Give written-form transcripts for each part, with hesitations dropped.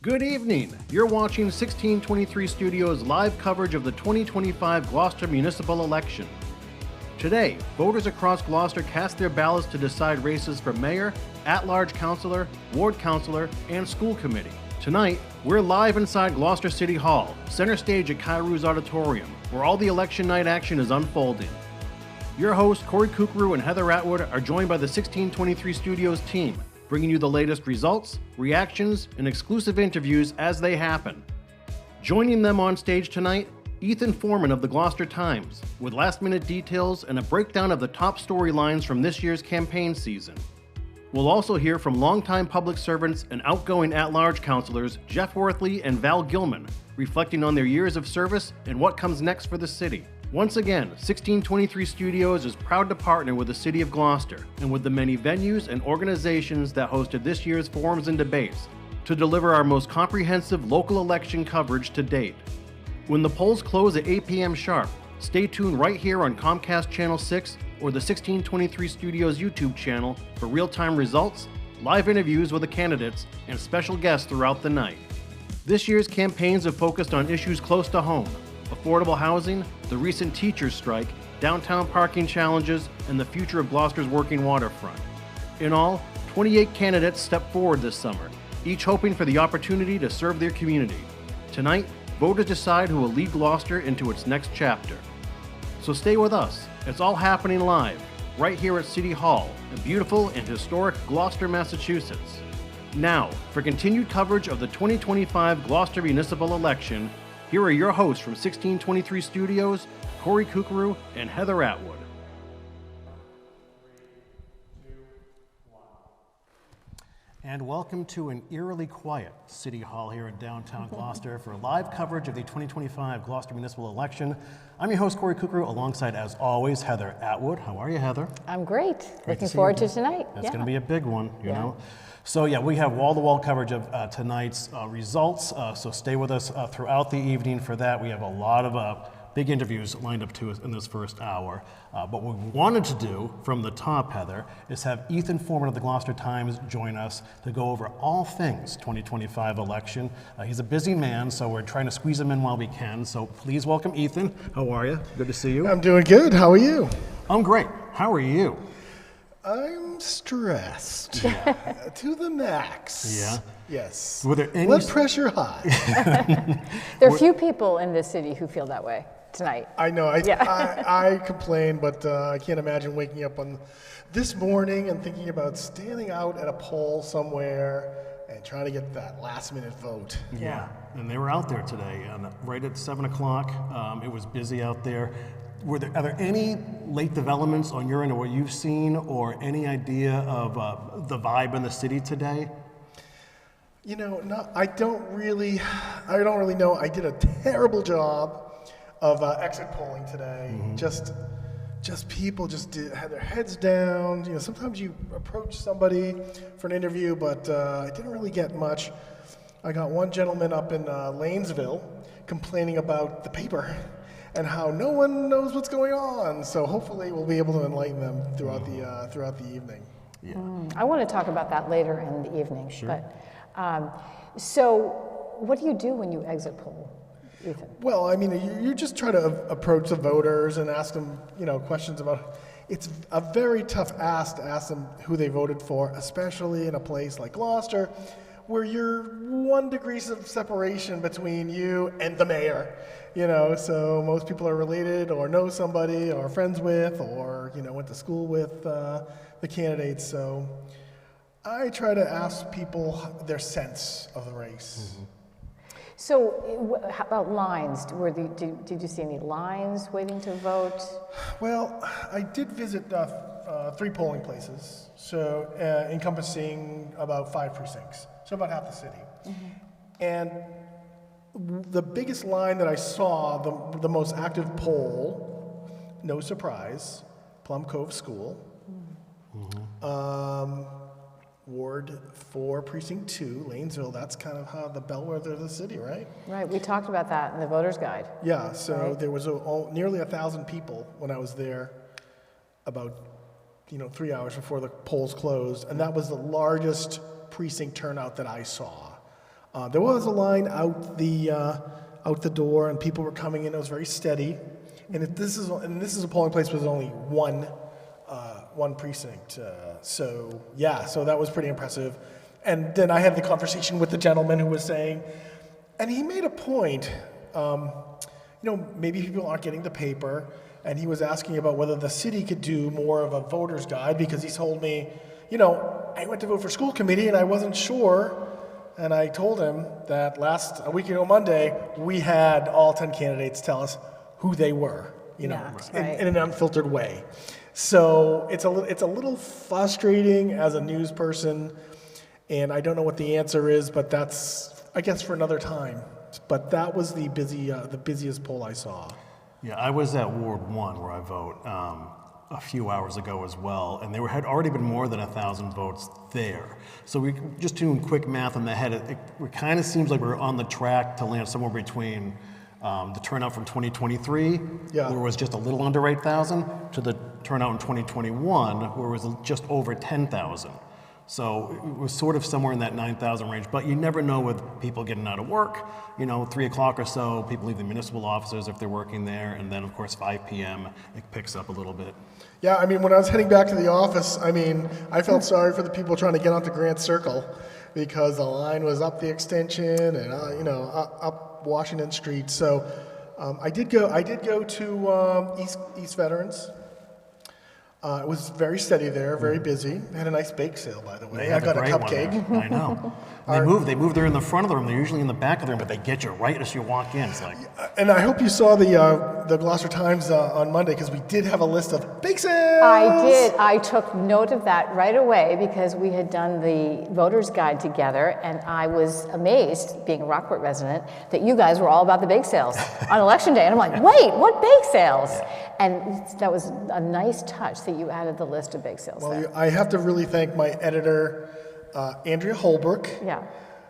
Good evening. You're watching 1623 Studios' live coverage of the 2025 Gloucester municipal election. Today, voters across Gloucester cast their ballots to decide races for mayor, at-large councillor, ward councillor, and school committee. Tonight, we're live inside Gloucester City Hall, center stage at Kairou's Auditorium, where all the election night action is unfolding. Your hosts, Corey Kukru and Heather Atwood, are joined by the 1623 Studios team, bringing you the latest results, reactions, and exclusive interviews as they happen. Joining them on stage tonight, Ethan Foreman of the Gloucester Times, with last-minute details and a breakdown of the top storylines from this year's campaign season. We'll also hear from longtime public servants and outgoing at-large councillors Jeff Worthley and Val Gilman, reflecting on their years of service and what comes next for the city. Once again, 1623 Studios is proud to partner with the City of Gloucester and with the many venues and organizations that hosted this year's forums and debates to deliver our most comprehensive local election coverage to date. When the polls close at 8 p.m. sharp, stay tuned right here on Comcast Channel 6 or the 1623 Studios YouTube channel for real-time results, live interviews with the candidates, and special guests throughout the night. This year's campaigns have focused on issues close to home: affordable housing, the recent teachers' strike, downtown parking challenges, and the future of Gloucester's working waterfront. In all, 28 candidates stepped forward this summer, each hoping for the opportunity to serve their community. Tonight, voters decide who will lead Gloucester into its next chapter. So stay with us. It's all happening live, right here at City Hall, in beautiful and historic Gloucester, Massachusetts. Now, for continued coverage of the 2025 Gloucester municipal election, here are your hosts from 1623 Studios, Corey Kukru and Heather Atwood. And welcome to an eerily quiet City Hall here in downtown Gloucester for live coverage of the 2025 Gloucester municipal election. I'm your host, Corey Kukru, alongside, as always, Heather Atwood. How are you, Heather? I'm great. Looking forward to tonight. It's going to be a big one, you know. So yeah, we have wall-to-wall coverage of tonight's results, so stay with us throughout the evening for that. We have a lot of big interviews lined up to us in this first hour. But what we wanted to do from the top, Heather, is have Ethan Foreman of the Gloucester Times join us to go over all things 2025 election. He's a busy man, so we're trying to squeeze him in while we can. So please welcome Ethan. How are you? Good to see you. I'm doing good. How are you? I'm great. How are you? I'm stressed to the max. Yeah. Yes. Were there any blood pressure high? There are few people in this city who feel that way tonight. I know. I complain, but I can't imagine waking up on this morning and thinking about standing out at a poll somewhere and trying to get that last-minute vote. Yeah. And they were out there today, and right at 7 o'clock. It was busy out there. Are there any late developments on your end, or what you've seen, or any idea of the vibe in the city today? You know, I don't really know. I did a terrible job of exit polling today. Mm-hmm. Just people had their heads down. You know, sometimes you approach somebody for an interview, but I didn't really get much. I got one gentleman up in Lanesville complaining about the paper and how no one knows what's going on. So hopefully we'll be able to enlighten them throughout the evening. Yeah. I want to talk about that later in the evening. Sure. But so what do you do when you exit poll, Ethan? Well, I mean, you just try to approach the voters and ask them, questions about. It's a very tough ask to ask them who they voted for, especially in a place like Gloucester, where you're 1 degree of separation between you and the mayor. So most people are related or know somebody or friends with or, went to school with the candidates. So I try to ask people their sense of the race. Mm-hmm. So how about lines? Did you see any lines waiting to vote? Well, I did visit 3 polling places, so encompassing about 5 precincts, so about half the city. Mm-hmm. And the biggest line that I saw, the most active poll, no surprise, Plum Cove School, Ward 4, Precinct 2, Lanesville. That's kind of how the bellwether of the city, right? Right, we talked about that in the voter's guide. Yeah, so right? There was nearly 1,000 people when I was there about 3 hours before the polls closed, and that was the largest precinct turnout that I saw. There was a line out the door, and people were coming in. It was very steady. And this is a polling place with only one precinct. So that was pretty impressive. And then I had the conversation with the gentleman who was saying, and he made a point, maybe people aren't getting the paper, and he was asking about whether the city could do more of a voter's guide, because he told me, I went to vote for school committee and I wasn't sure, and I told him that a week ago Monday, we had all 10 candidates tell us who they were, in an unfiltered way. So it's a little frustrating as a news person, and I don't know what the answer is, but that's, I guess, for another time. But that was the busiest poll I saw. Yeah, I was at Ward 1 where I vote a few hours ago as well, and there had already been more than 1,000 votes there. So we just doing quick math in the head, it kind of seems like we're on the track to land somewhere between the turnout from 2023, where it was just a little under 8,000, to the turnout in 2021, where it was just over 10,000. So it was sort of somewhere in that 9,000 range, but you never know with people getting out of work. 3 o'clock or so, people leave the municipal offices if they're working there, and then of course 5 p.m. it picks up a little bit. Yeah, when I was heading back to the office, I felt sorry for the people trying to get onto Grant Circle, because the line was up the extension and up Washington Street. So I did go to East Veterans. It was very steady there, very busy. They had a nice bake sale, by the way. I got a cupcake. I know. They move there in the front of the room. They're usually in the back of the room, but they get you right as you walk in. It's like. And I hope you saw the Gloucester Times on Monday, because we did have a list of bake sales. I did. I took note of that right away, because we had done the voter's guide together, and I was amazed, being a Rockport resident, that you guys were all about the bake sales on election day. And I'm like, wait, what bake sales? And that was a nice touch that you added the list of bake sales there. Well, I have to really thank my editor, Andrea Holbrook,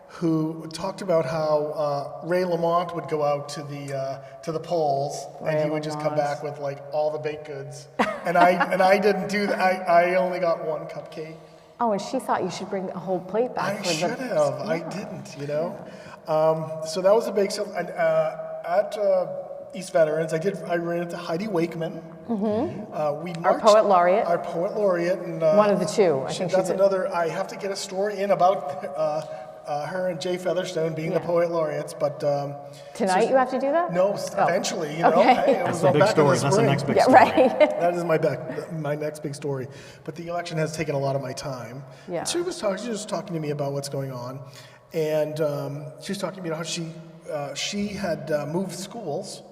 who talked about how Ray Lamont would go out to the polls, and he would just come back with like all the baked goods, and I didn't do that. I only got one cupcake. Oh, and she thought you should bring a whole plate back. I should have. I didn't. So that was a bake sale. And at East Veterans, I ran into Heidi Wakeman. Mm-hmm. We marched, our poet laureate, and one of the two. I think that's another. I have to get a story in about her and Jay Featherstone being the poet laureates. But tonight you have to do that? No, eventually. Okay. Hey, that's the big story. That's the next big story. Right. That is my next big story. But the election has taken a lot of my time. Yeah. She was talking to me about what's going on, and she was talking to me about how she had moved schools.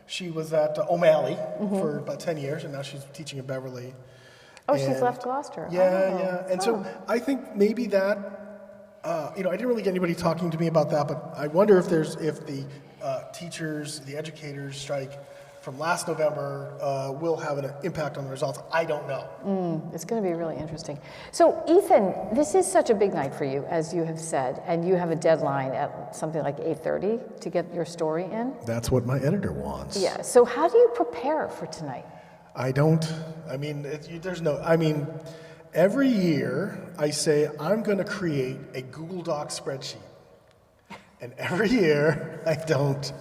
She was at O'Malley for about 10 years, and now she's teaching at Beverly. Oh, she's left Gloucester. Yeah. And so I think maybe that, I didn't really get anybody talking to me about that, but I wonder if the teachers, the educators strike from last November will have an impact on the results. I don't know. It's going to be really interesting. So, Ethan, this is such a big night for you, as you have said, and you have a deadline at something like 8:30 to get your story in. That's what my editor wants. Yeah. So, how do you prepare for tonight? I don't. Every year I say I'm going to create a Google Doc spreadsheet, and every year I don't,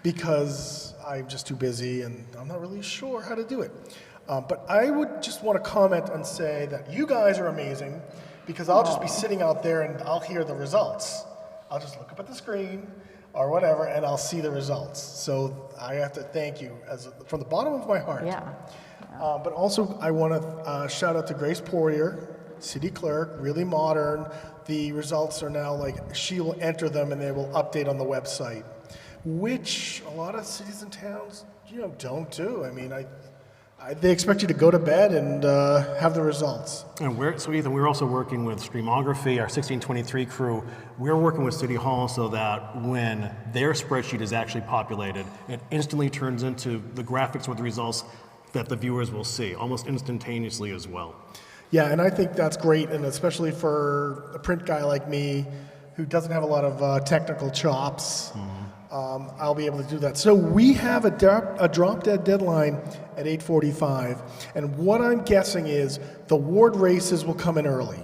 because I'm just too busy and I'm not really sure how to do it. But I would just want to comment and say that you guys are amazing, because I'll just be sitting out there and I'll hear the results. I'll just look up at the screen or whatever, and I'll see the results. So I have to thank you from the bottom of my heart. Yeah. But also I want to shout out to Grace Poirier, city clerk, really modern. The results are now she will enter them and they will update on the website, which a lot of cities and towns, don't do. They expect you to go to bed and have the results. And Ethan, we're also working with Streamography, our 1623 crew. We're working with City Hall so that when their spreadsheet is actually populated, it instantly turns into the graphics with the results that the viewers will see, almost instantaneously as well. Yeah, and I think that's great, and especially for a print guy like me who doesn't have a lot of technical chops. I'll be able to do that. So we have a drop-dead deadline at 8:45, and what I'm guessing is the ward races will come in early,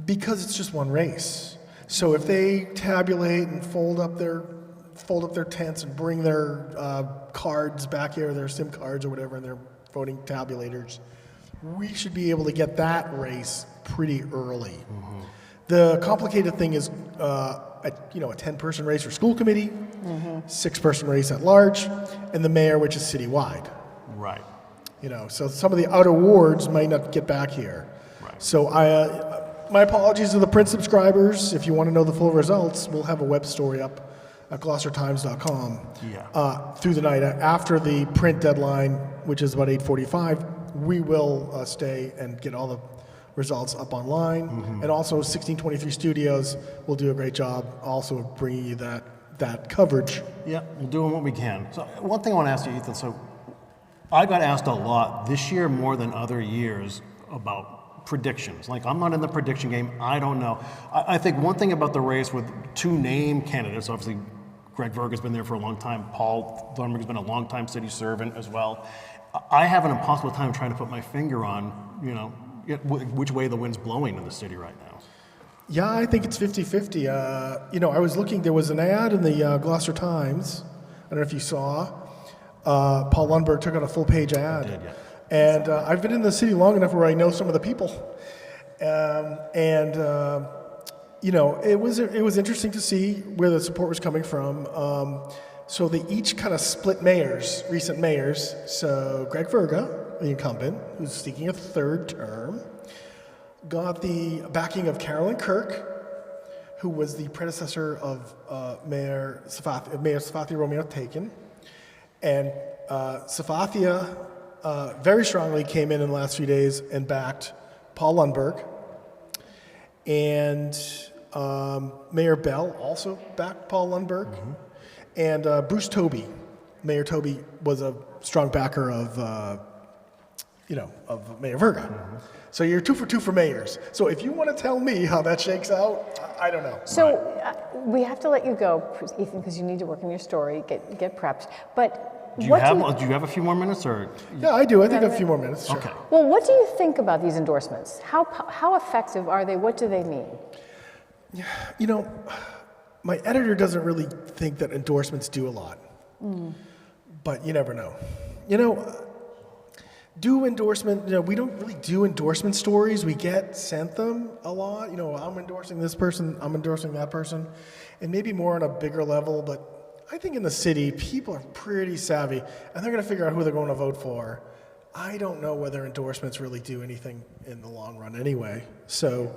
because it's just one race. So if they tabulate and fold up their tents and bring their cards back here, their SIM cards or whatever, and their voting tabulators, we should be able to get that race pretty early. The complicated thing is a 10-person race for school committee, 6-person race at large, and the mayor, which is citywide. Right. So some of the outer wards might not get back here. Right. So my apologies to the print subscribers. If you want to know the full results, we'll have a web story up at gloucestertimes.com through the night. After the print deadline, which is about 8:45, we will stay and get all the results up online. And also 1623 Studios will do a great job also of bringing you that coverage. Yeah, we're doing what we can. So one thing I want to ask you, Ethan, so I got asked a lot this year more than other years about predictions. Like, I'm not in the prediction game. I don't know. I think one thing about the race with two named candidates, obviously Greg Verga's been there for a long time. Paul Lundberg's been a long time city servant as well. I have an impossible time trying to put my finger on, which way the wind's blowing in the city right now. Yeah, I think it's 50-50. I was looking, there was an ad in the Gloucester Times. I don't know if you saw. Paul Lundberg took out a full-page ad. I did, yeah. And I've been in the city long enough where I know some of the people. It was interesting to see where the support was coming from. So they each kind of split recent mayors. So Greg Verga, the incumbent, who's seeking a third term, got the backing of Carolyn Kirk, who was the predecessor of Mayor Safathia Romeo Taken. And Safathia very strongly came in the last few days and backed Paul Lundberg. And Mayor Bell also backed Paul Lundberg. And Bruce Toby, Mayor Toby, was a strong backer of Mayor Verga. So you're 2 for 2 for mayors. So if you want to tell me how that shakes out, I don't know. So we have to let you go, Ethan, because you need to work on your story, get prepped. But do you have a few more minutes, or? Yeah, I do. I think a few more minutes. Sure. Okay. Well, what do you think about these endorsements? How effective are they? What do they mean? My editor doesn't really think that endorsements do a lot. But you never know. Do endorsement, we don't really do endorsement stories. We get sent them a lot. I'm endorsing this person, I'm endorsing that person. And maybe more on a bigger level, but I think in the city, people are pretty savvy, and they're going to figure out who they're going to vote for. I don't know whether endorsements really do anything in the long run anyway. So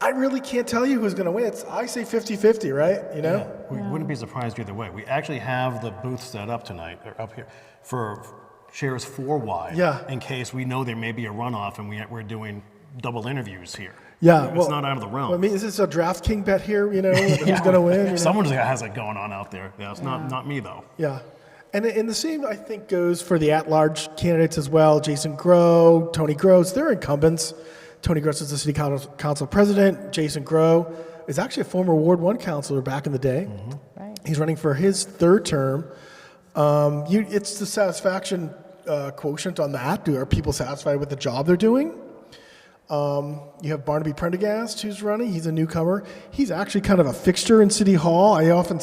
I really can't tell you who's going to win. I say 50-50, right? Yeah. We wouldn't be surprised either way. We actually have the booth set up tonight, or up here, for chairs 4 wide, in case we know there may be a runoff and we're doing double interviews here. Yeah, it's not out of the realm. Well, I mean, is this a DraftKings bet here? Who's going to win? Someone has it going on out there. Yeah, it's not me though. Yeah, and the same I think goes for the at-large candidates as well. Jason Groh, Tony Gross, they're incumbents. Tony Gross is the city council president. Jason Groh is actually a former Ward 1 councilor back in the day. Right. He's running for his 3rd term. It's the satisfaction quotient on that. Are people satisfied with the job they're doing? You have Barnaby Prendergast who's running. He's a newcomer. He's actually kind of a fixture in City Hall. I often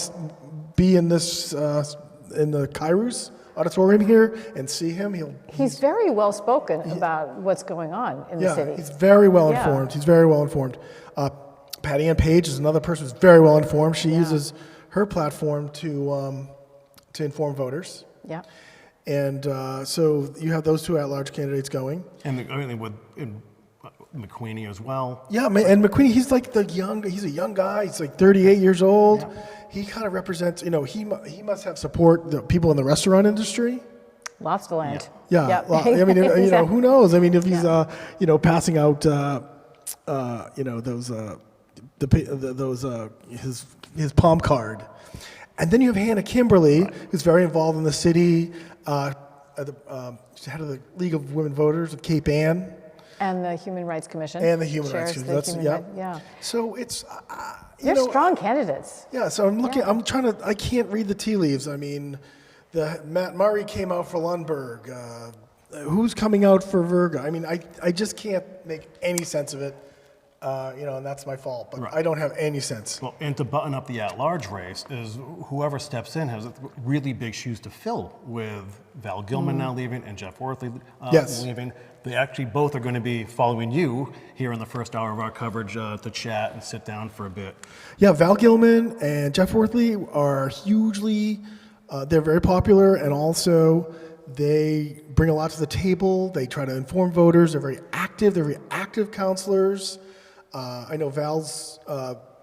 be in this in the Kairos auditorium here and see him. He's very well spoken about what's going on in the city. He's very well informed. He's very well informed. Patty Ann Page is another person who's very well informed. She uses her platform to inform voters. Yeah. And so you have those 2 at-large candidates going. And with McQueenie as well. Yeah, and McQueenie, he's a young guy. He's like 38 years old. Yeah. He kind of represents, he must have support the people in the restaurant industry. Lots of land. Yeah. Yep. I mean, who knows? I mean, if he's, passing out, his palm card. And then you have Hannah Kimberly, who's very involved in the city, she's head of the League of Women Voters of Cape Ann. And the Human Rights Commission. And the Human Rights Commission. So it's, they're strong candidates. Yeah, so I'm looking, I can't read the tea leaves. I mean, Matt Murray came out for Lundberg. Who's coming out for Verga? I mean, I just can't make any sense of it. and that's my fault. But I don't have any sense. Well, and to button up the at-large race is whoever steps in has really big shoes to fill with Val Gilman now leaving and Jeff Worthley leaving. They actually both are going to be following you here in the first hour of our coverage to chat and sit down for a bit. Yeah, Val Gilman and Jeff Worthley are hugely, they're very popular, and also they bring a lot to the table. They try to inform voters. They're very active counselors. I know Val's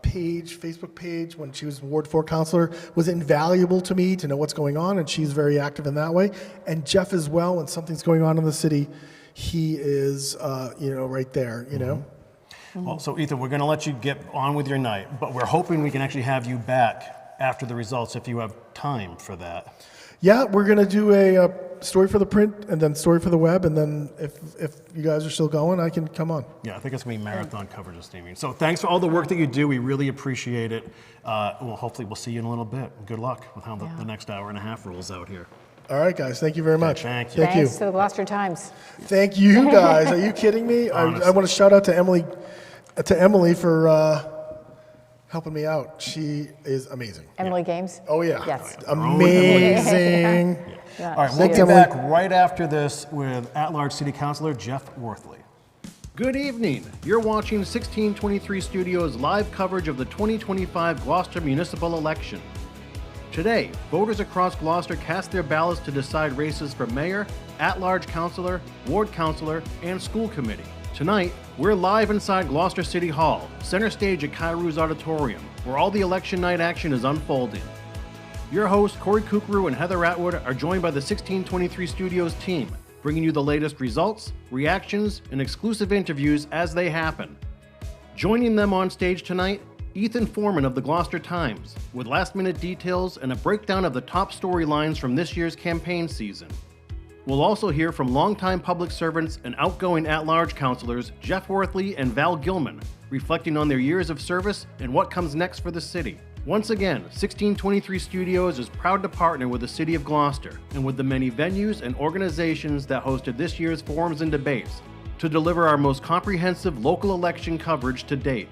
Facebook page, when she was Ward 4 counselor, was invaluable to me to know what's going on, and she's very active in that way. And Jeff as well, when something's going on in the city, he is, right there, Well, so Ethan, we're going to let you get on with your night, but we're hoping we can actually have you back after the results if you have time for that. Yeah, we're going to do a story for the print and then story for the web, and then if you guys are still going, I can come on. Yeah, I think it's going to be marathon coverage this evening. So thanks for all the work that you do. We really appreciate it. Well, hopefully we'll see you in a little bit. Good luck with how the next hour and a half rolls out here. All right, guys. Thank you very much. Thank you. Thanks to the Gloucester Times. Thank you, guys. Are you kidding me? I want to shout out to Emily for helping me out. She is amazing. Emily Games? Oh, yeah. Yes. Amazing. Yeah, All right, we'll be back right after this with at-large City Councilor Jeff Worthley. Good evening. You're watching 1623 Studios live coverage of the 2025 Gloucester municipal election. Today, voters across Gloucester cast their ballots to decide races for mayor, at-large councilor, ward councilor, and school committee. Tonight, we're live inside Gloucester City Hall, center stage at Kairou's Auditorium, where all the election night action is unfolding. Your hosts, Corey Kukru and Heather Atwood, are joined by the 1623 Studios team, bringing you the latest results, reactions, and exclusive interviews as they happen. Joining them on stage tonight, Ethan Foreman of the Gloucester Times, with last-minute details and a breakdown of the top storylines from this year's campaign season. We'll also hear from longtime public servants and outgoing at-large councilors Jeff Worthley and Val Gilman, reflecting on their years of service and what comes next for the city. Once again, 1623 Studios is proud to partner with the City of Gloucester and with the many venues and organizations that hosted this year's forums and debates to deliver our most comprehensive local election coverage to date.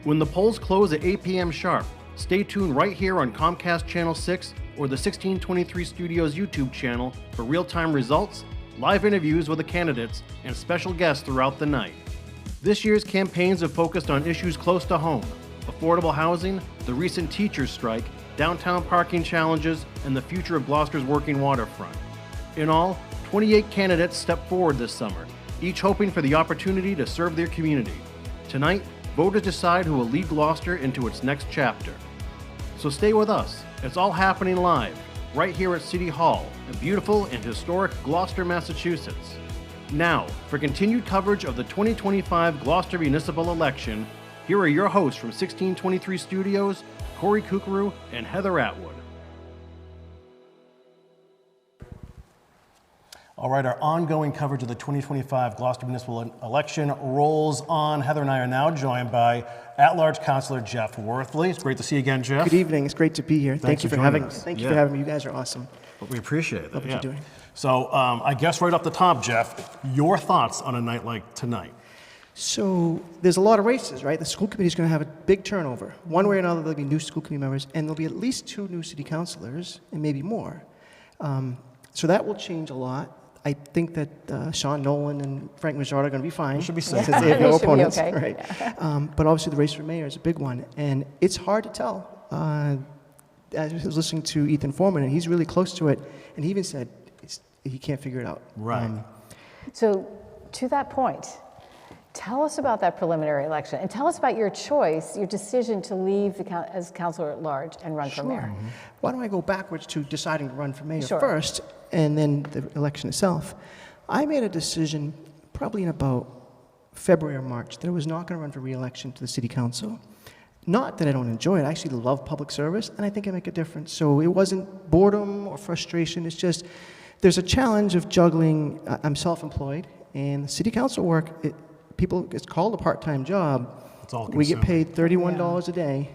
When the polls close at 8 p.m. sharp, stay tuned right here on Comcast Channel 6 or the 1623 Studios YouTube channel for real-time results, live interviews with the candidates, and special guests throughout the night. This year's campaigns have focused on issues close to home: affordable housing, the recent teachers' strike, downtown parking challenges, and the future of Gloucester's working waterfront. In all, 28 candidates stepped forward this summer, each hoping for the opportunity to serve their community. Tonight, voters decide who will lead Gloucester into its next chapter. So stay with us. It's all happening live, right here at City Hall, in beautiful and historic Gloucester, Massachusetts. Now, for continued coverage of the 2025 Gloucester municipal election, here are your hosts from 1623 Studios, Corey Kukru and Heather Atwood. All right, our ongoing coverage of the 2025 Gloucester municipal election rolls on. Heather and I are now joined by at-large councilor Jeff Worthley. It's great to see you again, Jeff. Good evening. It's great to be here. Thank you for having me. Thank you for having me. You guys are awesome. Well, we appreciate it. Love what you're doing. So I guess right off the top, Jeff, your thoughts on a night like tonight? So there's a lot of races, right? The school committee is going to have a big turnover. One way or another, there'll be new school committee members, and there'll be at least 2 new city councilors, and maybe more. So that will change a lot. I think that Sean Nolan and Frank Majorda are going to be fine. Should be safe. Since they have no opponents, okay. right? Yeah. But obviously the race for mayor is a big one, and it's hard to tell. I was listening to Ethan Foreman, and he's really close to it, and he even said he can't figure it out. Right. So to that point, tell us about that preliminary election, and tell us about your choice, your decision to leave as councilor at large and run for mayor. Mm-hmm. Why don't I go backwards to deciding to run for mayor Sure. first, and then the election itself. I made a decision probably in about February or March that I was not going to run for re-election to the city council. Not that I don't enjoy it. I actually love public service, and I think I make a difference. So it wasn't boredom or frustration. It's just there's a challenge of juggling. I'm self-employed, and the city council work, it's called a part-time job. It's all we get consuming. paid $31 a day,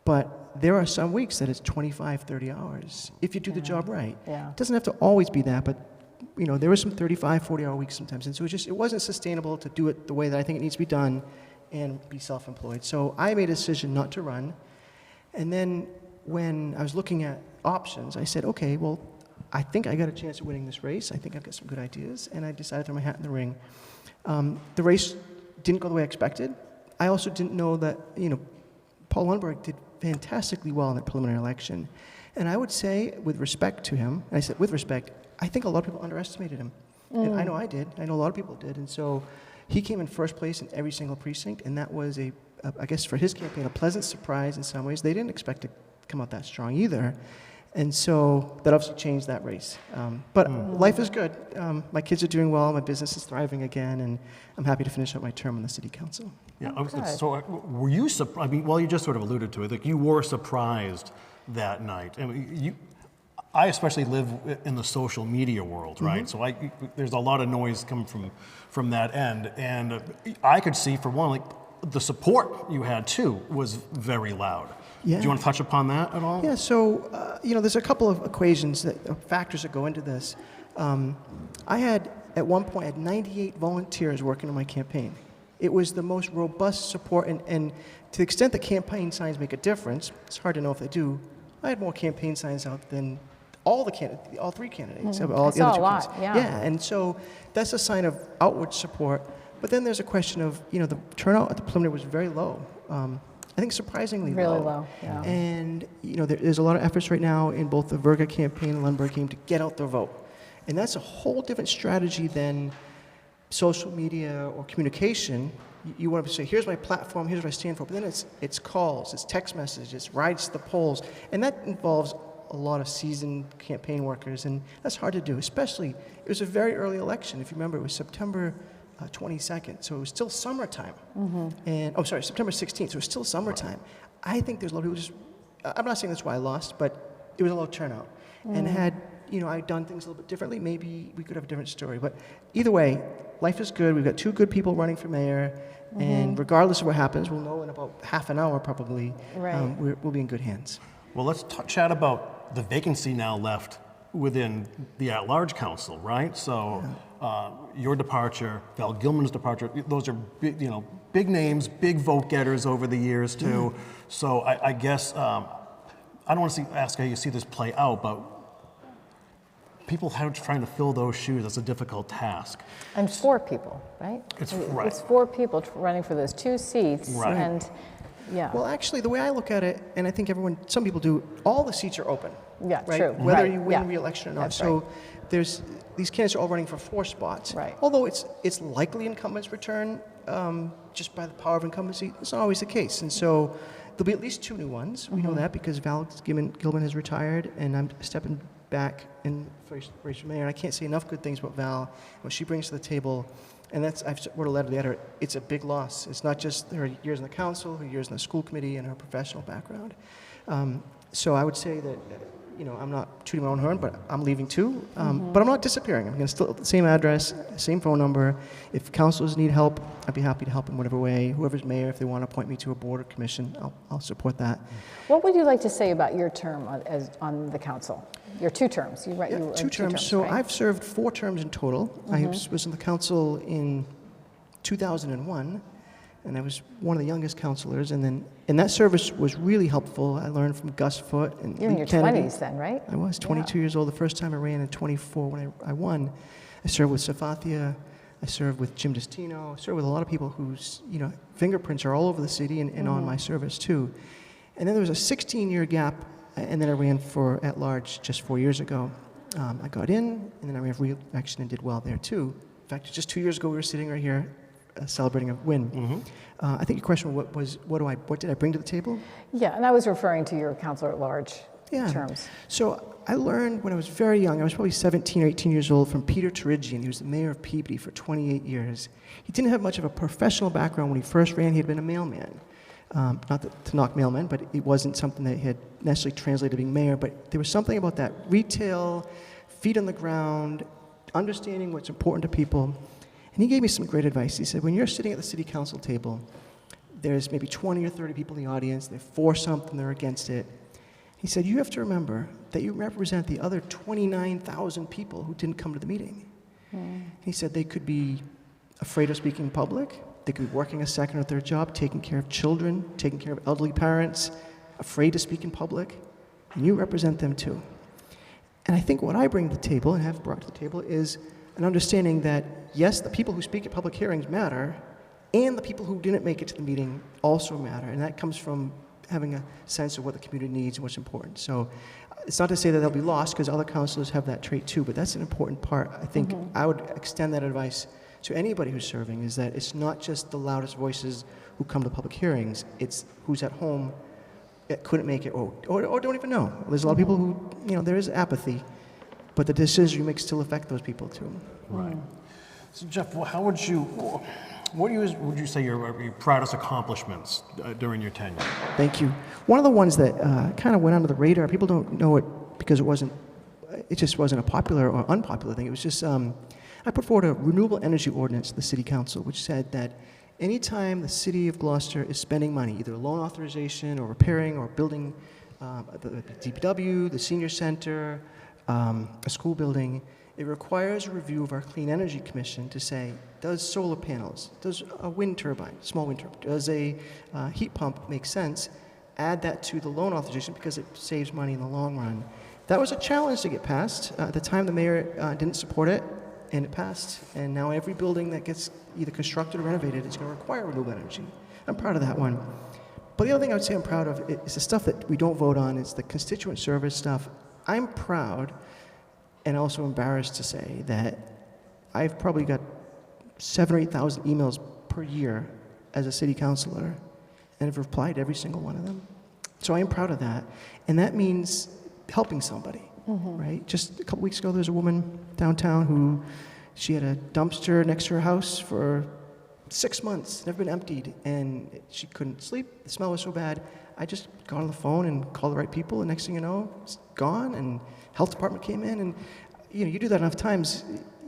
but there are some weeks that it's 25, 30 hours if you do the job right. Yeah. It doesn't have to always be that, but there were some 35, 40-hour weeks sometimes, and so it wasn't sustainable to do it the way that I think it needs to be done and be self-employed. So I made a decision not to run. And then when I was looking at options, I said, okay, well, I think I got a chance at winning this race. I think I've got some good ideas. And I decided to throw my hat in the ring. The race didn't go the way I expected. I also didn't know that, Paul Lundberg did fantastically well in the preliminary election. And I would say, with respect to him, and I said with respect, I think a lot of people underestimated him. And I know I did. I know a lot of people did. And so he came in first place in every single precinct, and that was I guess for his campaign, a pleasant surprise in some ways. They didn't expect to come out that strong either. And so that obviously changed that race. But life is good. My kids are doing well. My business is thriving again, and I'm happy to finish up my term on the city council. Yeah. So were you surprised? I mean, well, you just sort of alluded to it. Like you were surprised that night. I mean, I especially live in the social media world, right? Mm-hmm. So there's a lot of noise coming from that end, and I could see, for one, like the support you had too was very loud. Yeah. Do you want to touch upon that at all? Yeah, so, there's a couple of factors that go into this. At one point, I had 98 volunteers working on my campaign. It was the most robust support, and to the extent that campaign signs make a difference, it's hard to know if they do, I had more campaign signs out than all three candidates. All I the saw other a two lot, candidates. yeah. Yeah, and so that's a sign of outward support. But then there's a question of, the turnout at the preliminary was very low. I think surprisingly Really low, yeah. And, there's a lot of efforts right now in both the Verga campaign and Lundberg campaign to get out the vote. And that's a whole different strategy than social media or communication. You want to say, here's my platform, here's what I stand for. But then it's calls, it's text messages, it's rides to the polls. And that involves a lot of seasoned campaign workers. And that's hard to do, especially, it was a very early election. If you remember, it was September 22nd, so it was still summertime. And September 16th, so it was still summertime. I think there's a lot of people I'm not saying that's why I lost, but it was a low turnout. And had, I'd done things a little bit differently, maybe we could have a different story. But either way, life is good. We've got two good people running for mayor, and regardless of what happens, we'll know in about half an hour probably. Right. We'll be in good hands. Well, let's chat about the vacancy now left within the at-large council, right? So your departure, Val Gilman's departure, those are big names, big vote getters over the years too. So I guess, I don't want to ask how you see this play out, but people trying to fill those shoes, that's a difficult task. And 4 people, right? Right. It's 4 people running for those 2 seats. Right. And yeah. Well, actually, the way I look at it, and I think some people do, all the seats are open. Yeah, right? true. Whether Right. you win Yeah. re-election or not. That's So right. these candidates are all running for 4 spots. Right. Although it's likely incumbents return just by the power of incumbency. It's not always the case. And so there'll be at least 2 new ones. We know that because Val Gilman has retired, and I'm stepping back in race for mayor. And I can't say enough good things about Val, what she brings to the table. And I've wrote a letter to the editor. It's a big loss. It's not just her years in the council, her years in the school committee, and her professional background. So I would say that, I'm not tooting my own horn, but I'm leaving too. But I'm not disappearing. I'm going to still the same address, same phone number. If councilors need help, I'd be happy to help in whatever way. Whoever's mayor, if they want to appoint me to a board or commission, I'll support that. What would you like to say about your term on the council? Your 2 terms. You were 2 terms. So right? I've served 4 terms in total. I was on the council in 2001, and I was one of the youngest councilors. And that service was really helpful. I learned from Gus Foote and You're in Lee your Kennedy. 20s then, right? I was 22 years old the first time I ran, and 24 when I won. I served with Safathia. I served with Jim Destino. I served with a lot of people whose fingerprints are all over the city and on my service too. And then there was a 16-year gap, and then I ran for at-large just 4 years ago. I got in, and then I ran for re-election and did well there too. In fact, just 2 years ago, we were sitting right here celebrating a win. I think your question was, what did I bring to the table? Yeah, and I was referring to your councilor at large terms. So I learned when I was very young, I was probably 17 or 18 years old, from Peter Terigian. He was the mayor of Peabody for 28 years. He didn't have much of a professional background when he first ran. He had been a mailman. Not to knock mailmen, but it wasn't something that had necessarily translated to being mayor. But there was something about that retail, feet on the ground, understanding what's important to people. And he gave me some great advice. He said, when you're sitting at the city council table, there's maybe 20 or 30 people in the audience. They're for something, they're against it. He said, you have to remember that you represent the other 29,000 people who didn't come to the meeting. He said they could be afraid of speaking in public. They could be working a second or third job, taking care of children, taking care of elderly parents, afraid to speak in public, and you represent them too. And I think what I bring to the table and have brought to the table is an understanding that, yes, the people who speak at public hearings matter, and the people who didn't make it to the meeting also matter. And that comes from having a sense of what the community needs and what's important. So it's not to say that they'll be lost, because other councilors have that trait too, but that's an important part. I think I would extend that advice to anybody who's serving, is that it's not just the loudest voices who come to public hearings, it's who's at home that couldn't make it or don't even know. There's a lot of people who, there is apathy, but the decisions you make still affect those people too. Right. So Jeff, how would you say your proudest accomplishments during your tenure? Thank you. One of the ones that kind of went under the radar, people don't know it because it just wasn't a popular or unpopular thing. It was just, I put forward a renewable energy ordinance to the city council, which said that anytime the city of Gloucester is spending money, either a loan authorization or repairing or building the DPW, the senior center, a school building, it requires a review of our Clean Energy Commission to say, does solar panels, does a wind turbine, small wind turbine, does a heat pump make sense? Add that to the loan authorization because it saves money in the long run. That was a challenge to get passed. At the time, the mayor didn't support it, and it passed. And now every building that gets either constructed or renovated is going to require renewable energy. I'm proud of that one. But the other thing I would say I'm proud of is the stuff that we don't vote on. It's the constituent service stuff. I'm proud and also embarrassed to say that I've probably got 7,000 or 8,000 emails per year as a city councilor, and have replied to every single one of them. So I am proud of that. And that means helping somebody, right? Just a couple weeks ago, there was a woman downtown who, she had a dumpster next to her house for 6 months, never been emptied, and she couldn't sleep. The smell was so bad. I just got on the phone and called the right people, and next thing you know, it's gone, and health department came in, and you do that enough times,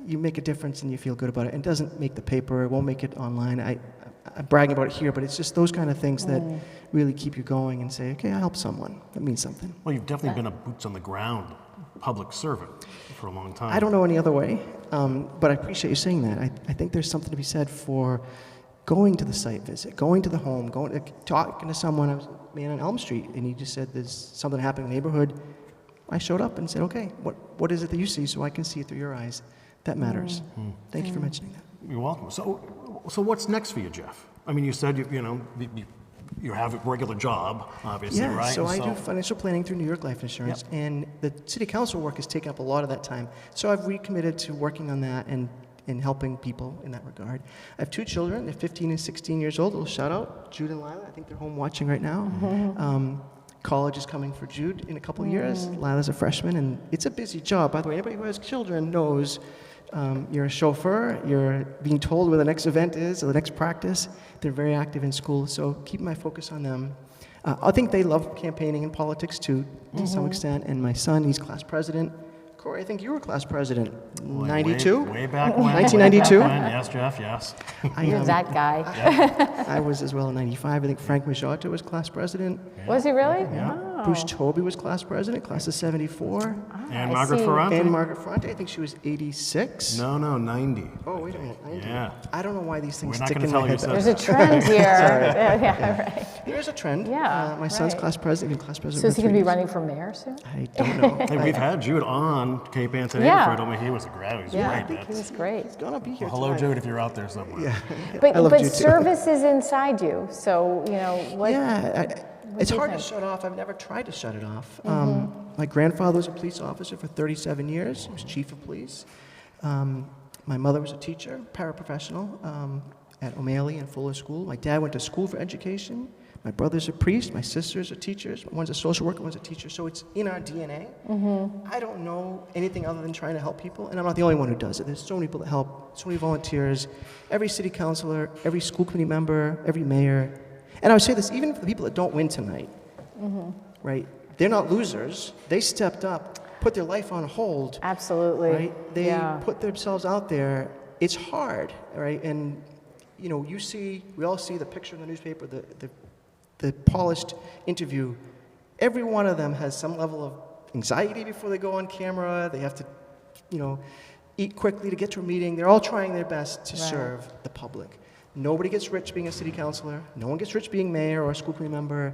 you make a difference and you feel good about it. It doesn't make the paper, it won't make it online. I'm bragging about it here, but it's just those kind of things that really keep you going and say, okay, I helped someone. That means something. Well, you've definitely been a boots on the ground public servant for a long time. I don't know any other way, but I appreciate you saying that. I think there's something to be said for going to the site visit, going to the home, talking to someone. I was a man on Elm Street, and he just said there's something happening in the neighborhood. I showed up and said, okay, what is it that you see so I can see it through your eyes? That matters. Thank you for mentioning that. You're welcome. So what's next for you, Jeff? I mean, you said you have a regular job, obviously, yeah, right? So I do financial planning through New York Life Insurance, and the city council work has taken up a lot of that time. So I've recommitted to working on that and helping people in that regard. I have two children. They're 15 and 16 years old. A little shout out, Jude and Lila. I think they're home watching right now. College is coming for Jude in a couple of years. Lila's a freshman, and it's a busy job. By the way, anybody who has children knows you're a chauffeur, you're being told where the next event is or the next practice. They're very active in school, so keep my focus on them. I think they love campaigning and politics too, to some extent, and my son, he's class president. Corey, I think you were class president, 92? Way back when. 1992? Way back when. Yes, Jeff, yes. You're that guy. I was as well in 95. I think Frank Majota was class president. Was he really? Yeah. Oh. Bruce Toby was class president, class of 74. And I Margaret see. Ferrante? And Margaret Ferrante, I think she was 86. No, 90. Oh, wait a minute, 90. Yeah. I don't know why these things We're not stick gonna in tell my you head. said that There's a trend here. Yeah, right. There is a trend. Yeah, my son's right. class president, been class president. So is he for going to be 3 years. running for mayor soon? I don't know. Hey, we've had Jude on Cape Anthony Yeah. before. Told me he was a grad. He's Yeah, great. he was great. He's gonna be here Well, hello, tonight. Jude, if you're out there somewhere. But I love Jude too. service is inside you, so what? Yeah, it's do you hard to think? shut off. I've never tried to shut it off. My grandfather was a police officer for 37 years. He was chief of police. My mother was a teacher, paraprofessional at O'Malley and Fuller School. My dad went to school for education. My brother's a priest. My sister's a teacher. One's a social worker, one's a teacher. So it's in our DNA. I don't know anything other than trying to help people, and I'm not the only one who does it. There's so many people that help, so many volunteers, every city councilor, every school committee member, every mayor. And I would say this, even for the people that don't win tonight, right? They're not losers. They stepped up, put their life on hold. Absolutely. Right? They put themselves out there. It's hard, right? And we all see the picture in the newspaper, the polished interview. Every one of them has some level of anxiety before they go on camera. They have to, eat quickly to get to a meeting. They're all trying their best to serve the public. Nobody gets rich being a city councilor. No one gets rich being mayor or a school committee member.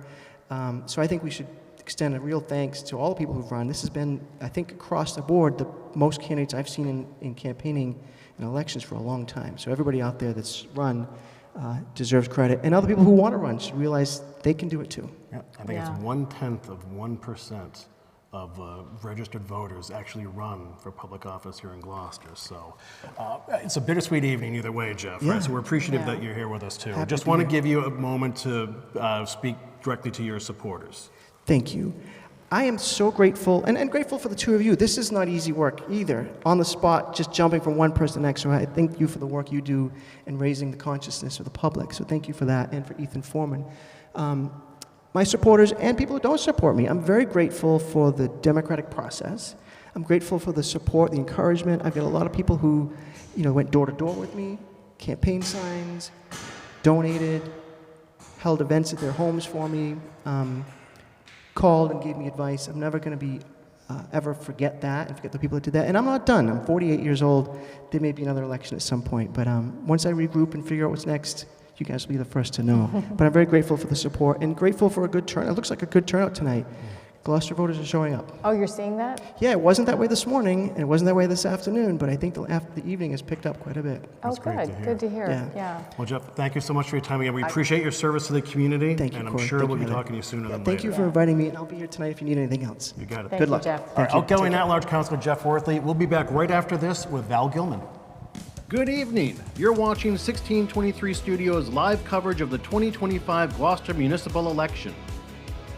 So I think we should extend a real thanks to all the people who've run. This has been, I think, across the board, the most candidates I've seen in campaigning in elections for a long time. So everybody out there that's run deserves credit. And other people who want to run should realize they can do it too. Yeah, I think it's 1/10 of 1% of registered voters actually run for public office here in Gloucester. So it's a bittersweet evening either way, Jeff. Yeah. Right? So we're appreciative Yeah. that you're here with us too. Happy Just to want to be give you a moment to speak directly to your supporters. Thank you. I am so grateful, and grateful for the two of you. This is not easy work either, on the spot, just jumping from one person to the next. So I thank you for the work you do in raising the consciousness of the public. So thank you for that, and for Ethan Foreman. My supporters and people who don't support me, I'm very grateful for the democratic process. I'm grateful for the support, the encouragement. I've got a lot of people who, went door to door with me, campaign signs, donated, held events at their homes for me, called and gave me advice. I'm never going to be ever forget that and forget the people that did that. And I'm not done. I'm 48 years old. There may be another election at some point. But once I regroup and figure out what's next, you guys will be the first to know. But I'm very grateful for the support and grateful for a good turnout. It looks like a good turnout tonight. Gloucester voters are showing up. Oh, you're seeing that? Yeah, it wasn't that way this morning, and it wasn't that way this afternoon, but I think after the evening has picked up quite a bit. That's oh, great good. to hear. Good to hear. Yeah. Well, Jeff, thank you so much for your time again. We appreciate your service to the community. Thank you, and I'm Corey. sure Thank we'll you, be Heather. talking to you sooner than Thank later. you for inviting me, and I'll be here tonight if you need anything else. You got it. Thank Good you, luck. Jeff. All right, outgoing at-large Councilor Jeff Worthley. We'll be back right after this with Val Gilman. Good evening. You're watching 1623 Studios live coverage of the 2025 Gloucester municipal election.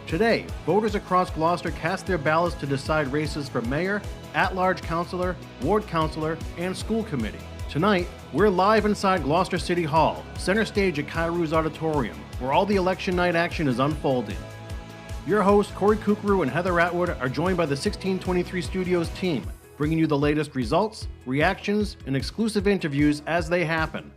Today, voters across Gloucester cast their ballots to decide races for mayor, at-large councilor, ward councilor, and school committee. Tonight, we're live inside Gloucester City Hall, center stage at Kairou's Auditorium, where all the election night action is unfolding. Your hosts, Corey Kukru and Heather Atwood, are joined by the 1623 Studios team, bringing you the latest results, reactions, and exclusive interviews as they happen.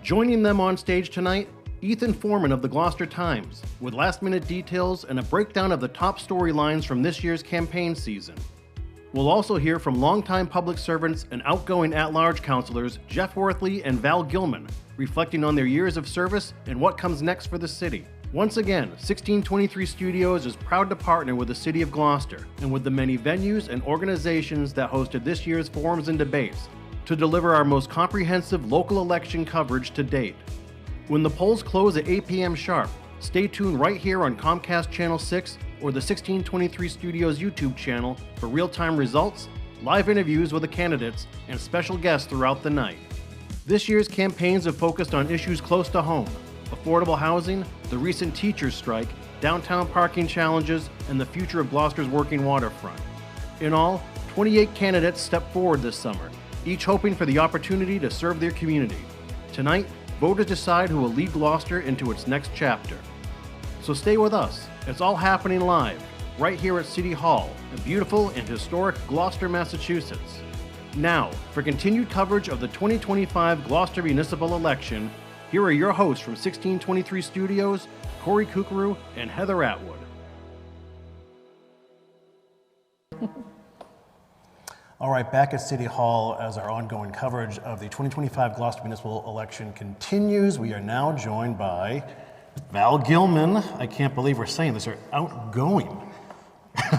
Joining them on stage tonight, Ethan Foreman of the Gloucester Times, with last-minute details and a breakdown of the top storylines from this year's campaign season. We'll also hear from longtime public servants and outgoing at-large councilors Jeff Worthley and Val Gilman, reflecting on their years of service and what comes next for the city. Once again, 1623 Studios is proud to partner with the City of Gloucester and with the many venues and organizations that hosted this year's forums and debates to deliver our most comprehensive local election coverage to date. When the polls close at 8 p.m. sharp, stay tuned right here on Comcast Channel 6 or the 1623 Studios YouTube channel for real-time results, live interviews with the candidates, and special guests throughout the night. This year's campaigns have focused on issues close to home: affordable housing, the recent teachers' strike, downtown parking challenges, and the future of Gloucester's working waterfront. In all, 28 candidates stepped forward this summer, each hoping for the opportunity to serve their community. Tonight, voters decide who will lead Gloucester into its next chapter. So stay with us. It's all happening live, right here at City Hall, in beautiful and historic Gloucester, Massachusetts. Now, for continued coverage of the 2025 Gloucester municipal election, here are your hosts from 1623 Studios, Corey Kukru and Heather Atwood. All right, back at City Hall as our ongoing coverage of the 2025 Gloucester municipal election continues. We are now joined by Val Gilman. I can't believe we're saying this, our outgoing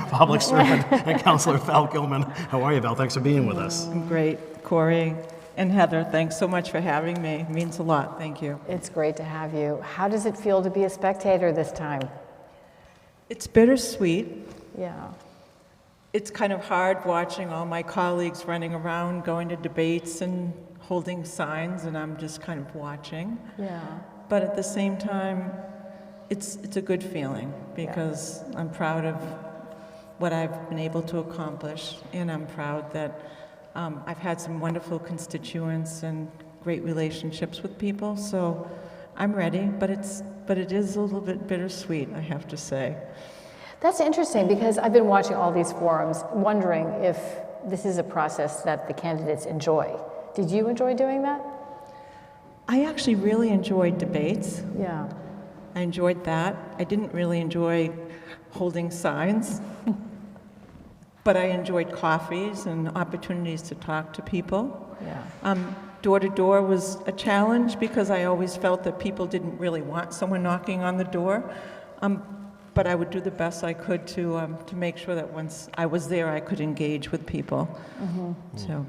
public servant and Councilor Val Gilman. How are you, Val? Thanks for being with us. I'm great. Corey and Heather, thanks so much for having me. It means a lot. Thank you. It's great to have you. How does it feel to be a spectator this time? It's bittersweet. Yeah. It's kind of hard watching all my colleagues running around, going to debates and holding signs, and I'm just kind of watching. Yeah. But at the same time, it's a good feeling because I'm proud of what I've been able to accomplish, and I'm proud that I've had some wonderful constituents and great relationships with people. So I'm ready, but it is a little bit bittersweet, I have to say. That's interesting because I've been watching all these forums, wondering if this is a process that the candidates enjoy. Did you enjoy doing that? I actually really enjoyed debates. Yeah. I enjoyed that. I didn't really enjoy holding signs, but I enjoyed coffees and opportunities to talk to people. Yeah. door-to-door was a challenge because I always felt that people didn't really want someone knocking on the door. But I would do the best I could to make sure that once I was there, I could engage with people. So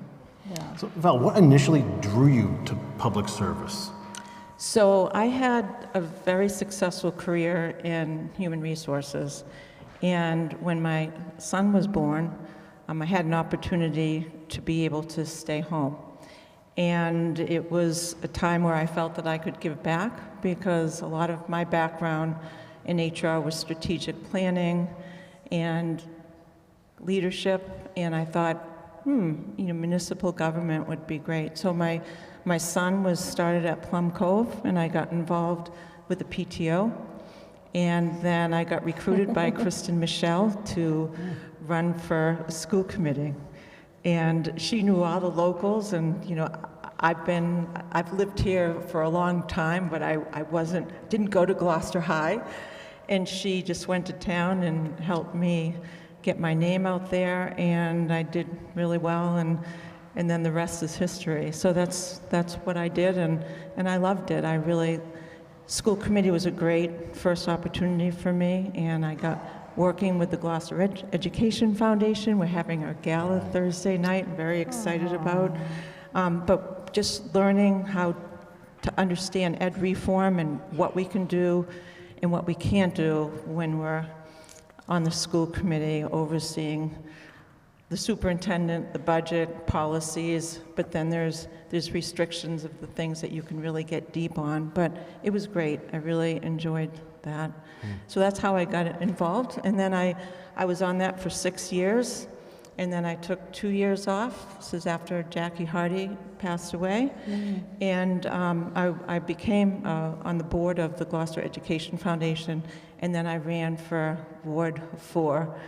Val, what initially drew you to public service? So I had a very successful career in human resources, and when my son was born, I had an opportunity to be able to stay home. And it was a time where I felt that I could give back, because a lot of my background in HR was strategic planning and leadership, and I thought, municipal government would be great. So my son was started at Plum Cove, and I got involved with the PTO, and then I got recruited by Kristen Michelle to run for a school committee. And she knew all the locals, and I've lived here for a long time, but I didn't go to Gloucester High, and she just went to town and helped me get my name out there, and I did really well, and then the rest is history. So that's what I did, and I loved it. School committee was a great first opportunity for me, and I got working with the Gloucester Education Foundation. We're having our gala Thursday night, I'm very excited about. But just learning how to understand ed reform and what we can do and what we can't do when we're on the school committee overseeing the superintendent, the budget, policies, but then there's restrictions of the things that you can really get deep on. But it was great. I really enjoyed that. So that's how I got involved. And then I was on that for 6 years, and then I took 2 years off. This is after Jackie Hardy passed away. And I became on the board of the Gloucester Education Foundation, and then I ran for Ward 4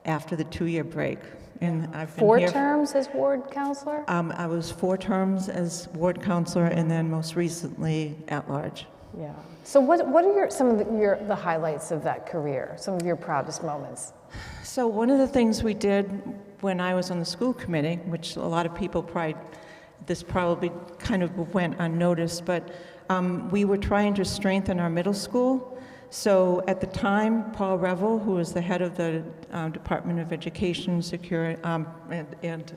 after the 2-year break. And I've been 4 here terms as ward counselor? I was 4 terms as ward counselor, and then most recently at large. Yeah. So what are some of the highlights of that career? Some of your proudest moments? So one of the things we did when I was on the school committee, which a lot of people probably kind of went unnoticed, but we were trying to strengthen our middle school. So at the time, Paul Revel, who was the head of the Department of Education, Security, and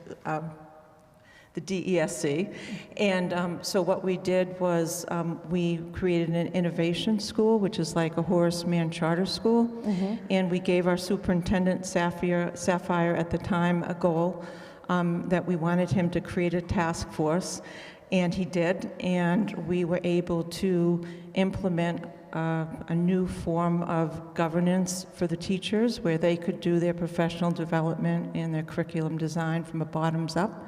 the DESC, and so what we did was we created an innovation school, which is like a Horace Mann charter school, and we gave our superintendent, Sapphire at the time, a goal that we wanted him to create a task force, and he did, and we were able to implement a new form of governance for the teachers, where they could do their professional development and their curriculum design from a bottoms up,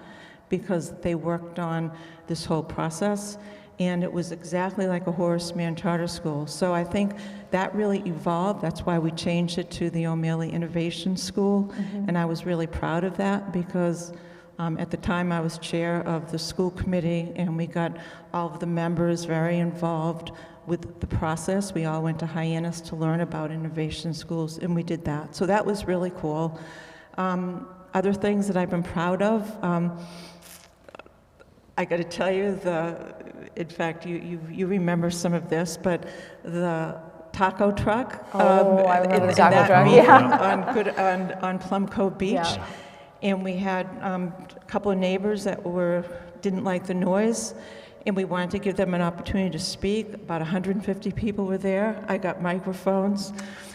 because they worked on this whole process, and it was exactly like a Horace Mann charter school. So I think that really evolved. That's why we changed it to the O'Malley Innovation School, and I was really proud of that, because at the time I was chair of the school committee, and we got all of the members very involved with the process. We all went to Hyannis to learn about innovation schools, and we did that. So that was really cool. Other things that I've been proud of, I got to tell you, in fact, you remember some of this, but the taco truck. I remember the taco that truck, meeting on Plum Cove Beach. Yeah. And we had a couple of neighbors that didn't like the noise, and we wanted to give them an opportunity to speak. About 150 people were there. I got microphones,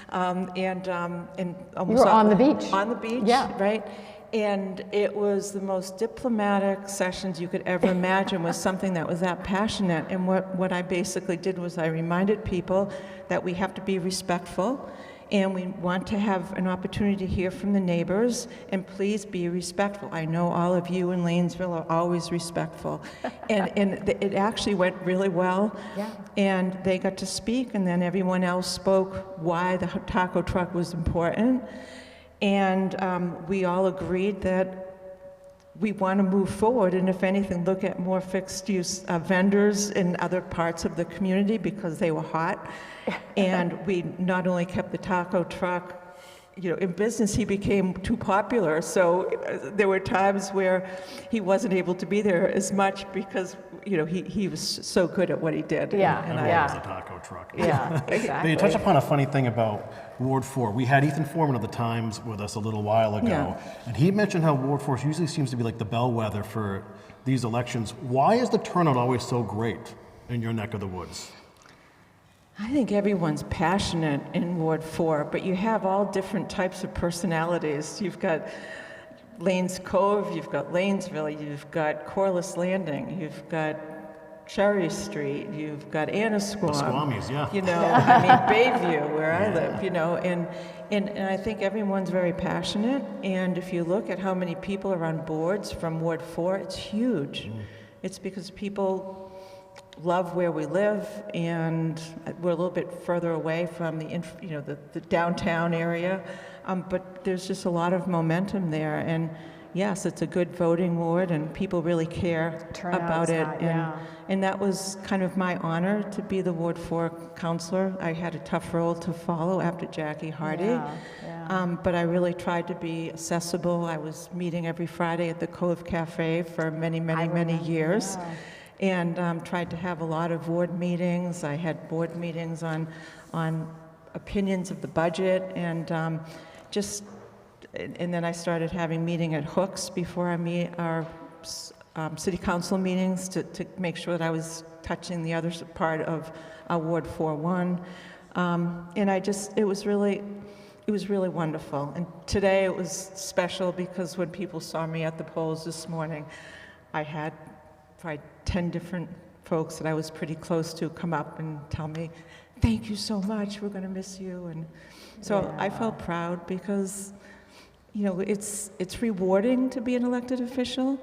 and almost You were on the beach. On the beach, Yeah. right? And it was the most diplomatic sessions you could ever imagine, was something that was that passionate. And what I basically did was I reminded people that we have to be respectful, and we want to have an opportunity to hear from the neighbors, and please be respectful. I know all of you in Lanesville are always respectful. and it actually went really well. Yeah. And they got to speak, and then everyone else spoke why the taco truck was important. And we all agreed that we want to move forward, and if anything, look at more fixed-use vendors in other parts of the community, because they were hot. And we not only kept the taco truck in business, he became too popular. So there were times where he wasn't able to be there as much because, he was so good at what he did. Yeah, And Everyone was yeah. a taco truck. Yeah, But you exactly. touched upon a funny thing about Ward 4. We had Ethan Foreman of the Times with us a little while ago, Yeah. and he mentioned how Ward 4 usually seems to be like the bellwether for these elections. Why is the turnout always so great in your neck of the woods? I think everyone's passionate in Ward 4, but you have all different types of personalities. You've got Lanes Cove, you've got Lanesville, you've got Corliss Landing, you've got Cherry Street, you've got Annisquam. The Squammies, yeah. Bayview, where I live, and I think everyone's very passionate, and if you look at how many people are on boards from Ward 4, it's huge. It's because people love where we live, and we're a little bit further away from the downtown area, but there's just a lot of momentum there, and yes, it's a good voting ward, and people really care about it. And that was kind of my honor to be the Ward 4 counselor. I had a tough role to follow after Jackie Hardy, but I really tried to be accessible. I was meeting every Friday at the Cove Cafe for many years. And tried to have a lot of ward meetings. I had board meetings on opinions of the budget, and then I started having meeting at Hooks before I meet our city council meetings to make sure that I was touching the other part of Ward 4-1. And it was really wonderful. And today it was special because when people saw me at the polls this morning, I had probably 10 different folks that I was pretty close to come up and tell me, thank you so much, we're going to miss you. And so I felt proud because, it's rewarding to be an elected official,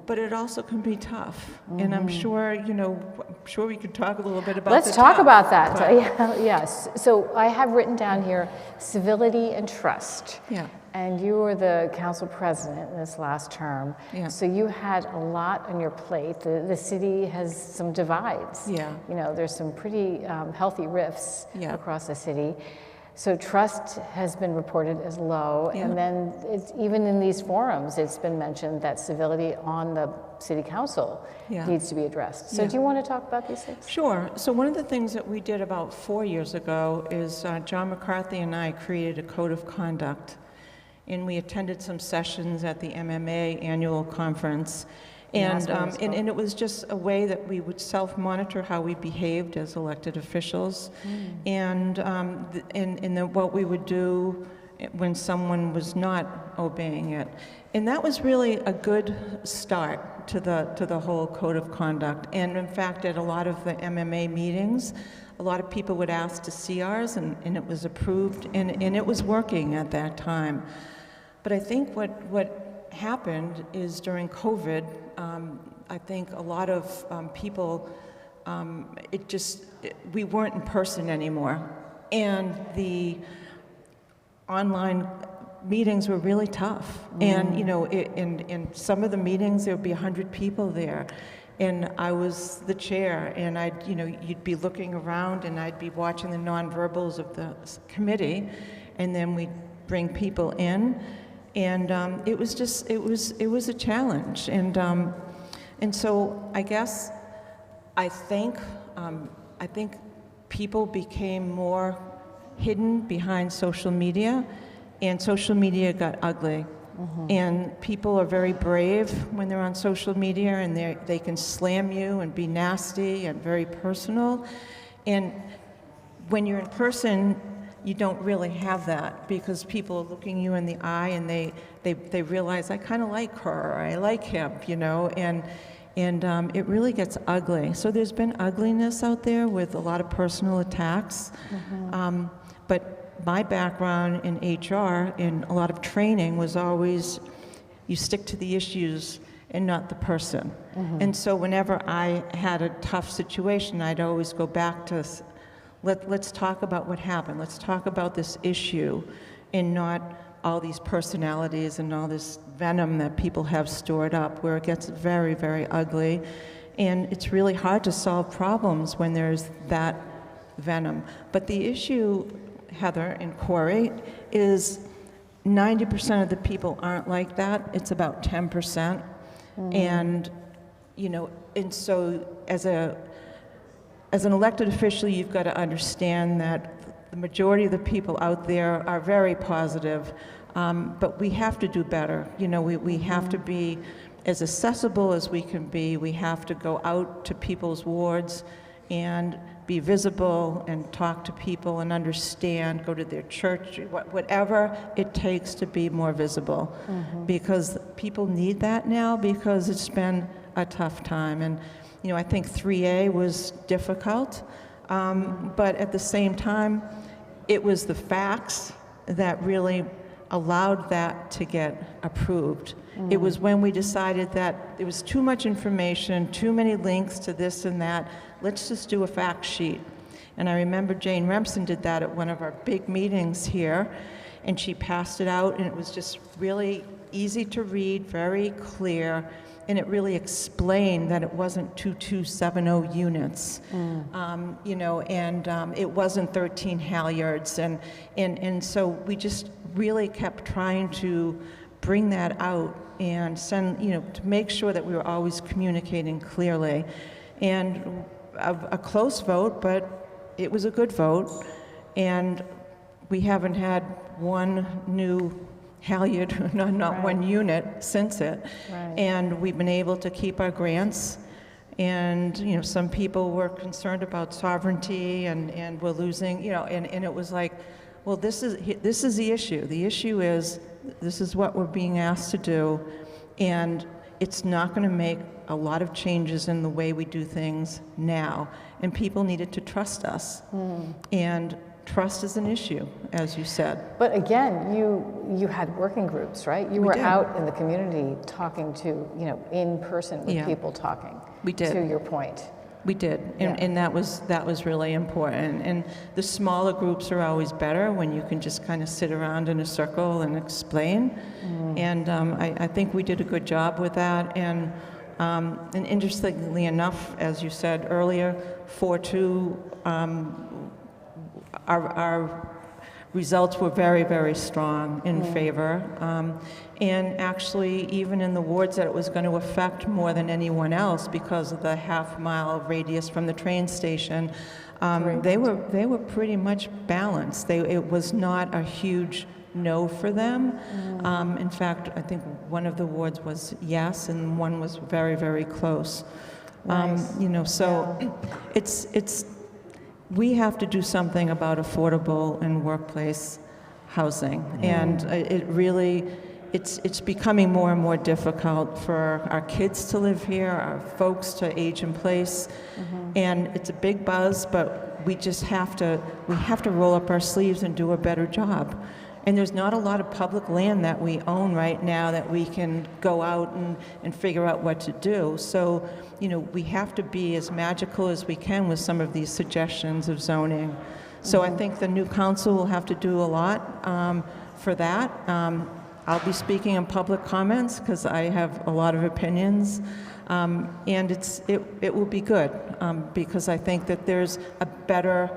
but it also can be tough. And I'm sure, we could talk a little bit about Let's talk about that. Yes. So I have written down here civility and trust. Yeah. And you were the council president in this last term. Yeah. So you had a lot on your plate. The city has some divides. Yeah. There's some pretty healthy rifts across the city. So trust has been reported as low, and then even in these forums, it's been mentioned that civility on the city council needs to be addressed. So do you want to talk about these things? Sure. So one of the things that we did about 4 years ago is John McCarthy and I created a code of conduct, and we attended some sessions at the MMA annual conference. And it was just a way that we would self-monitor how we behaved as elected officials, and what we would do when someone was not obeying it. And that was really a good start to the whole code of conduct. And in fact, at a lot of the MMA meetings, a lot of people would ask to see ours, and it was approved, and it was working at that time. But I think what happened is during COVID, I think a lot of people, we weren't in person anymore. And the online meetings were really tough. And, in some of the meetings, there would be 100 people there. And I was the chair, and you'd be looking around, and I'd be watching the nonverbals of the committee, and then we'd bring people in. And it was a challenge, and so I think people became more hidden behind social media, and social media got ugly. And people are very brave when they're on social media, and they can slam you and be nasty and very personal. And when you're in person, you don't really have that because people are looking you in the eye, and they realize I kind of like her or I like him, and it really gets ugly. So there's been ugliness out there with a lot of personal attacks, but my background in HR and a lot of training was always you stick to the issues and not the person. And so whenever I had a tough situation, I'd always go back to let's talk about what happened. Let's talk about this issue and not all these personalities and all this venom that people have stored up, where it gets very, very ugly. And it's really hard to solve problems when there's that venom. But the issue Heather and Corey, is 90% of the people aren't like that. It's about 10%. And, and so as an elected official, you've got to understand that the majority of the people out there are very positive, but we have to do better. We have to be as accessible as we can be. We have to go out to people's wards and be visible and talk to people and understand, go to their church, whatever it takes to be more visible. Because people need that now, because it's been a tough time. And, I think 3A was difficult, but at the same time, it was the facts that really allowed that to get approved. It was when we decided that there was too much information, too many links to this and that. Let's just do a fact sheet. And I remember Jane Remsen did that at one of our big meetings here, and she passed it out, and it was just really easy to read, very clear, and it really explained that it wasn't 2270 units, and it wasn't 13 halyards, and so we just really kept trying to bring that out and send, to make sure that we were always communicating clearly. And a close vote, but it was a good vote, and we haven't had one new halyard, not one unit since it. And we've been able to keep our grants. And, some people were concerned about sovereignty and we're losing, and it was like, well, this is the issue. The issue is, this is what we're being asked to do, and it's not going to make a lot of changes in the way we do things now. And people needed to trust us. And trust is an issue, as you said. But again, you had working groups, right? You were out in the community talking to, in person with people talking. We did. To your point. We did, and that was really important. And the smaller groups are always better when you can just kind of sit around in a circle and explain. And I think we did a good job with that. And interestingly enough, as you said earlier, 4-2, our results were very, very strong in favor. And actually, even in the wards that it was going to affect more than anyone else because of the half-mile radius from the train station, they were pretty much balanced. It was not a huge no for them. In fact, I think one of the wards was yes, and one was very, very close. It's we have to do something about affordable and workplace housing, and it really, it's becoming more and more difficult for our kids to live here, our folks to age in place, and it's a big buzz, but we just have to roll up our sleeves and do a better job. And there's not a lot of public land that we own right now that we can go out and figure out what to do. So, we have to be as magical as we can with some of these suggestions of zoning. So I think the new council will have to do a lot for that. I'll be speaking in public comments because I have a lot of opinions. And it will be good because I think that there's a better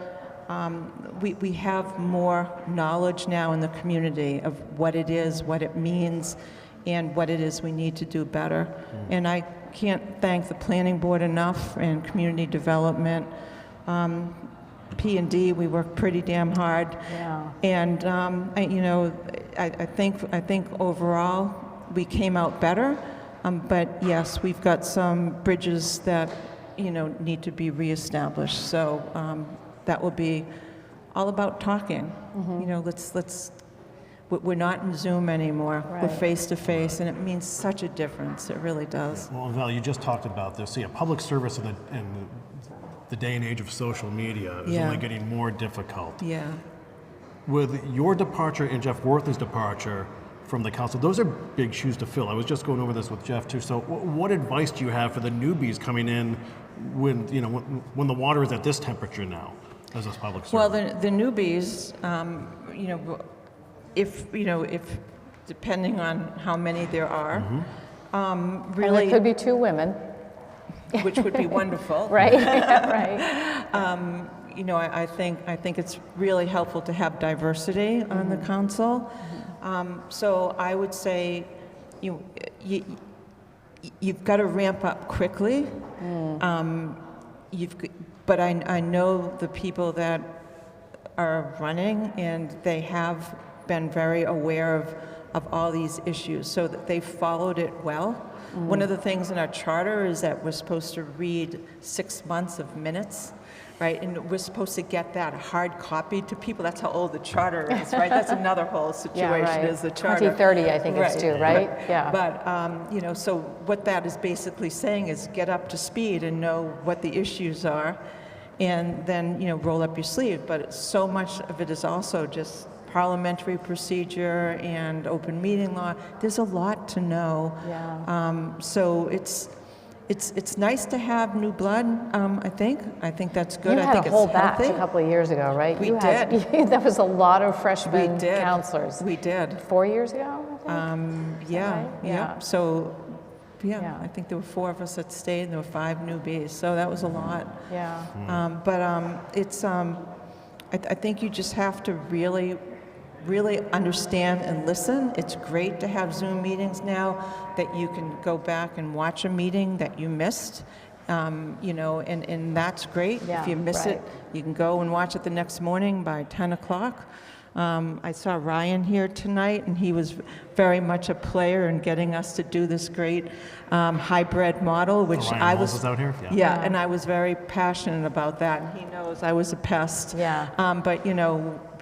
we have more knowledge now in the community of what it is, what it means, and what it is we need to do better. And I can't thank the planning board enough and community development. P&D, we work pretty damn hard. And I think overall we came out better. But yes, we've got some bridges that need to be reestablished. So that will be all about talking. We're not in Zoom anymore. We're face to face, and it means such a difference. It really does. Well, Val, you just talked about this. Public service in the day and age of social media is only getting more difficult. With your departure and Jeff Worthley's departure from the council, those are big shoes to fill. I was just going over this with Jeff too. So what advice do you have for the newbies coming in when the water is at this temperature now as a public service? Well, the newbies, if depending on how many there are, really, and it could be 2 women, which would be wonderful. Right. I think it's really helpful to have diversity on the council. So I would say, you've got to ramp up quickly. But I know the people that are running, and they have been very aware of all these issues, so that they followed it well. One of the things in our charter is that we're supposed to read 6 months of minutes, right? And we're supposed to get that hard copy to people. That's how old the charter is, right? That's another whole situation, is the charter. 2030, I think it's due, right? Yeah. But, so what that is basically saying is get up to speed and know what the issues are, and then, roll up your sleeve. But so much of it is also just parliamentary procedure and open meeting law. There's a lot to know. Yeah. So it's nice to have new blood. I think that's good. You I had think a whole it's batch healthy. a couple of years ago, right? We You had- did. that was a lot of freshman We did. counselors. We did. 4 years ago, I think? Yeah. right? Yeah. Yeah. So, Yeah. I think there were 4 of us that stayed, and there were 5 newbies. So that was a lot. Yeah. It's I think you just have to really understand and listen. It's great to have Zoom meetings now that you can go back and watch a meeting that you missed, and that's great. Yeah, If you miss right. it, you can go and watch it the next morning by 10 o'clock. I saw Ryan here tonight, and he was very much a player in getting us to do this great hybrid model, which Ryan I Walls was is out here? yeah, and I was very passionate about that, and he knows I was a pest. Yeah. But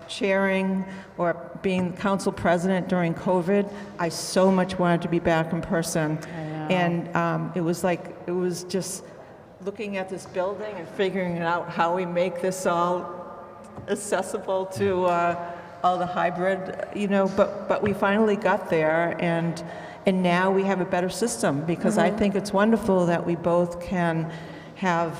chairing or being council president during COVID, I so much wanted to be back in person. And it was just looking at this building and figuring out how we make this all accessible to all the hybrid, but we finally got there, and now we have a better system, because I think it's wonderful that we both can have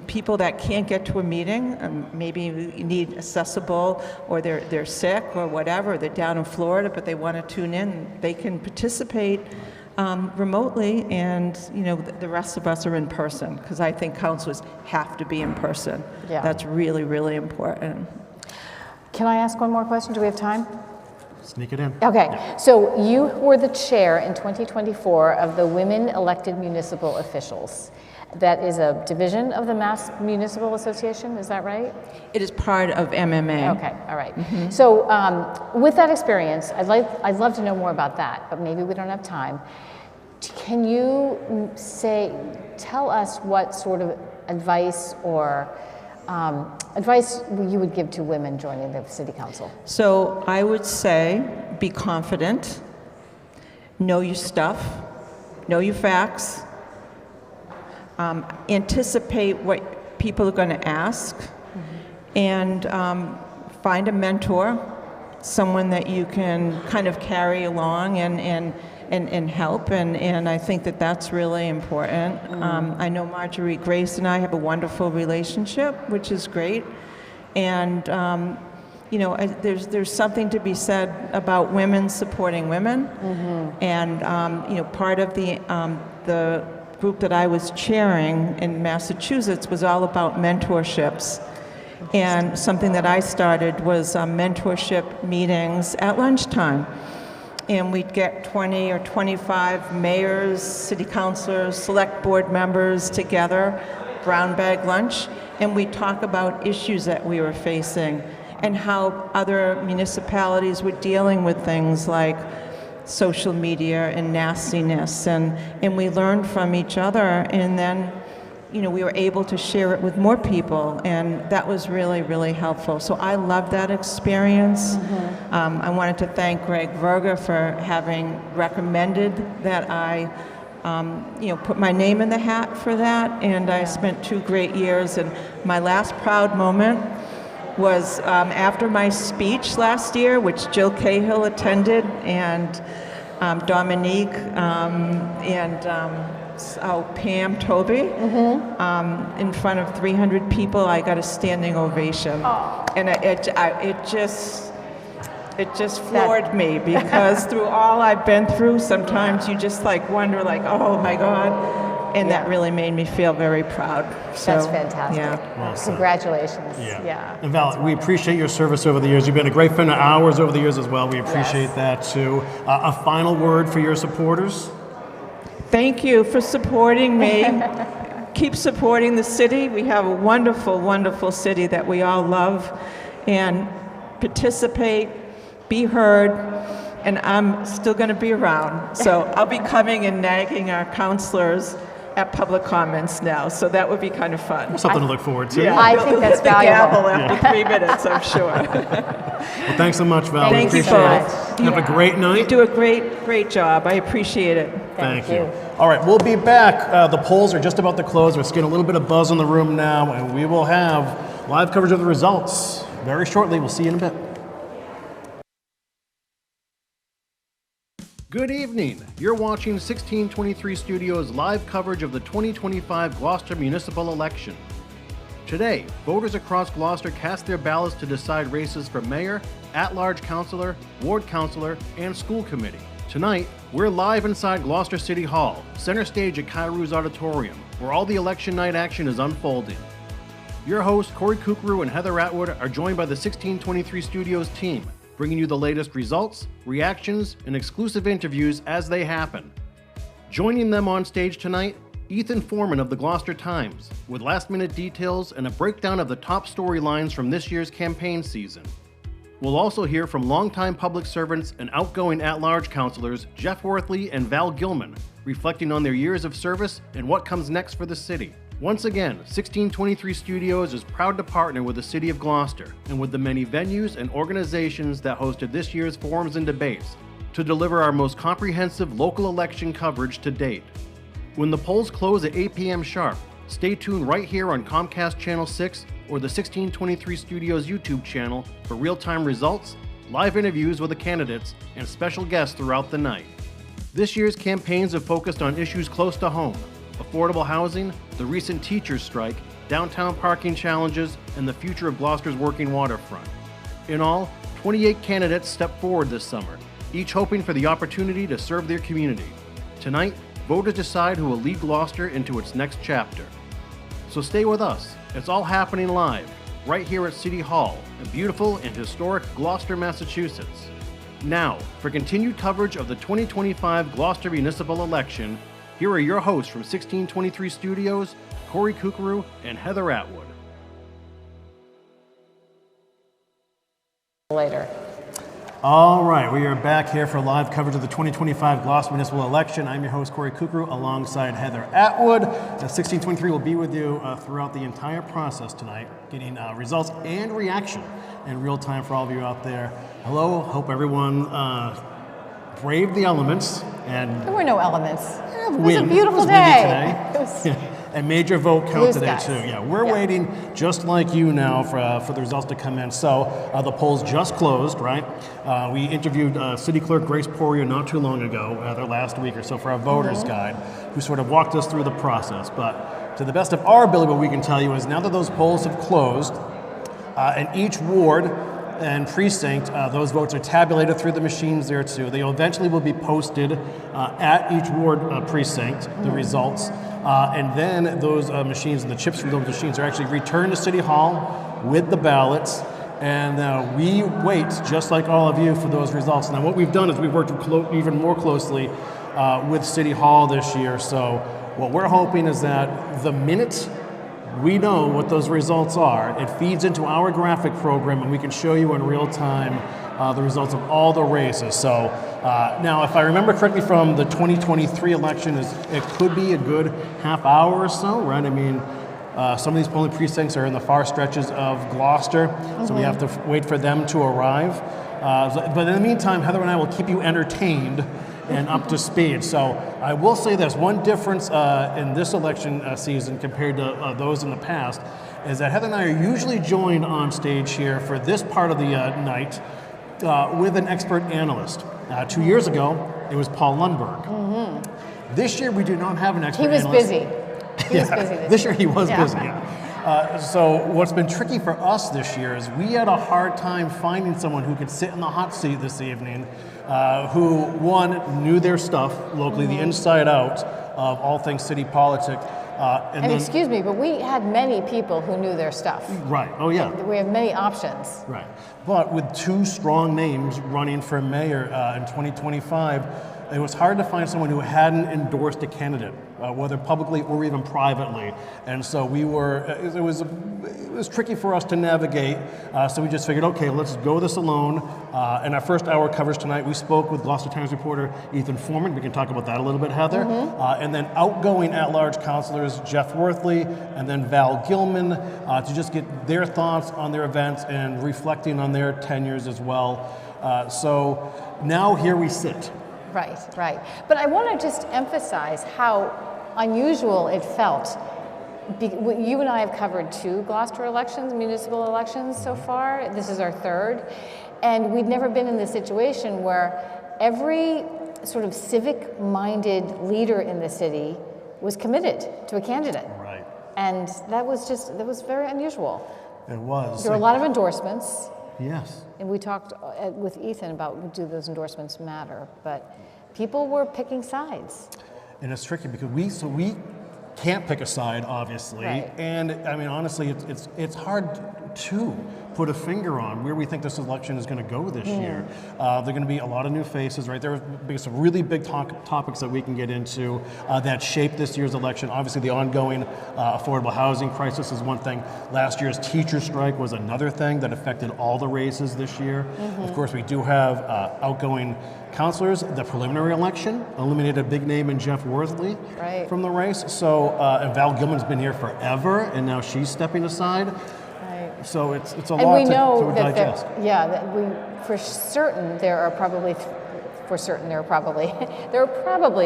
people that can't get to a meeting, maybe need accessible, or they're sick or whatever, they're down in Florida but they want to tune in, they can participate remotely, and the rest of us are in person, because I think councilors have to be in person. Yeah. That's really, really important. Can I ask one more question? Do we have time? Sneak it in. Okay, so you were the chair in 2024 of the Women Elected Municipal Officials. That is a division of the Mass Municipal Association, is that right? It is part of MMA. Okay, all right. So with that experience, I'd love to know more about that, but maybe we don't have time. Can you tell us what sort of advice or advice you would give to women joining the city council? So I would say be confident, know your stuff, know your facts, anticipate what people are going to ask, and find a mentor, someone that you can kind of carry along and help, and I think that that's really important. I know Marjorie Grace and I have a wonderful relationship, which is great, and there's something to be said about women supporting women, and part of the group that I was chairing in Massachusetts was all about mentorships. And something that I started was mentorship meetings at lunchtime. And we'd get 20 or 25 mayors, city councilors, select board members together, brown bag lunch, and we'd talk about issues that we were facing and how other municipalities were dealing with things like social media and nastiness, and we learned from each other, and then we were able to share it with more people, and that was really, really helpful. So I loved that experience. I wanted to thank Greg Verga for having recommended that I put my name in the hat for that, and I spent 2 great years, and my last proud moment was after my speech last year, which Jill Cahill attended, and Dominique, and Pam Toby, in front of 300 people. I got a standing ovation. And it just floored me, because through all I've been through, sometimes you just wonder, oh my God, and Yeah. that really made me feel very proud. So, That's fantastic. Yeah. Well said. Congratulations. Yeah. And Val, we appreciate your service over the years. You've been a great friend of ours over the years as well. We appreciate Yes. that too. A final word for your supporters? Thank you for supporting me. Keep supporting the city. We have a wonderful, wonderful city that we all love. And participate, be heard, and I'm still going to be around. So I'll be coming and nagging our counselors at public comments now. So that would be kind of fun. Something to look forward to. I think that's The gavel valuable. after 3 minutes, I'm sure. Well, thanks so much, Val. Thank we you appreciate so it. much. Have a great night. Do a great job. I appreciate it. Thank you. All right, we'll be back. The polls are just about to close. We're getting a little bit of buzz in the room now, and we will have live coverage of the results very shortly. We'll see you in a bit. Good evening. You're watching 1623 Studios live coverage of the 2025 Gloucester municipal election. Today, voters across Gloucester cast their ballots to decide races for mayor, at-large councillor, ward councillor, and school committee. Tonight, we're live inside Gloucester City Hall, center stage at Kairou's Auditorium, where all the election night action is unfolding. Your hosts, Corey Kukru and Heather Atwood, are joined by the 1623 Studios team, bringing you the latest results, reactions, and exclusive interviews as they happen. Joining them on stage tonight, Ethan Foreman of the Gloucester Times, with last-minute details and a breakdown of the top storylines from this year's campaign season. We'll also hear from longtime public servants and outgoing at-large councillors Jeff Worthley and Val Gilman, reflecting on their years of service and what comes next for the city. Once again, 1623 Studios is proud to partner with the City of Gloucester and with the many venues and organizations that hosted this year's forums and debates to deliver our most comprehensive local election coverage to date. When the polls close at 8 p.m. sharp, stay tuned right here on Comcast Channel 6 or the 1623 Studios YouTube channel for real-time results, live interviews with the candidates, and special guests throughout the night. This year's campaigns have focused on issues close to home: affordable housing, the recent teachers' strike, downtown parking challenges, and the future of Gloucester's working waterfront. In all, 28 candidates stepped forward this summer, each hoping for the opportunity to serve their community. Tonight, voters decide who will lead Gloucester into its next chapter. So stay with us. It's all happening live, right here at City Hall, in beautiful and historic Gloucester, Massachusetts. Now, for continued coverage of the 2025 Gloucester municipal election, here are your hosts from 1623 Studios, Corey Kukru and Heather Atwood. Later. All right, we are back here for live coverage of the 2025 Gloucester municipal election. I'm your host, Corey Kukru, alongside Heather Atwood. 1623 will be with you throughout the entire process tonight, getting results and reaction in real time for all of you out there. Hello, hope everyone braved the elements and There were no elements. It was a wind. beautiful It was windy day. today. It was- And made your vote count Blue today skies. too. Yeah, we're Yeah. waiting just like you now for the results to come in. So the polls just closed, right? We interviewed City Clerk Grace Poirier not too long ago, the last week or so, for our voters guide, who sort of walked us through the process. But to the best of our ability, what we can tell you is now that those polls have closed, in each ward and precinct, those votes are tabulated through the machines there too. They eventually will be posted at each ward precinct, the results, and then those machines and the chips from those machines are actually returned to City Hall with the ballots, and we wait, just like all of you, for those results. Now what we've done is we've worked even more closely with City Hall this year, so what we're hoping is that the minute we know what those results are, it feeds into our graphic program and we can show you in real time the results of all the races. So now, if I remember correctly from the 2023 election, it could be a good half hour or so, right? I mean, some of these polling precincts are in the far stretches of Gloucester, so we have to wait for them to arrive. But in the meantime, Heather and I will keep you entertained and up to speed. So I will say this, one difference in this election season compared to those in the past is that Heather and I are usually joined on stage here for this part of the night with an expert analyst. 2 years ago, it was Paul Lundberg. This year, we do not have an expert He was analyst. busy. He was busy This year he was Yeah. busy, yeah. So what's been tricky for us this year is we had a hard time finding someone who could sit in the hot seat this evening, who, one, knew their stuff locally, the inside out of all things city politics. And excuse me, but we had many people who knew their stuff. Right, oh yeah. We have many options. Right, but with two strong names running for mayor in 2025, it was hard to find someone who hadn't endorsed a candidate, whether publicly or even privately. And so we were, it was tricky for us to navigate. So we just figured, okay, let's go this alone. In our first hour coverage tonight, we spoke with Gloucester Times reporter Ethan Foreman. We can talk about that a little bit, Heather. And then outgoing at-large councilors Jeff Worthley and then Val Gilman to just get their thoughts on their events and reflecting on their tenures as well. So now here we sit. Right, right. But I want to just emphasize how unusual it felt. You and I have covered 2 Gloucester elections, municipal elections so far. This is our 3rd. And we'd never been in this situation where every sort of civic-minded leader in the city was committed to a candidate. Right. And that was very unusual. It was. There were a lot of endorsements. Yes. And we talked with Ethan about, do those endorsements matter? But people were picking sides. And it's tricky because we can't pick a side, obviously. Right. And I mean, honestly, it's hard to put a finger on where we think this election is going to go this year. There are going to be a lot of new faces, right? There will be some really big topics that we can get into that shape this year's election. Obviously, the ongoing affordable housing crisis is one thing. Last year's teacher strike was another thing that affected all the races this year. Of course, we do have outgoing councilors. The preliminary election eliminated a big name in Jeff Worthley from the race. So, and Val Gilman's been here forever, and now she's stepping aside. So it's a lot we know to that digest. For certain there are probably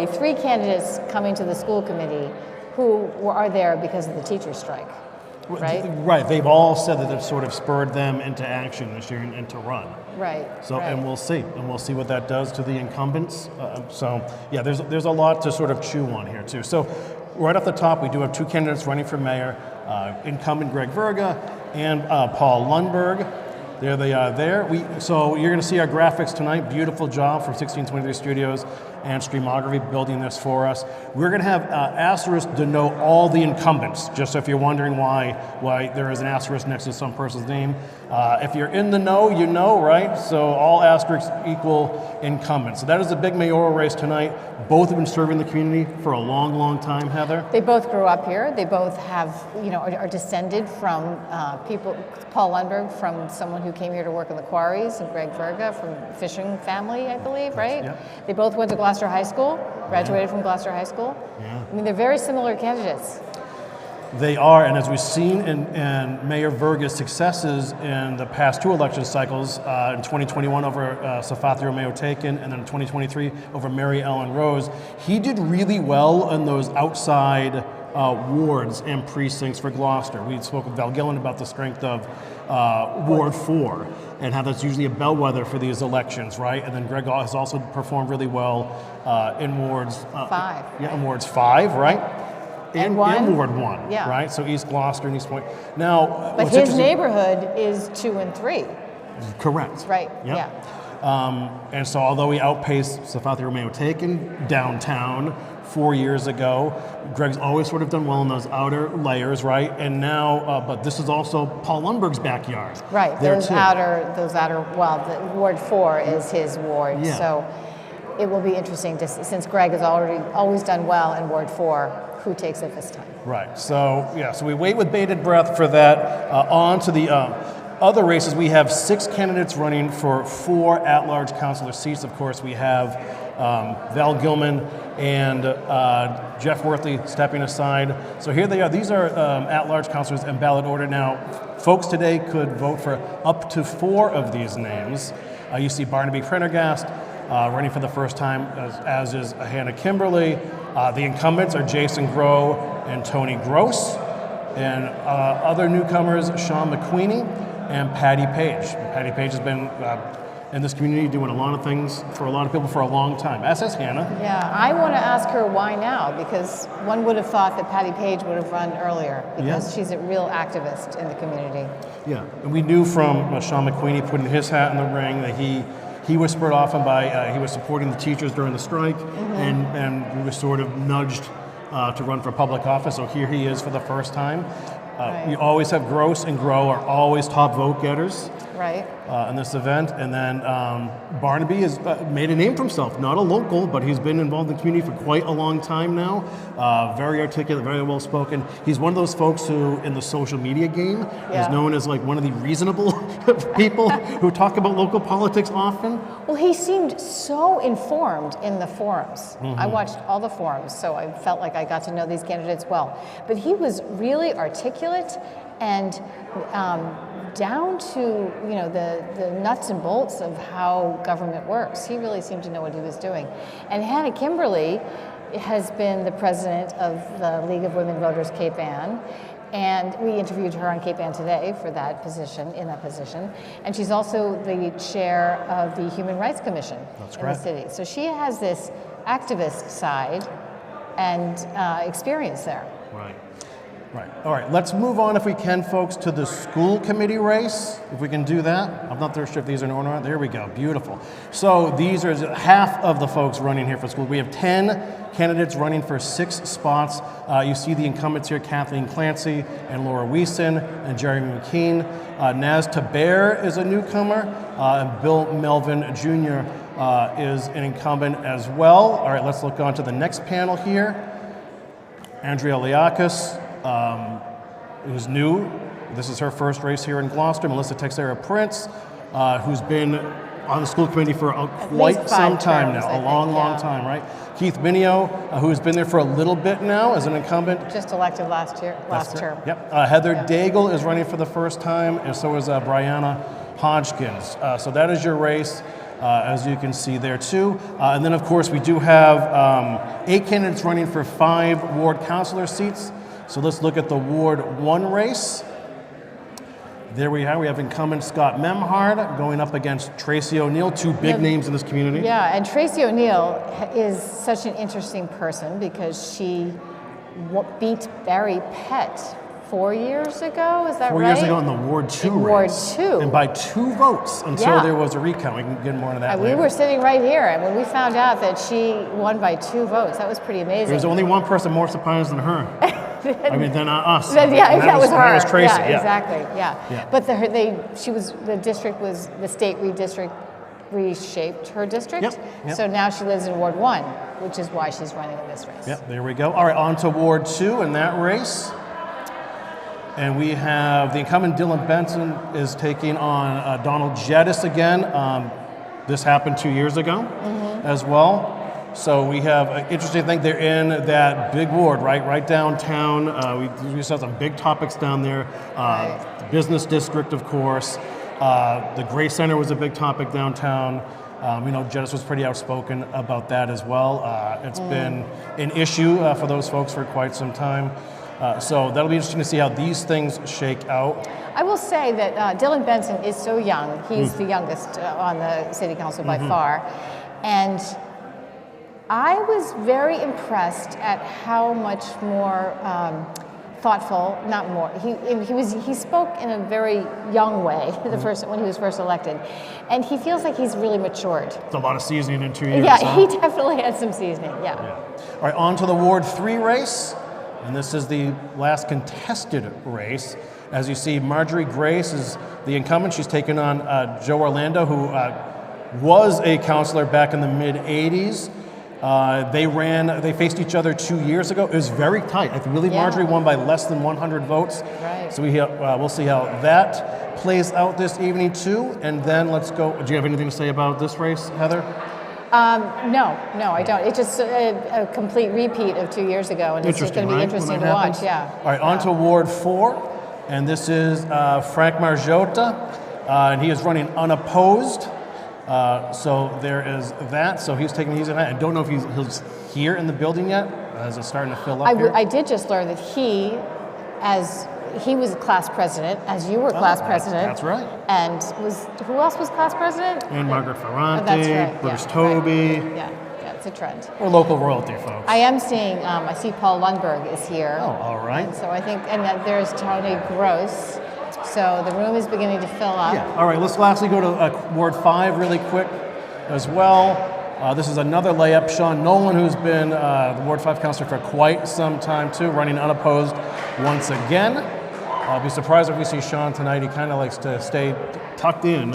3 candidates coming to the school committee who are there because of the teacher strike, right? Right. They've all said that it sort of spurred them into action this year and to run. Right. So and we'll see what that does to the incumbents. So yeah, there's a lot to sort of chew on here too. So right off the top, we do have 2 candidates running for mayor, incumbent Greg Verga and Paul Lundberg. There they are there. So you're going to see our graphics tonight. Beautiful job from 1623 Studios and Streamography building this for us. We're going to have asterisks denote all the incumbents, just so if you're wondering why there is an asterisk next to some person's name. If you're in the know, you know, right? So all asterisks equal incumbents. So that is a big mayoral race tonight. Both have been serving the community for a long, long time, Heather. They both grew up here. They both have, are descended from people. Paul Lundberg from someone who came here to work in the quarries, and Greg Verga from fishing family, I believe, right? Yeah. They both went to Gloucester High School, graduated from Gloucester High School. Yeah. I mean, they're very similar candidates. They are, and as we've seen in Mayor Verga's successes in the past 2 election cycles, in 2021 over Safathi Romeo Taken, and then in 2023 over Mary Ellen Rose, he did really well in those outside wards and precincts for Gloucester. We spoke with Val Gillen about the strength of Ward 4 and how that's usually a bellwether for these elections, right? And then Greg has also performed really well in Wards 5. Yeah, in Wards 5, right? And one? Ward 1, yeah. Right? So East Gloucester and East Point. Now, but his neighborhood is 2 and 3. Correct. Right, Yep. Yeah. And so although he outpaced Safathi Romeo Taken downtown 4 years ago, Greg's always sort of done well in those outer layers, right? And now, but this is also Paul Lundberg's backyard. Right, those outer, well, the Ward 4 is his ward. Yeah. So it will be interesting to, since Greg has always done well in Ward 4, who takes it this time. Right, so yeah, so we wait with bated breath for that. On to the other races, we have 6 candidates running for 4 at-large councilor seats. Of course, we have Val Gilman and Jeff Worthley stepping aside. So here they are. These are at-large councilors in ballot order. Now, folks today could vote for up to 4 of these names. You see Barnaby Prendergast running for the first time, as is Hannah Kimberly. The incumbents are Jason Groh and Tony Gross. And other newcomers, Sean McQueenie and Patty Page. Patty Page has been in this community, doing a lot of things for a lot of people for a long time, as has Hannah. Yeah, I want to ask her why now, because one would have thought that Patty Page would have run earlier, because she's a real activist in the community. Yeah, and we knew from Sean McQueenie putting his hat in the ring that he was spurred off by he was supporting the teachers during the strike, and he was sort of nudged to run for public office. So here he is for the first time. We always have Gross and Grow are always top vote getters. Right. In this event, and then Barnaby has made a name for himself. Not a local, but he's been involved in the community for quite a long time now. Very articulate, very well spoken. He's one of those folks who, in the social media game, is known as like one of the reasonable people who talk about local politics often. Well, he seemed so informed in the forums. I watched all the forums, so I felt like I got to know these candidates well. But he was really articulate and down to the nuts and bolts of how government works. He really seemed to know what he was doing. And Hannah Kimberly has been the president of the League of Women Voters Cape Ann, and we interviewed her on Cape Ann Today for that position, and she's also the chair of the Human Rights Commission in the city. So she has this activist side and experience there. Right. Right. All right. Let's move on, if we can, folks, to the school committee race. If we can do that. I'm not sure if these are in order. There we go. Beautiful. So these are half of the folks running here for school. We have 10 candidates running for 6 spots. You see the incumbents here: Kathleen Clancy and Laura Weeson and Jeremy McKean. Naz Taber is a newcomer, and Bill Melvin Jr. Is an incumbent as well. All right. Let's look on to the next panel here. Andrea Liakis, who's new. This is her first race here in Gloucester. Melissa Texera Prince, who's been on the school committee for quite some time now, a long time, right? Keith Minio, who's been there for a little bit now as an incumbent. Just elected last term. Yep. Heather Daigle is running for the first time, and so is Brianna Hodgkins. So that is your race. As you can see there too. And then of course we do have 8 candidates running for 5 ward councilor seats. So let's look at the Ward 1 race. There we have incumbent Scott Memhard going up against Tracy O'Neill, 2 big names in this community. Yeah, and Tracy O'Neill is such an interesting person because she beat Barry Pett 4 years ago, is that right? 4 years ago in the Ward 2 race. Ward 2. And by 2 votes until there was a recount. We can get more into that later. We were sitting right here, and when we found out that she won by 2 votes, that was pretty amazing. There's only one person more surprised than her. I mean, than us. That was her. That was Tracy. Yeah, exactly. Yeah. But the state reshaped her district. Yep. So now she lives in Ward 1, which is why she's running in this race. Yep, there we go. All right, on to Ward 2 in that race. And we have the incumbent Dylan Benson is taking on Donald Jedis again. This happened 2 years ago as well. So we have an interesting thing. They're in that big ward, right downtown. We saw some big topics down there. The business district, of course. The Gray Center was a big topic downtown. Jedis was pretty outspoken about that as well. It's been an issue for those folks for quite some time. So that'll be interesting to see how these things shake out. I will say that Dylan Benson is so young. He's the youngest on the city council by far. And I was very impressed at how much more thoughtful, not more. He spoke in a very young way when he was first elected, and he feels like he's really matured. It's a lot of seasoning in 2 years. Yeah, huh? he definitely had some seasoning. Yeah. All right, on to the Ward 3 race, and this is the last contested race. As you see, Marjorie Grace is the incumbent. She's taken on Joe Orlando, who was a councilor back in the mid '80s. They faced each other 2 years ago. It was very tight. I think Marjorie won by less than 100 votes. Right. So we'll see how that plays out this evening too. And then let's go. Do you have anything to say about this race, Heather? No, I don't. It's just a complete repeat of 2 years ago, and it's just going to be interesting to watch. Yeah. All right, on to Ward 4, and this is Frank Margiotta, and he is running unopposed. So there is that. So he's taking these. I don't know if he's here in the building yet. Is it starting to fill up here? I did just learn that he, as he was class president, as you were class president. That's right. And who else was class president? And Margaret Ferrante, That's right, Bruce yeah, Toby. right. Yeah, it's a trend. We're local royalty, folks. I am seeing, I see Paul Lundberg is here. Oh, all right. And so I think, and then there's Tony Gross. So the room is beginning to fill up. Yeah. All right, let's lastly go to Ward 5 really quick as well. This is another layup. Sean Nolan, who's been the Ward 5 councilor for quite some time too, running unopposed once again. I'll be surprised if we see Sean tonight. He kind of likes to stay tucked in,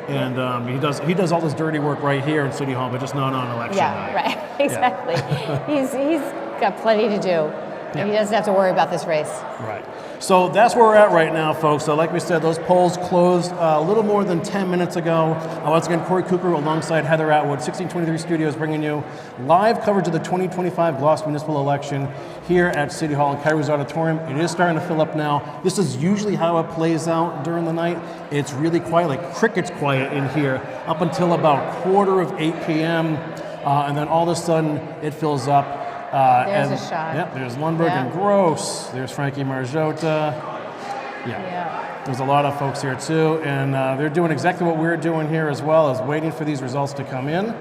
and he does all this dirty work right here in City Hall, but just not on election night. Yeah, right, exactly. He's got plenty to do. Yeah. He doesn't have to worry about this race. Right. So that's where we're at right now, folks. So like we said, those polls closed a little more than 10 minutes ago. Once again, Corey Cooper alongside Heather Atwood, 1623 Studios, bringing you live coverage of the 2025 Gloucester municipal election here at City Hall and Kyrie's Auditorium. It is starting to fill up now. This is usually how it plays out during the night. It's really quiet, like crickets quiet in here, up until about 7:45 p.m. And then all of a sudden, it fills up. There's a shot. Yep, there's Lundberg and Gross. There's Frankie Marjota. Yeah. There's a lot of folks here too, and they're doing exactly what we're doing here as well, as waiting for these results to come in,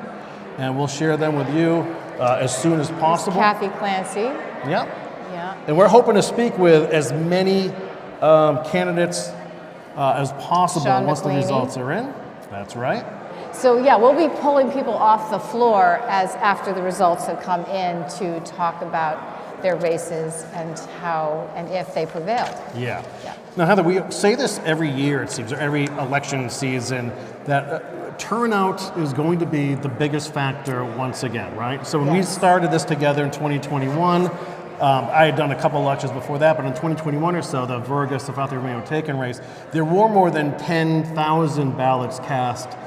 and we'll share them with you as soon as possible. Kathy Clancy. Yeah. Yeah. And we're hoping to speak with as many candidates as possible Sean once the McLeany. results are in. That's right. So yeah, we'll be pulling people off the floor as after the results have come in to talk about their races and how and if they prevailed. Yeah. Yeah. Now, Heather, we say this every year, it seems, or every election season, that turnout is going to be the biggest factor once again, right? So when we started this together in 2021, I had done a couple elections before that, but in 2021 or so, the Verga-Safathi-Romeo-Taken race, there were more than 10,000 ballots cast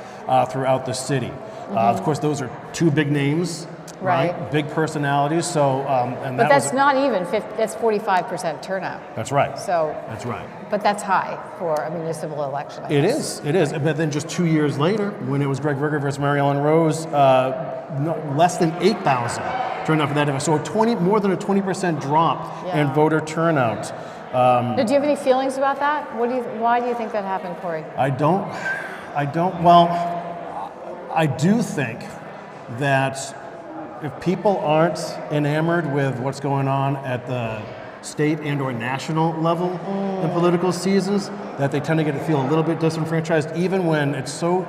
throughout the city. Of course, those are two big names, right? Big personalities. So, but that's not even 50, that's 45% turnout. That's right. So that's right. But that's high for a municipal election. It is. But then just 2 years later, when it was Greg Verga versus Mary Ellen Rose, less than 8,000 turned out for that. So more than a 20% drop in voter turnout. Now, do you have any feelings about that? Why do you think that happened, Corey? I don't. Well, I do think that if people aren't enamored with what's going on at the state and or national level in political seasons, that they tend to get to feel a little bit disenfranchised, even when it's so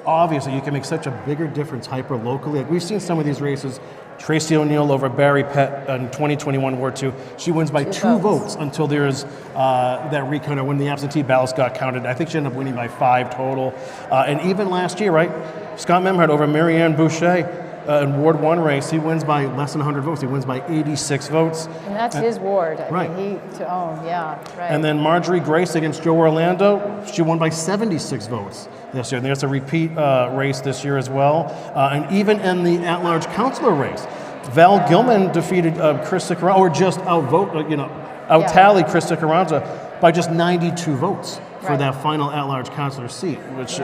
obvious that you can make such a bigger difference hyper locally. Like we've seen some of these races. Tracy O'Neill over Barry Pett in 2021 Ward 2. She wins by two votes until there's that recount, or when the absentee ballots got counted. I think she ended up winning by 5 total. And even last year, right, Scott Memhard over Marianne Boucher in Ward 1 race, he wins by less than 100 votes. He wins by 86 votes. And that's his ward. Right. I mean, to own, yeah, right. And then Marjorie Grace against Joe Orlando, she won by 76 votes this year. There's a repeat race this year as well. And even in the at-large councilor race, Val Gilman defeated Chris Cicaranza, or just out-tallied Chris Cicaranza by just 92 votes for that final at-large councilor seat, which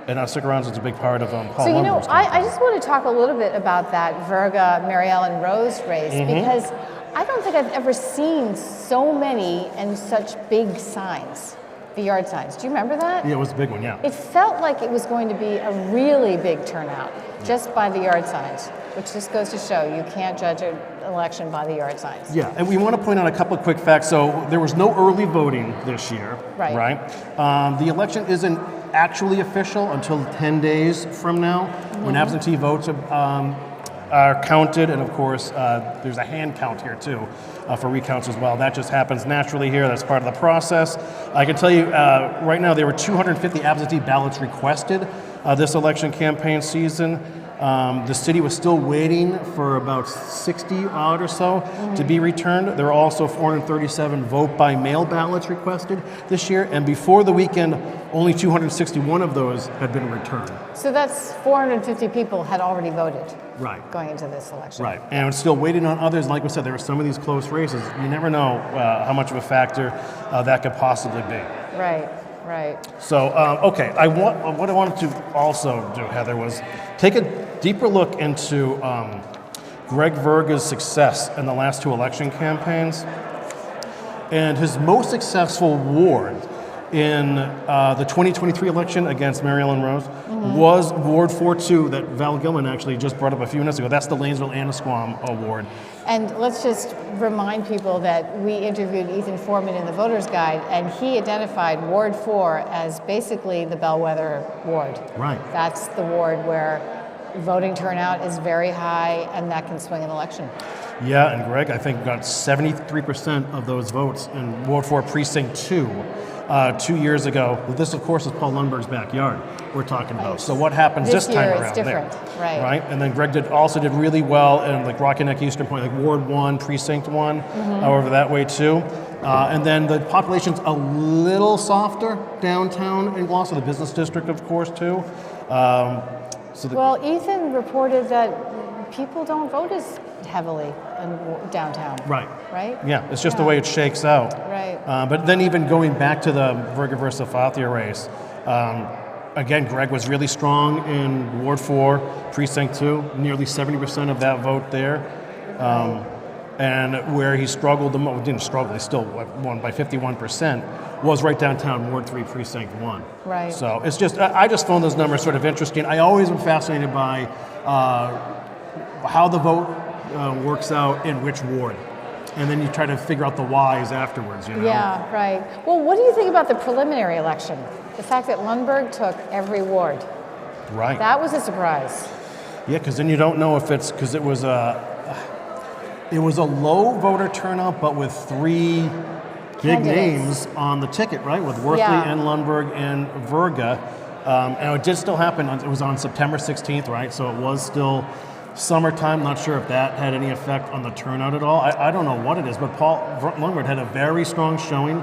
and Cicaranza is a big part of Paul. So Lundberg's I just want to talk a little bit about that Verga Mary Ellen Rose race because I don't think I've ever seen so many and such big signs, the yard signs. Do you remember that? Yeah, it was a big one. Yeah. It felt like it was going to be a really big turnout just by the yard signs, which just goes to show you can't judge an election by the yard signs. Yeah, and we want to point out a couple of quick facts. So there was no early voting this year, right? The election isn't actually official until 10 days from now, when absentee votes are counted, and of course there's a hand count here too for recounts as well. That just happens naturally here. That's part of the process. I can tell you right now there were 250 absentee ballots requested this election campaign season. The city was still waiting for about 60 odd or so to be returned. There were also 437 vote-by-mail ballots requested this year, and before the weekend, only 261 of those had been returned. So that's 450 people had already voted going into this election. Right, and it's still waiting on others. Like we said, there were some of these close races. You never know how much of a factor that could possibly be. Right. So, okay, what I wanted to also do, Heather, was take a deeper look into Greg Verga's success in the last 2 election campaigns. And his most successful ward in the 2023 election against Mary Ellen Rose was Ward 4-2 that Val Gilman actually just brought up a few minutes ago. That's the Lanesville-Annisquam Award. And let's just remind people that we interviewed Ethan Foreman in the Voters Guide, and he identified Ward 4 as basically the bellwether ward. Right. That's the ward where voting turnout is very high, and that can swing an election. Yeah, and Greg, I think, got 73% of those votes in Ward 4 Precinct 2 2 years ago. This, of course, is Paul Lundberg's backyard we're talking about. So what happens this time year around it's different, there? Right. And then Greg also did really well in like Rocky Neck, Eastern Point, like Ward 1, Precinct 1, over that way too. And then the population's a little softer downtown in Gloucester, the business district, of course, too. Well, Ethan reported that people don't vote as heavily in downtown. Right. Right? Yeah, it's just the way it shakes out. Right. But then even going back to the Verga versus Fathia race, again, Greg was really strong in Ward 4, Precinct 2, nearly 70% of that vote there. And where he struggled the most, didn't struggle, he still won by 51%, was right downtown Ward 3, Precinct 1. Right. So it's just, I just found those numbers sort of interesting. I always am fascinated by how the vote works out in which ward. And then you try to figure out the whys afterwards, you know? Yeah, right. Well, what do you think about the preliminary election? The fact that Lundberg took every ward. Right. That was a surprise. Yeah, because then you don't know if it's, because it was a low voter turnout, but with 3 big names on the ticket, right? With Worthley and Lundberg and Verga. And it did still happen. It was on September 16th, right? So it was still summertime. Not sure if that had any effect on the turnout at all. I don't know what it is, but Paul Lundberg had a very strong showing.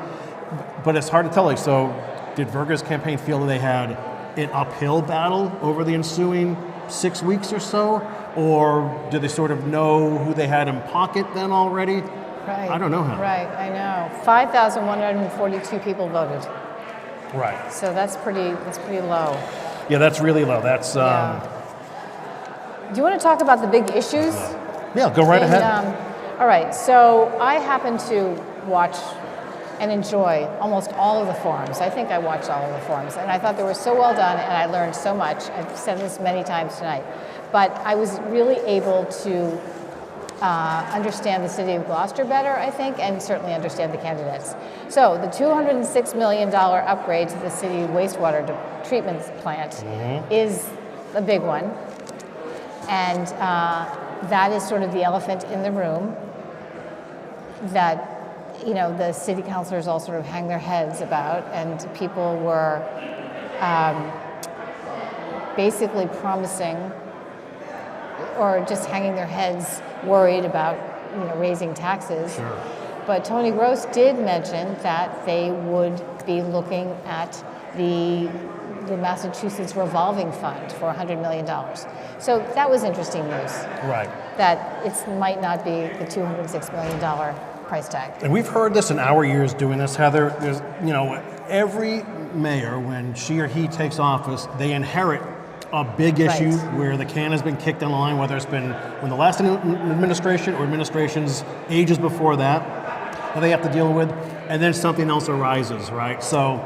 But it's hard to tell. Like, so did Verga's campaign feel that they had an uphill battle over the ensuing 6 weeks or so? Or did they sort of know who they had in pocket then already? Right. I don't know how. Right, I know. 5,142 people voted. Right. So that's pretty low. Yeah, that's really low. That's Do you want to talk about the big issues? Yeah, go right ahead. All right, so I happen to watch and enjoy almost all of the forums. I think I watched all of the forums, and I thought they were so well done, and I learned so much. I've said this many times tonight, but I was really able to understand the city of Gloucester better, I think, and certainly understand the candidates. So the $206 million upgrade to the city wastewater treatment plant is a big one. And that is sort of the elephant in the room that, you know, the city councilors all sort of hang their heads about, and people were basically promising or just hanging their heads worried about, you know, raising taxes. Sure. But Tony Gross did mention that they would be looking at the Massachusetts revolving fund for $100 million. So that was interesting news. Right. That it might not be the $206 million price tag. And we've heard this in our years doing this, Heather. There's, you know, every mayor, when she or he takes office, they inherit a big issue where the can has been kicked down the line, whether it's been when the last administration or administrations ages before that they have to deal with, and then something else arises, right? So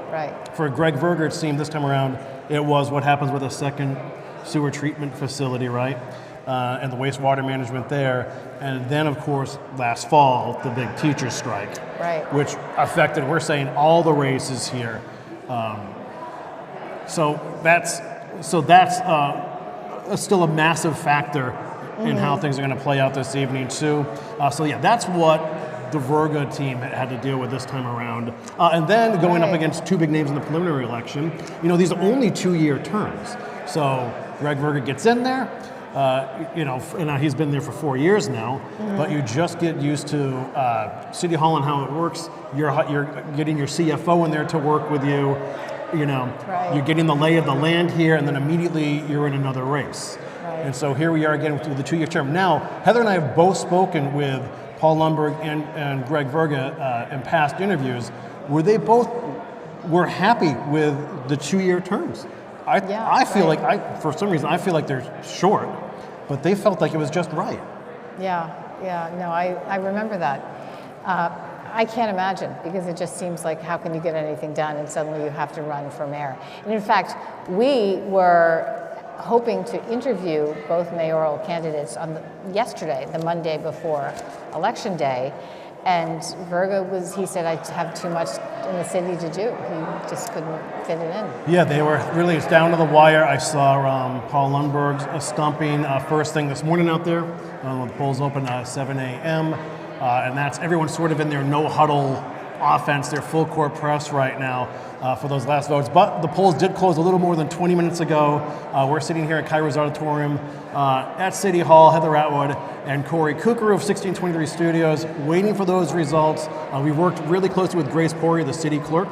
for Greg Verga, it seemed this time around, it was what happens with a second sewer treatment facility, right? And the wastewater management there. And then, of course, last fall, the big teacher strike, which affected, we're saying, all the races here. So that's still a massive factor in how things are going to play out this evening, too. So yeah, that's what the Verga team had to deal with this time around. And then going up against 2 big names in the preliminary election, you know, these are only 2-year terms. So Greg Verga gets in there, you know, and he's been there for 4 years now, but you just get used to City Hall and how it works. You're getting your CFO in there to work with you. You know, you're getting the lay of the land here, and then immediately you're in another race. And so here we are again with the 2-year term. Now, Heather and I have both spoken with Paul Lundberg and Greg Verga in past interviews, where they both were happy with the 2-year terms. I feel like, for some reason, I feel like they're short, but they felt like it was just right. Yeah, no, I remember that. I can't imagine, because it just seems like, how can you get anything done and suddenly you have to run for mayor? And in fact, we were hoping to interview both mayoral candidates on yesterday, the Monday before Election Day, and he said, I have too much in the city to do. He just couldn't fit it in. Yeah, they were really, it's down to the wire. I saw Paul Lundberg's stumping first thing this morning out there. The polls open at 7 a.m. And that's everyone sort of in their no huddle offense, their full court press right now for those last votes. But the polls did close a little more than 20 minutes ago. We're sitting here at Kairos Auditorium at City Hall, Heather Atwood and Corey Kukuru of 1623 Studios, waiting for those results. We worked really closely with Grace Poirier, the city clerk,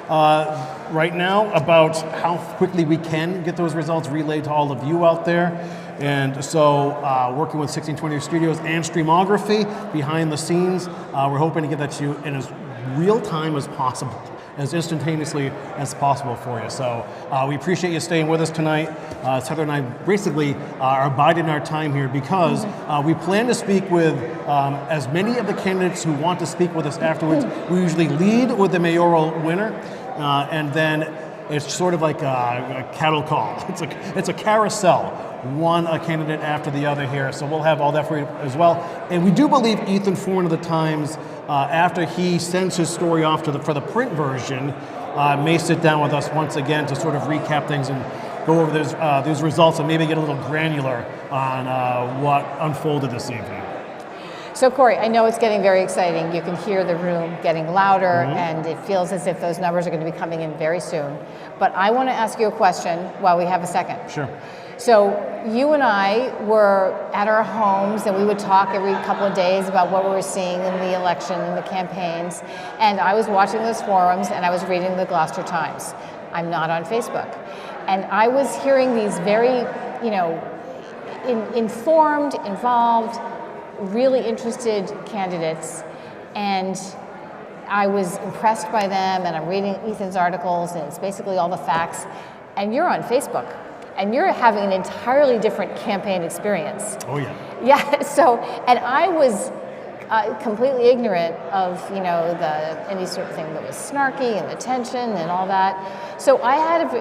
right now about how quickly we can get those results relayed to all of you out there. And so working with 1620 Studios and Streamography behind the scenes, we're hoping to get that to you in as real time as possible, as instantaneously as possible for you. So we appreciate you staying with us tonight. Heather and I basically are biding our time here because we plan to speak with as many of the candidates who want to speak with us afterwards. We usually lead with the mayoral winner, and then it's sort of like a cattle call. It's a carousel, one a candidate after the other here. So we'll have all that for you as well. And we do believe Ethan Foran of the Times, after he sends his story off for the print version, may sit down with us once again to sort of recap things and go over those results and maybe get a little granular on what unfolded this evening. So Corey, I know it's getting very exciting. You can hear the room getting louder, and it feels as if those numbers are going to be coming in very soon. But I want to ask you a question while we have a second. Sure. So you and I were at our homes, and we would talk every couple of days about what we were seeing in the election and the campaigns. And I was watching those forums, and I was reading the Gloucester Times. I'm not on Facebook. And I was hearing these very, informed, involved, really interested candidates, and I was impressed by them, and I'm reading Ethan's articles, and it's basically all the facts. And you're on Facebook, and you're having an entirely different campaign experience. Oh yeah. Yeah, so, and I was completely ignorant of, any sort of thing that was snarky and the tension and all that. So I had,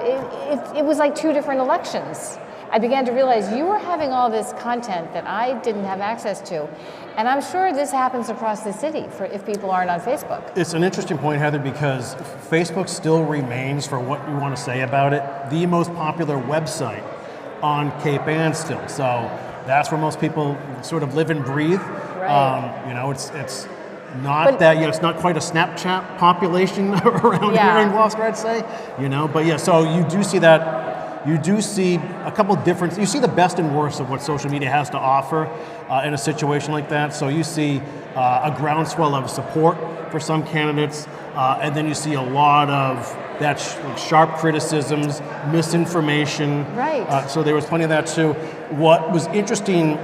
it was like two different elections. I began to realize you were having all this content that I didn't have access to. And I'm sure this happens across the city if people aren't on Facebook. It's an interesting point, Heather, because Facebook still remains, for what you want to say about it, the most popular website on Cape Ann still. So that's where most people sort of live and breathe. Right. It's not that, it's not quite a Snapchat population around here in Gloucester, I'd say. But yeah, so you do see that. You do see a couple different, you see the best and worst of what social media has to offer in a situation like that. So you see a groundswell of support for some candidates, and then you see a lot of that sharp criticisms, misinformation. Right. So there was plenty of that too. What was interesting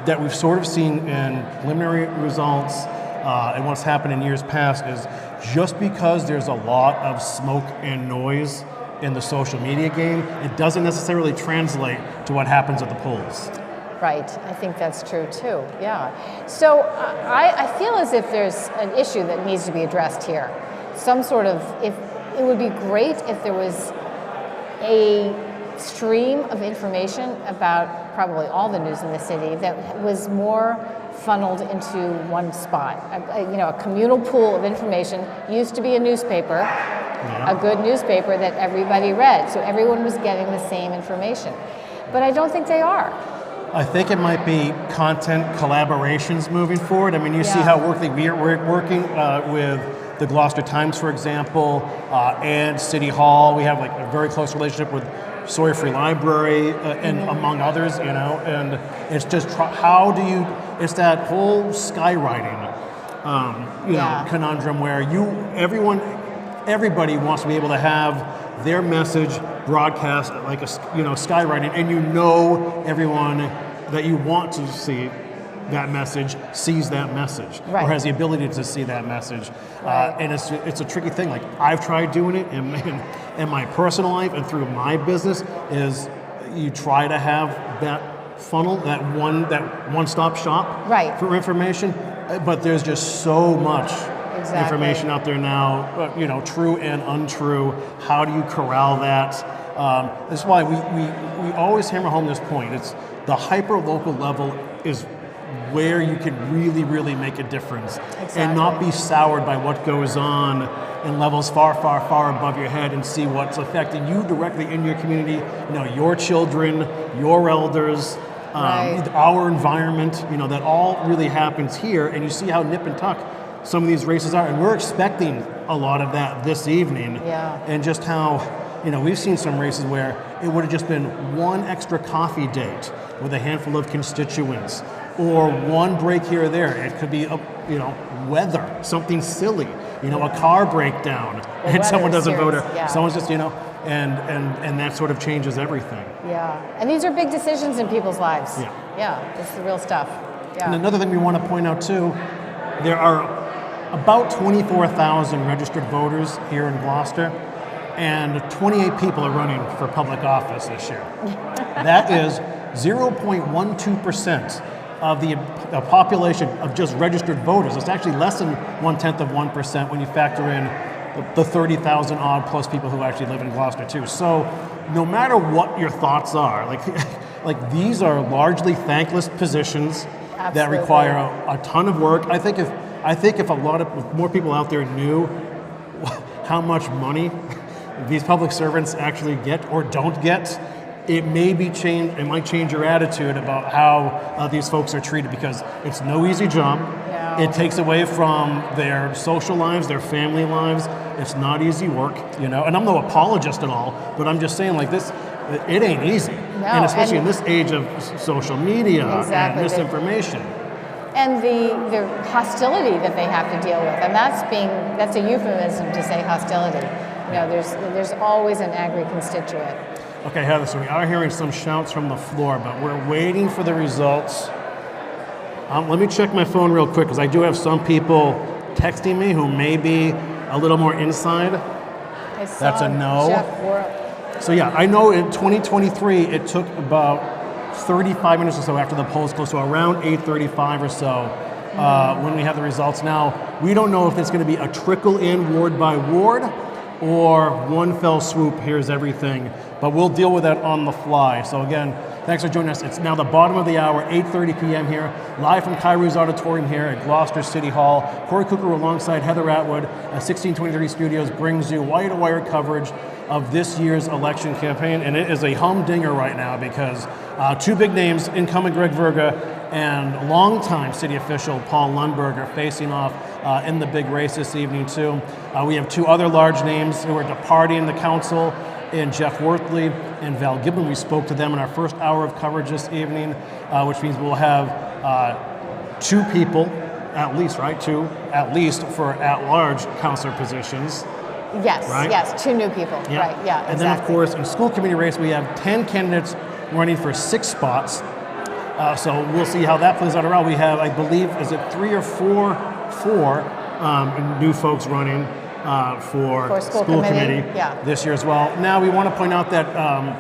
that we've sort of seen in preliminary results and what's happened in years past is just because there's a lot of smoke and noise in the social media game, it doesn't necessarily translate to what happens at the polls. Right, I think that's true too, yeah. So I feel as if there's an issue that needs to be addressed here. Some sort of, it would be great if there was a stream of information about probably all the news in the city that was more funneled into one spot. A communal pool of information used to be a newspaper, a good newspaper that everybody read, so everyone was getting the same information. But I don't think they are. I think it might be content collaborations moving forward. I mean, you see how we're working with the Gloucester Times, for example, and City Hall. We have a very close relationship with Sawyer Free Library and among others, and it's just it's that whole skywriting, conundrum where everybody wants to be able to have their message broadcast like skywriting, and everyone that you want to see that message sees that message, or has the ability to see that message. And it's a tricky thing. Like, I've tried doing it in my personal life and through my business, is you try to have that funnel, that one-stop shop for information, but there's just so much Exactly. information out there now, true and untrue. How do you corral that? That's why we always hammer home this point. It's the hyper-local level is where you can really, really make a difference and not be soured by what goes on in levels far, far, far above your head and see what's affecting you directly in your community, your children, your elders, our environment, that all really happens here. And you see how nip and tuck some of these races are. And we're expecting a lot of that this evening. Yeah. And just how, we've seen some races where it would have just been one extra coffee date with a handful of constituents, or one break here or there. It could be, weather, something silly, a car breakdown, and someone doesn't vote, or someone's just, and that sort of changes everything. Yeah, and these are big decisions in people's lives. Yeah, it's the real stuff. Yeah. And another thing we want to point out too, there are about 24,000 registered voters here in Gloucester, and 28 people are running for public office this year. That is 0.12% of the population of just registered voters. It's actually less than 0.1% when you factor in the 30,000 odd plus people who actually live in Gloucester too. So no matter what your thoughts are, like these are largely thankless positions that require a ton of work. I think if more people out there knew how much money these public servants actually get or don't get, it might change your attitude about how these folks are treated, because it's no easy job. No. It takes away from their social lives, their family lives. It's not easy work, and I'm no apologist at all, but I'm just saying, like, this, it ain't easy. No, and especially in this age of social media and misinformation. And the hostility that they have to deal with, and that's a euphemism to say hostility. There's always an angry constituent. Okay, Heather, so we are hearing some shouts from the floor, but we're waiting for the results. Let me check my phone real quick, because I do have some people texting me who may be a little more inside. That's a no. So yeah, I know in 2023, it took about 35 minutes or so after the polls closed, so around 8:35 or so, when we have the results. Now, we don't know if it's going to be a trickle in ward by ward, or one fell swoop, here's everything. But we'll deal with that on the fly. So again, thanks for joining us. It's now the bottom of the hour, 8:30 p.m. here, live from Kairou's Auditorium here at Gloucester City Hall. Corey Cooker alongside Heather Atwood at 1623 Studios brings you wire-to-wire coverage of this year's election campaign. And it is a humdinger right now, because two big names, incumbent Greg Verga and longtime city official Paul Lundberg, are facing off in the big race this evening too. We have two other large names who are departing the council, in Jeff Worthley and Val Gibbon. We spoke to them in our first hour of coverage this evening, which means we'll have two people, at least, right? Two, at least, for at-large councilor positions. Yes, right? Yes, two new people, yeah. Right, yeah, And then, of course, in school committee race, we have 10 candidates running for 6 spots. So we'll see how that plays out around. We have, I believe, is it 3 or 4 new folks running for school committee this year as well. Now, we want to point out that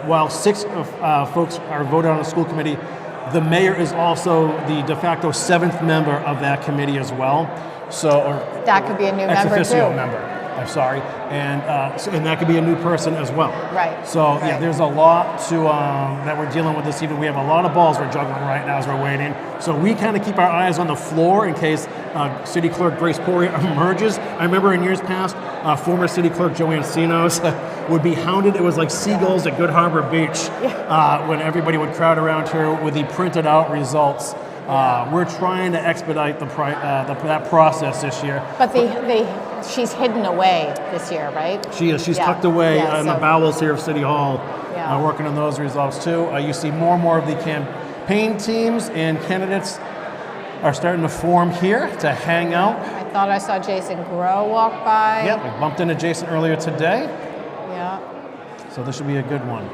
while 6 folks are voted on the school committee, the mayor is also the de facto 7th member of that committee as well. So that could be a new member too. Ex-officio member. I'm sorry, and that could be a new person as well. Right. So yeah, there's a lot to that we're dealing with this evening. We have a lot of balls we're juggling right now as we're waiting. So we kind of keep our eyes on the floor in case City Clerk Grace Poirier emerges. I remember in years past, former City Clerk Joanne Sinos would be hounded. It was like seagulls at Good Harbor Beach when everybody would crowd around her with the printed out results. We're trying to expedite that process this year. But she's hidden away this year, right? She is. She's tucked away in the bowels here of City Hall, working on those results too. You see more and more of the campaign teams and candidates are starting to form here to hang out. I thought I saw Jason Groh walk by. Yeah, we bumped into Jason earlier today. Yeah. So this should be a good one,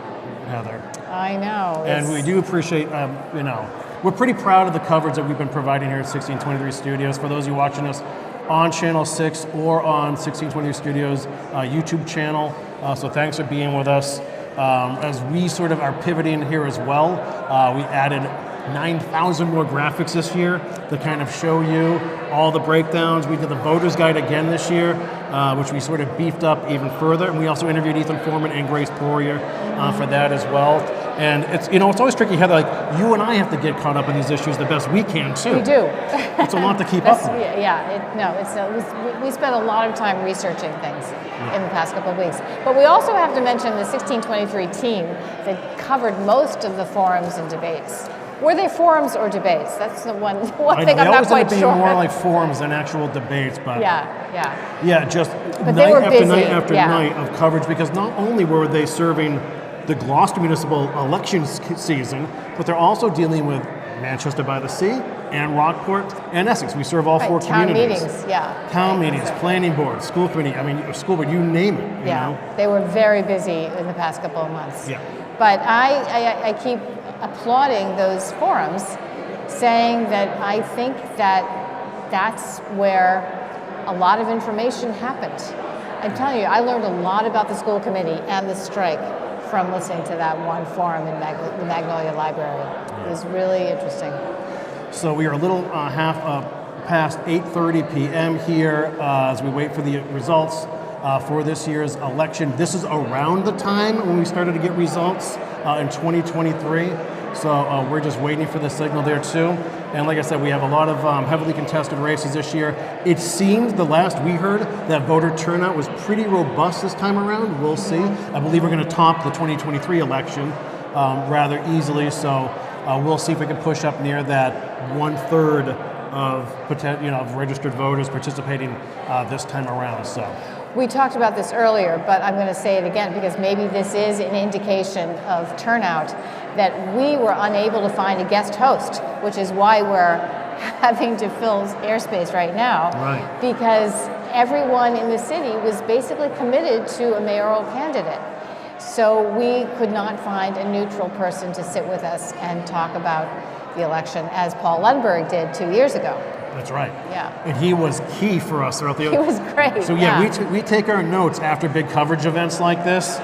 Heather. I know. And we do appreciate, we're pretty proud of the coverage that we've been providing here at 1623 Studios. For those of you watching us on Channel 6 or on 1623 Studios YouTube channel. So thanks for being with us. As we sort of are pivoting here as well, we added 9,000 more graphics this year to kind of show you all the breakdowns. We did the voter's guide again this year, which we sort of beefed up even further. And we also interviewed Ethan Foreman and Grace Poirier for that as well. And it's it's always tricky, Heather. Like you and I have to get caught up in these issues the best we can too. We do. It's a lot to keep up with. We spent a lot of time researching things in the past couple of weeks. But we also have to mention the 1623 team that covered most of the forums and debates. Were they forums or debates? That's the one thing I'm not quite sure. They always end up being more like forums than actual debates, but just but night after busy. night after night of coverage, because not only were they serving the Gloucester municipal election season, but they're also dealing with Manchester by the Sea and Rockport and Essex. We serve all four communities. Town meetings, Town meetings, planning board, school committee, school board, you name it. You know? They were very busy in the past couple of months. Yeah. But I keep applauding those forums, saying that I think that that's where a lot of information happened. I'm telling you, I learned a lot about the school committee and the strike from listening to that one forum in the Magnolia Library. It was really interesting. So we are a little past 8:30 p.m. here as we wait for the results for this year's election. This is around the time when we started to get results in 2023. So we're just waiting for the signal there too. And like I said, we have a lot of heavily contested races this year. It seems the last we heard that voter turnout was pretty robust this time around. We'll see. I believe we're going to top the 2023 election rather easily. So we'll see if we can push up near that 1/3 of registered voters participating this time around. So. We talked about this earlier, but I'm going to say it again because maybe this is an indication of turnout, that we were unable to find a guest host, which is why we're having to fill airspace right now. Right. Because everyone in the city was basically committed to a mayoral candidate. So we could not find a neutral person to sit with us and talk about the election, as Paul Lundberg did 2 years ago. That's right. Yeah. And he was key for us throughout the. He was great. So we take our notes after big coverage events like this.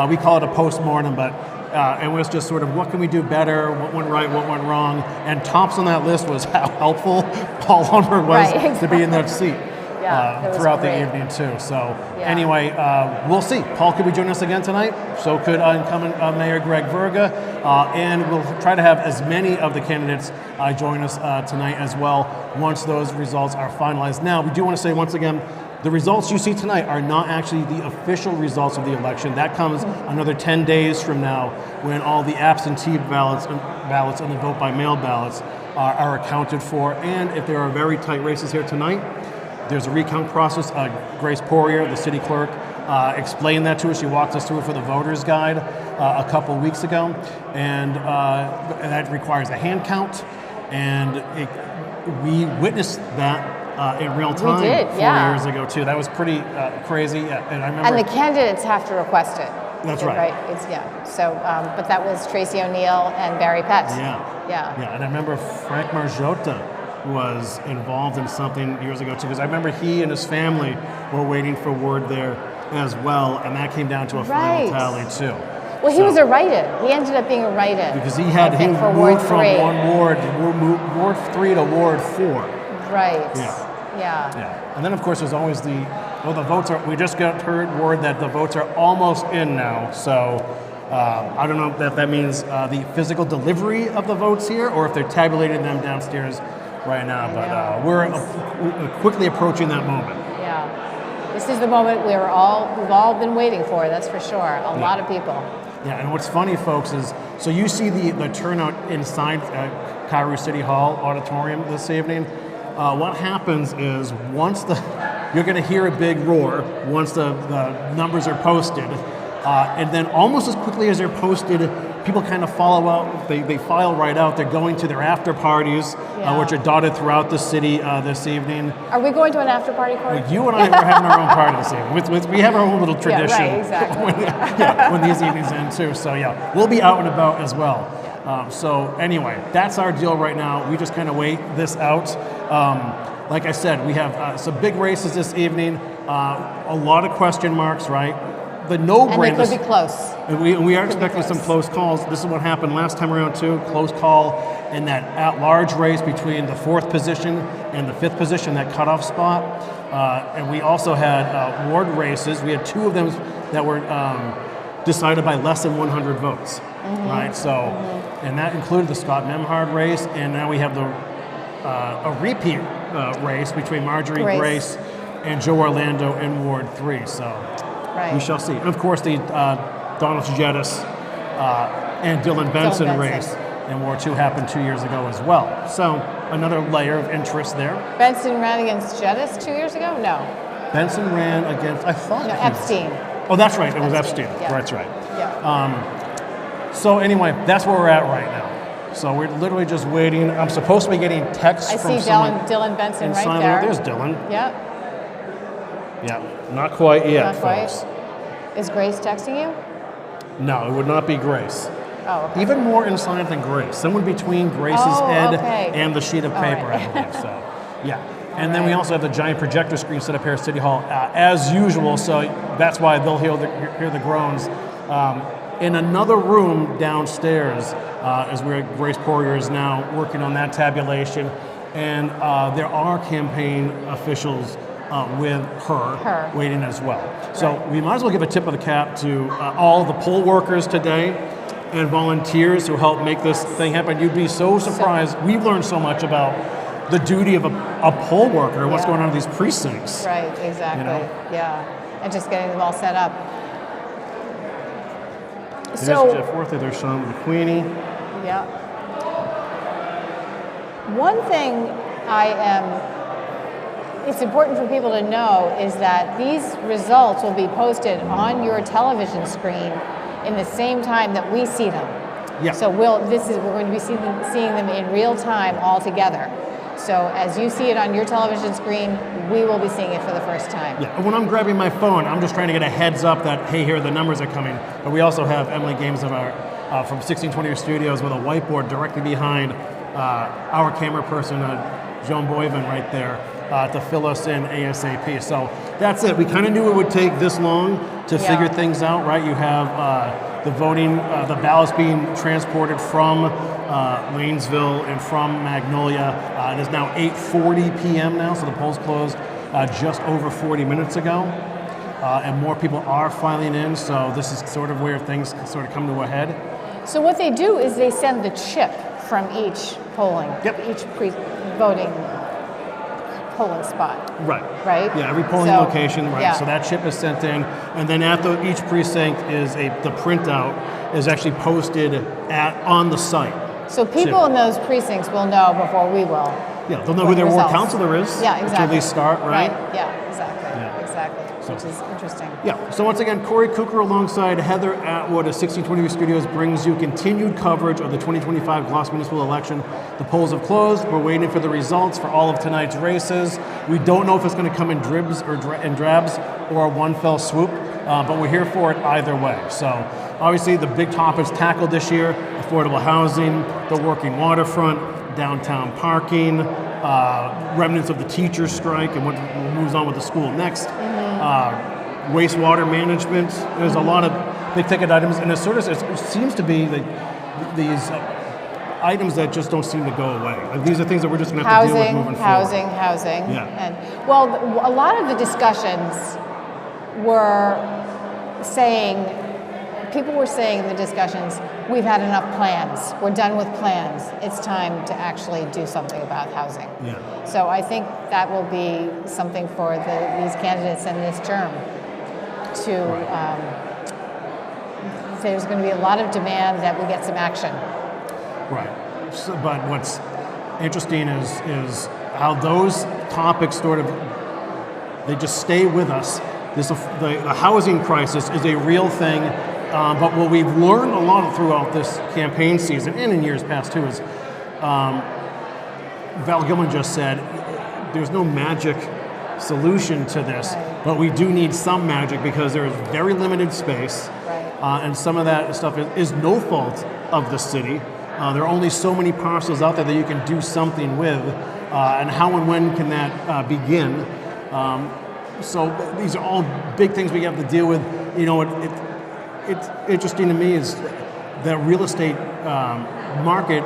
We call it a postmortem, but it was just sort of what can we do better, what went right, what went wrong, and tops on that list was how helpful Paul Lundberg was to be in that seat throughout the evening too. So anyway, we'll see. Paul could be joining us again tonight. So could incumbent Mayor Greg Verga, and we'll try to have as many of the candidates join us tonight as well once those results are finalized. Now, we do want to say once again, the results you see tonight are not actually the official results of the election. That comes another 10 days from now when all the absentee ballots and the vote by mail ballots are accounted for. And if there are very tight races here tonight, there's a recount process. Grace Poirier, the city clerk, explained that to us. She walked us through it for the voter's guide a couple weeks ago. And that requires a hand count. And we witnessed that in real time 4 years ago too. That was pretty crazy. And I remember. And the candidates have to request it. That's right. So, but that was Tracy O'Neill and Barry Pett. Yeah. And I remember Frank Margiotta was involved in something years ago too, because I remember he and his family were waiting for word there as well, and that came down to a final tally too. Well, he was a write-in. He ended up being a write-in. Because he moved from Ward 3 to Ward 4. Right. Yeah. And then, of course, there's always the votes are, we just got heard word that the votes are almost in now. So I don't know if that means the physical delivery of the votes here or if they're tabulating them downstairs right now. But we're quickly approaching that moment. Yeah. This is the moment we've all been waiting for, that's for sure. A lot of people. Yeah, and what's funny, folks, is so you see the turnout inside Cairo City Hall auditorium this evening. What happens is you're going to hear a big roar once the numbers are posted, and then almost as quickly as they're posted, people kind of follow out. They file right out. They're going to their after parties, which are dotted throughout the city this evening. Are we going to an after party, Corey? You and I are having our own party this evening. We have our own little tradition. Yeah, right, exactly. when these evenings end too. So we'll be out and about as well. So anyway, that's our deal right now. We just kind of wait this out. Like I said, we have some big races this evening. A lot of question marks, right? the no-brainer. And they could be close. And we are Could be expecting some close. close calls. This is what happened last time around too. Close call in that at-large race between the 4th position and the 5th position, that cutoff spot. And we also had ward races. We had 2 of them that were decided by less than 100 votes, right? So, and that included the Scott Memhard race, and now we have the a repeat race between Marjorie Grace and Joe Orlando in Ward 3. So we shall see. And of course, the Donald Geddes and Dylan Benson race in Ward 2 happened 2 years ago as well. So another layer of interest there. Benson ran against Geddes 2 years ago? No. Benson ran against, I thought. No, Epstein. Oh, that's right. It was Epstein. Yeah. That's right. Yeah. So anyway, that's where we're at right now. So we're literally just waiting. I'm supposed to be getting texts from I see someone. Dylan Benson in right Simon. there. There's Dylan. Yep. Yeah, not quite yet, Not quite. folks. Is Grace texting you? No, it would not be Grace. Oh, okay. Even more inside than Grace. Someone between Grace's head and the sheet of paper, right. I believe. So, yeah. And then we also have the giant projector screen set up here at City Hall, as usual. So that's why they'll hear the groans. In another room downstairs is where Grace Poirier is now working on that tabulation, and there are campaign officials with her waiting as well. So we might as well give a tip of the cap to all the poll workers today and volunteers who helped make this thing happen. You'd be so surprised. We've learned so much about the duty of a poll worker, what's going on in these precincts. Right, exactly. You know? Yeah. And just getting them all set up. There's So, Jeff Worthy, there's Sean McQueenie. yeah. One thing it's important for people to know is that these results will be posted on your television screen in the same time that we see them. Yeah. So we're going to be seeing them in real time all together. So as you see it on your television screen, we will be seeing it for the first time. Yeah, and when I'm grabbing my phone, I'm just trying to get a heads up that, hey, here the numbers are coming. But we also have Emily Games of our from 1620 Studios with a whiteboard directly behind our camera person, Joan Boyven, right there to fill us in ASAP. So that's it. We kind of knew it would take this long to figure things out, right? You have the voting, the ballots being transported from Lanesville and from Magnolia. It is now 8:40 p.m. now, so the polls closed just over 40 minutes ago. And more people are filing in, so this is sort of where things sort of come to a head. So what they do is they send the chip from each each voting polling spot. Right. Right? Yeah, every polling location, right. Yeah. So that chip is sent in, and then at each precinct is the printout is actually posted on the site. So people in those precincts will know before we will. Yeah, they'll know who their ward councilor is. Yeah, exactly. Until they start, right? Yeah, exactly. Yeah. Exactly. Which is interesting. Yeah, so once again, Corey Cooker alongside Heather Atwood at 1620 Studios brings you continued coverage of the 2025 Gloucester Municipal Election. The polls have closed. We're waiting for the results for all of tonight's races. We don't know if it's going to come in dribs or drabs or a one fell swoop, but we're here for it either way. So obviously the big topics tackled this year: affordable housing, the working waterfront, downtown parking, remnants of the teachers' strike and what moves on with the school next. Wastewater management. There's a lot of big ticket items, and it seems to be these items that just don't seem to go away. Like, these are things that we're just going to have to deal with moving forward. Housing. Yeah. And a lot of the discussions were saying, people were saying in the discussions, we've had enough plans. We're done with plans. It's time to actually do something about housing. Yeah. So I think that will be something for these candidates in this term to say there's going to be a lot of demand that we get some action. Right. So, but what's interesting is how those topics they just stay with us. The housing crisis is a real thing. But what we've learned a lot throughout this campaign season and in years past too is Val Gilman just said there's no magic solution to this, but we do need some magic because there is very limited space, and some of that stuff is no fault of the city. There are only so many parcels out there that you can do something with, and how and when can that begin? So these are all big things we have to deal with you know, it's interesting to me is that real estate market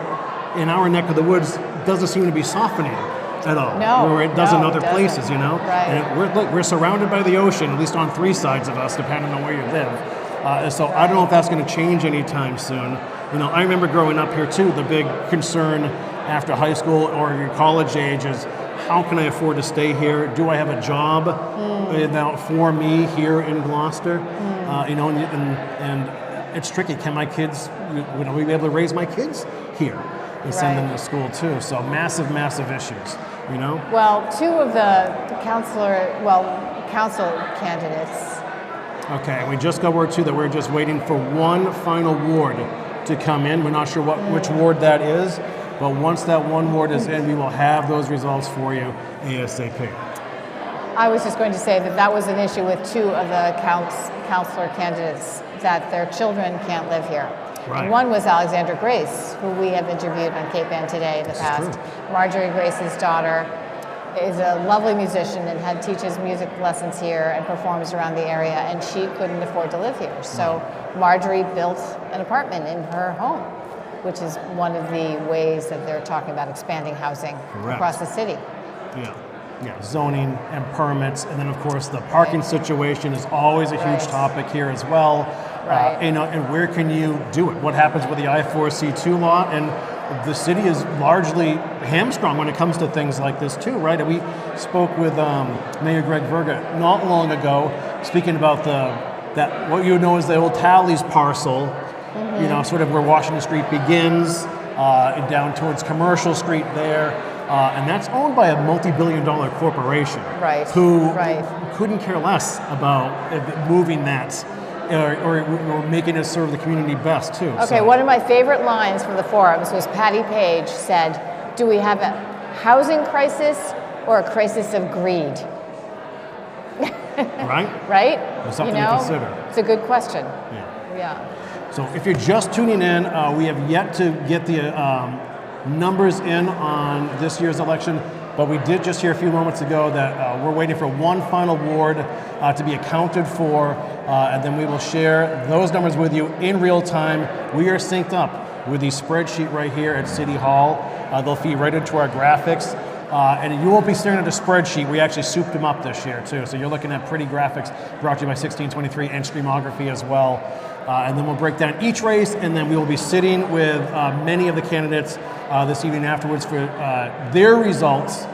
in our neck of the woods doesn't seem to be softening at all. No, where it does in no, other it doesn't. places, you know. Right. And we're surrounded by the ocean, at least on 3 sides of us, depending on where you live. So I don't know if that's going to change anytime soon. You know, I remember growing up here too. The big concern after high school or your college age is, how can I afford to stay here? Do I have a job now for me here in Gloucester? You know, and it's tricky. Can my kids, you know, we be able to raise my kids here and send them to school too? So massive issues. You know. Well, 2 of the council candidates. Okay, we just got word too that we're just waiting for one final ward to come in. We're not sure which ward that is, but once that one ward is in, we will have those results for you ASAP. I was just going to say that was an issue with 2 of the councilor candidates, that their children can't live here. Right. And one was Alexandra Grace, who we have interviewed on Cape Ann Today in the past. Marjorie Grace's daughter is a lovely musician and teaches music lessons here and performs around the area, and she couldn't afford to live here. So Marjorie built an apartment in her home, which is one of the ways that they're talking about expanding housing across the city. Yeah, zoning and permits, and then of course the parking situation is always a huge topic here as well. Right. You know, and where can you do it? What happens with the I-4C2 law? And the city is largely hamstrung when it comes to things like this too, right? And we spoke with Mayor Greg Verga not long ago, speaking about that what you know as the old Tallies parcel, you know, sort of where Washington Street begins, and down towards Commercial Street there. And that's owned by a multi-billion-dollar corporation who couldn't care less about moving that or making it serve the community best too. Okay, one of my favorite lines from the forums was Patty Page said, "Do we have a housing crisis or a crisis of greed?" Right? Right? There's something you know, to consider. It's a good question. Yeah. So if you're just tuning in, we have yet to get the numbers in on this year's election, but we did just hear a few moments ago that we're waiting for one final ward to be accounted for, and then we will share those numbers with you in real time. We are synced up with the spreadsheet right here at City Hall. They'll feed right into our graphics. And you won't be staring at a spreadsheet. We actually souped them up this year too. So you're looking at pretty graphics brought to you by 1623 and Streamography as well. And then we'll break down each race, and then we will be sitting with many of the candidates this evening afterwards for their results,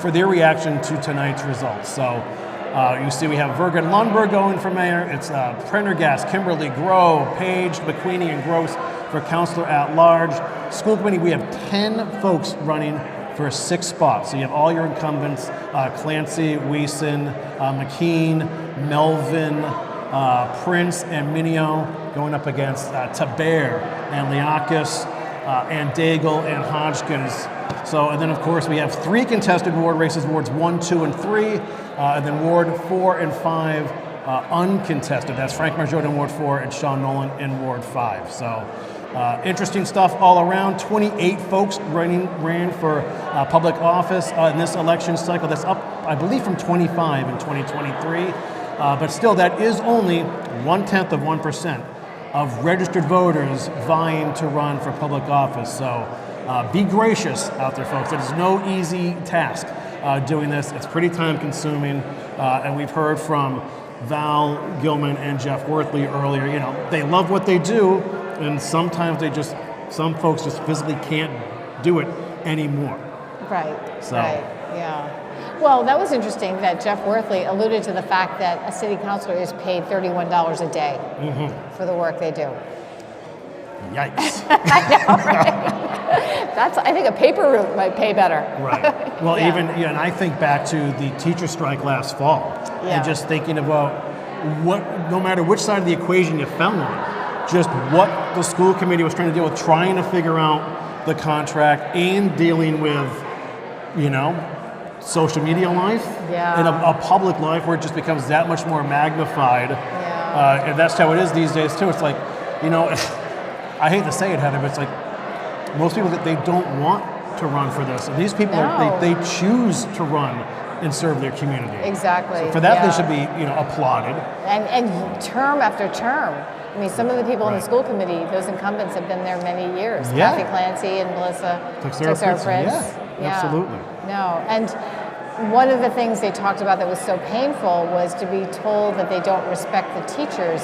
for their reaction to tonight's results. So you see we have Verga and Lundberg going for mayor. It's Prendergast, Kimberly, Groh, Page, McQueenie, and Gross for councilor at large. School committee, we have 10 folks running for 6 spots. So you have all your incumbents, Clancy, Weeson, McKean, Melvin, Prince, and Minio going up against Taber and Liakis, and Daigle and Hodgkins. So, and then of course we have 3 contested ward races, wards 1, 2, and 3, and then ward 4 and 5 uncontested. That's Frank Marjot in ward 4 and Sean Nolan in ward 5. So interesting stuff all around. 28 folks ran for public office in this election cycle. That's up, I believe, from 25 in 2023. But still, that is only 0.1% of registered voters vying to run for public office. So be gracious out there, folks. It is no easy task doing this. It's pretty time consuming. And we've heard from Val Gilman and Jeff Worthley earlier. You know, they love what they do, and sometimes some folks just physically can't do it anymore. Right. So. Right. Yeah. Well, that was interesting that Jeff Worthley alluded to the fact that a city councilor is paid $31 a day for the work they do. Yikes. I know, right? I think a paper route might pay better. Right. Well, and I think back to the teacher strike last fall, and just thinking about no matter which side of the equation you fell on, just what the school committee was trying to deal with, trying to figure out the contract and dealing with, social media life and a public life where it just becomes that much more magnified. Yeah. And that's how it is these days too. It's like, I hate to say it, Heather, but it's like most people that they don't want to run for this. And these people, No. they choose to run and serve their community. Exactly. So for that, yeah. they should be, applauded. And term after term. I mean, some of the people in the school committee, those incumbents have been there many years. Yeah. Kathy Clancy and Melissa Texera Prince. Yeah, absolutely. No, and one of the things they talked about that was so painful was to be told that they don't respect the teachers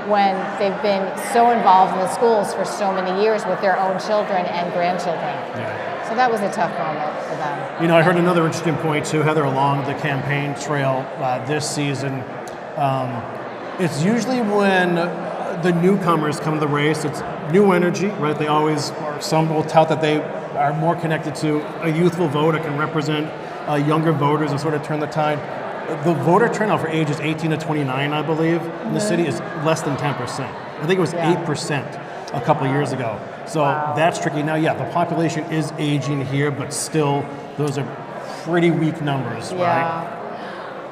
when they've been so involved in the schools for so many years with their own children and grandchildren. Yeah. So that was a tough moment for them. I heard another interesting point too, Heather, along the campaign trail this season. It's usually when the newcomers come to the race, it's new energy, right? They always, some will tout that they are more connected to a youthful vote that can represent younger voters and sort of turn the tide. The voter turnout for ages 18 to 29, I believe, in the city is less than 10%. I think it was 8% a couple years ago. So that's tricky. Now, the population is aging here, but still, those are pretty weak numbers, right?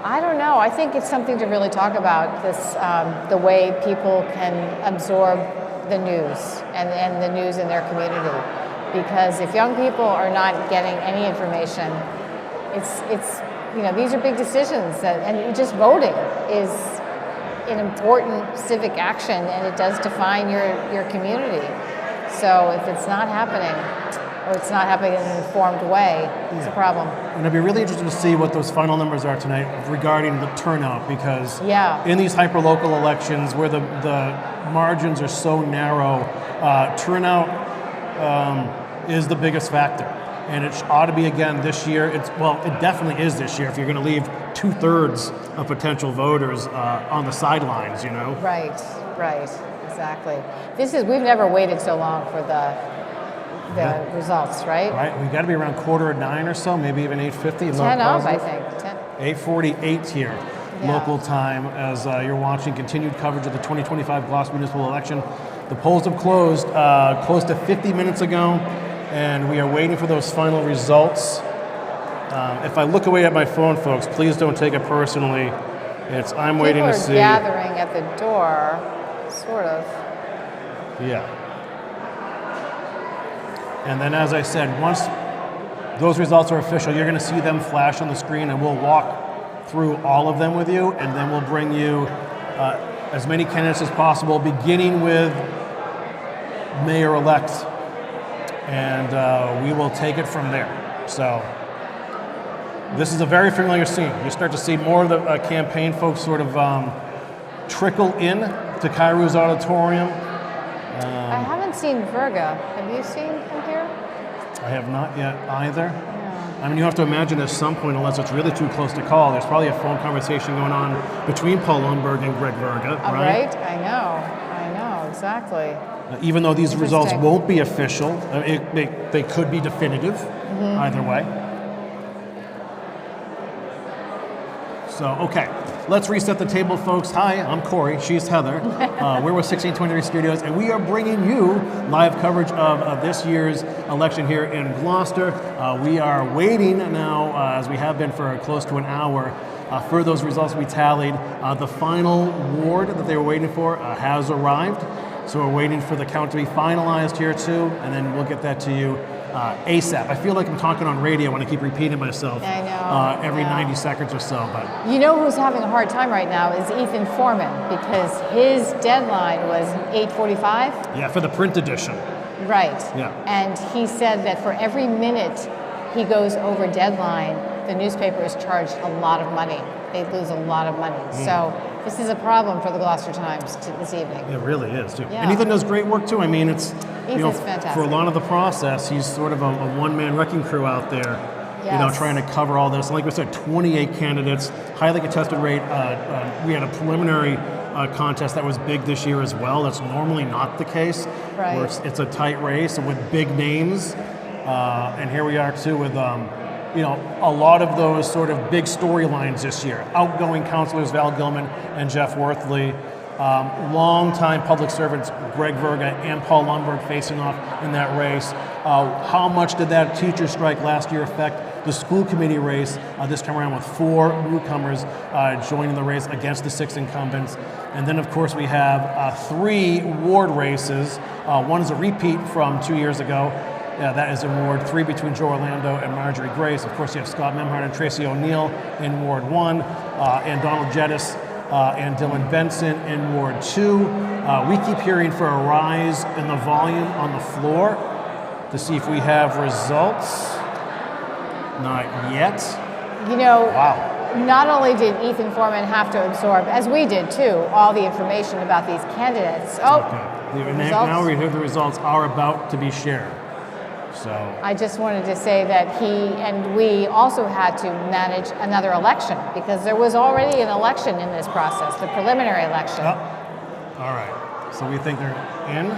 I don't know. I think it's something to really talk about, this, the way people can absorb the news and the news in their community. Because if young people are not getting any information, it's these are big decisions, and just voting is an important civic action, and it does define your community. So if it's not happening, or it's not happening in an informed way, it's a problem. And I'd be really interested to see what those final numbers are tonight regarding the turnout, because in these hyperlocal elections where the margins are so narrow, turnout is the biggest factor. And it ought to be again this year. It definitely is this year if you're going to leave 2/3 of potential voters on the sidelines, Right, exactly. We've never waited so long for the results, right? Right, we've got to be around 8:45 or so, maybe even 8:50. 10 of, I think. 8:48 here, local time, as you're watching continued coverage of the 2025 Gloucester municipal election. The polls have closed close to 50 minutes ago, and we are waiting for those final results. If I look away at my phone, folks, please don't take it personally. I'm waiting to see. People are gathering at the door, sort of. Yeah. And then, as I said, once those results are official, you're going to see them flash on the screen, and we'll walk through all of them with you, and then we'll bring you as many candidates as possible, beginning with mayor-elect, and we will take it from there. So this is a very familiar scene. You start to see more of the campaign folks sort of trickle in to Kairou's auditorium. I haven't seen Verga. Have you seen him here? I have not yet either. I mean, you have to imagine at some point, unless it's really too close to call, there's probably a phone conversation going on between Paul Lundberg and Greg Verga, right? Right, I know, exactly. Even though these results won't be official, they could be definitive either way. So, okay, let's reset the table, folks. Hi, I'm Corey. She's Heather. We're with 1623 Studios, and we are bringing you live coverage of this year's election here in Gloucester. We are waiting now, as we have been for close to an hour, for those results to be tallied. The final ward that they were waiting for has arrived, so we're waiting for the count to be finalized here too, and then we'll get that to you ASAP. I feel like I'm talking on radio when I keep repeating myself every 90 seconds or so. But you know who's having a hard time right now is Ethan Foreman, because his deadline was 8:45. Yeah, for the print edition. Right. Yeah. And he said that for every minute he goes over deadline, the newspaper is charged a lot of money. They lose a lot of money. So this is a problem for the Gloucester Times this evening. It really is, too. Yeah. And Ethan does great work, too. I mean, it's fantastic. For a lot of the process, he's sort of a one-man wrecking crew out there, trying to cover all this. Like we said, 28 candidates, highly contested rate. We had a preliminary contest that was big this year as well. That's normally not the case. Right. Where it's a tight race with big names. And here we are, too, with a lot of those sort of big storylines this year. Outgoing councilors Val Gilman and Jeff Worthley, longtime public servants Greg Verga and Paul Lundberg facing off in that race. How much did that teacher strike last year affect the school committee race this time around, with 4 newcomers joining the race against the 6 incumbents? And then, of course, we have 3 ward races. One is a repeat from 2 years ago. That is in Ward 3 between Joe Orlando and Marjorie Grace. Of course, you have Scott Memhard and Tracy O'Neill in Ward 1, and Donald Geddes and Dylan Benson in Ward 2. We keep hearing for a rise in the volume on the floor to see if we have results. Not yet. You know, Wow. not only did Ethan Foreman have to absorb, as we did too, all the information about these candidates. Oh, Okay. results. Now we hear the results are about to be shared. So I just wanted to say that he and we also had to manage another election because there was already an election in this process, the preliminary election. all right. So we think they're in.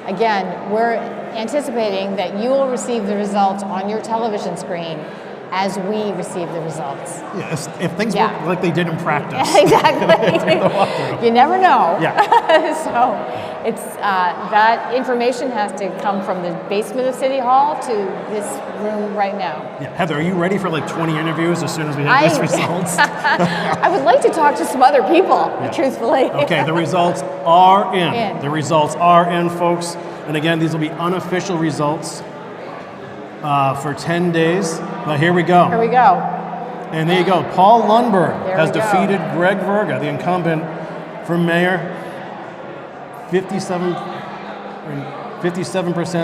Again, we're anticipating that you will receive the results on your television screen as we receive the results. Yeah, if things Yeah. work like they did in practice. Exactly. You never know. Yeah. So it's that information has to come from the basement of City Hall to this room right now. Yeah. Heather, are you ready for like 20 interviews as soon as we have these results? I would like to talk to some other people, truthfully. Okay, the results are in. In. The results are in, folks. And again, these will be unofficial results for 10 days. But here we go. Here we go. And there you go. Paul Lundberg There has we go. defeated Greg Verga, the incumbent for mayor, 57%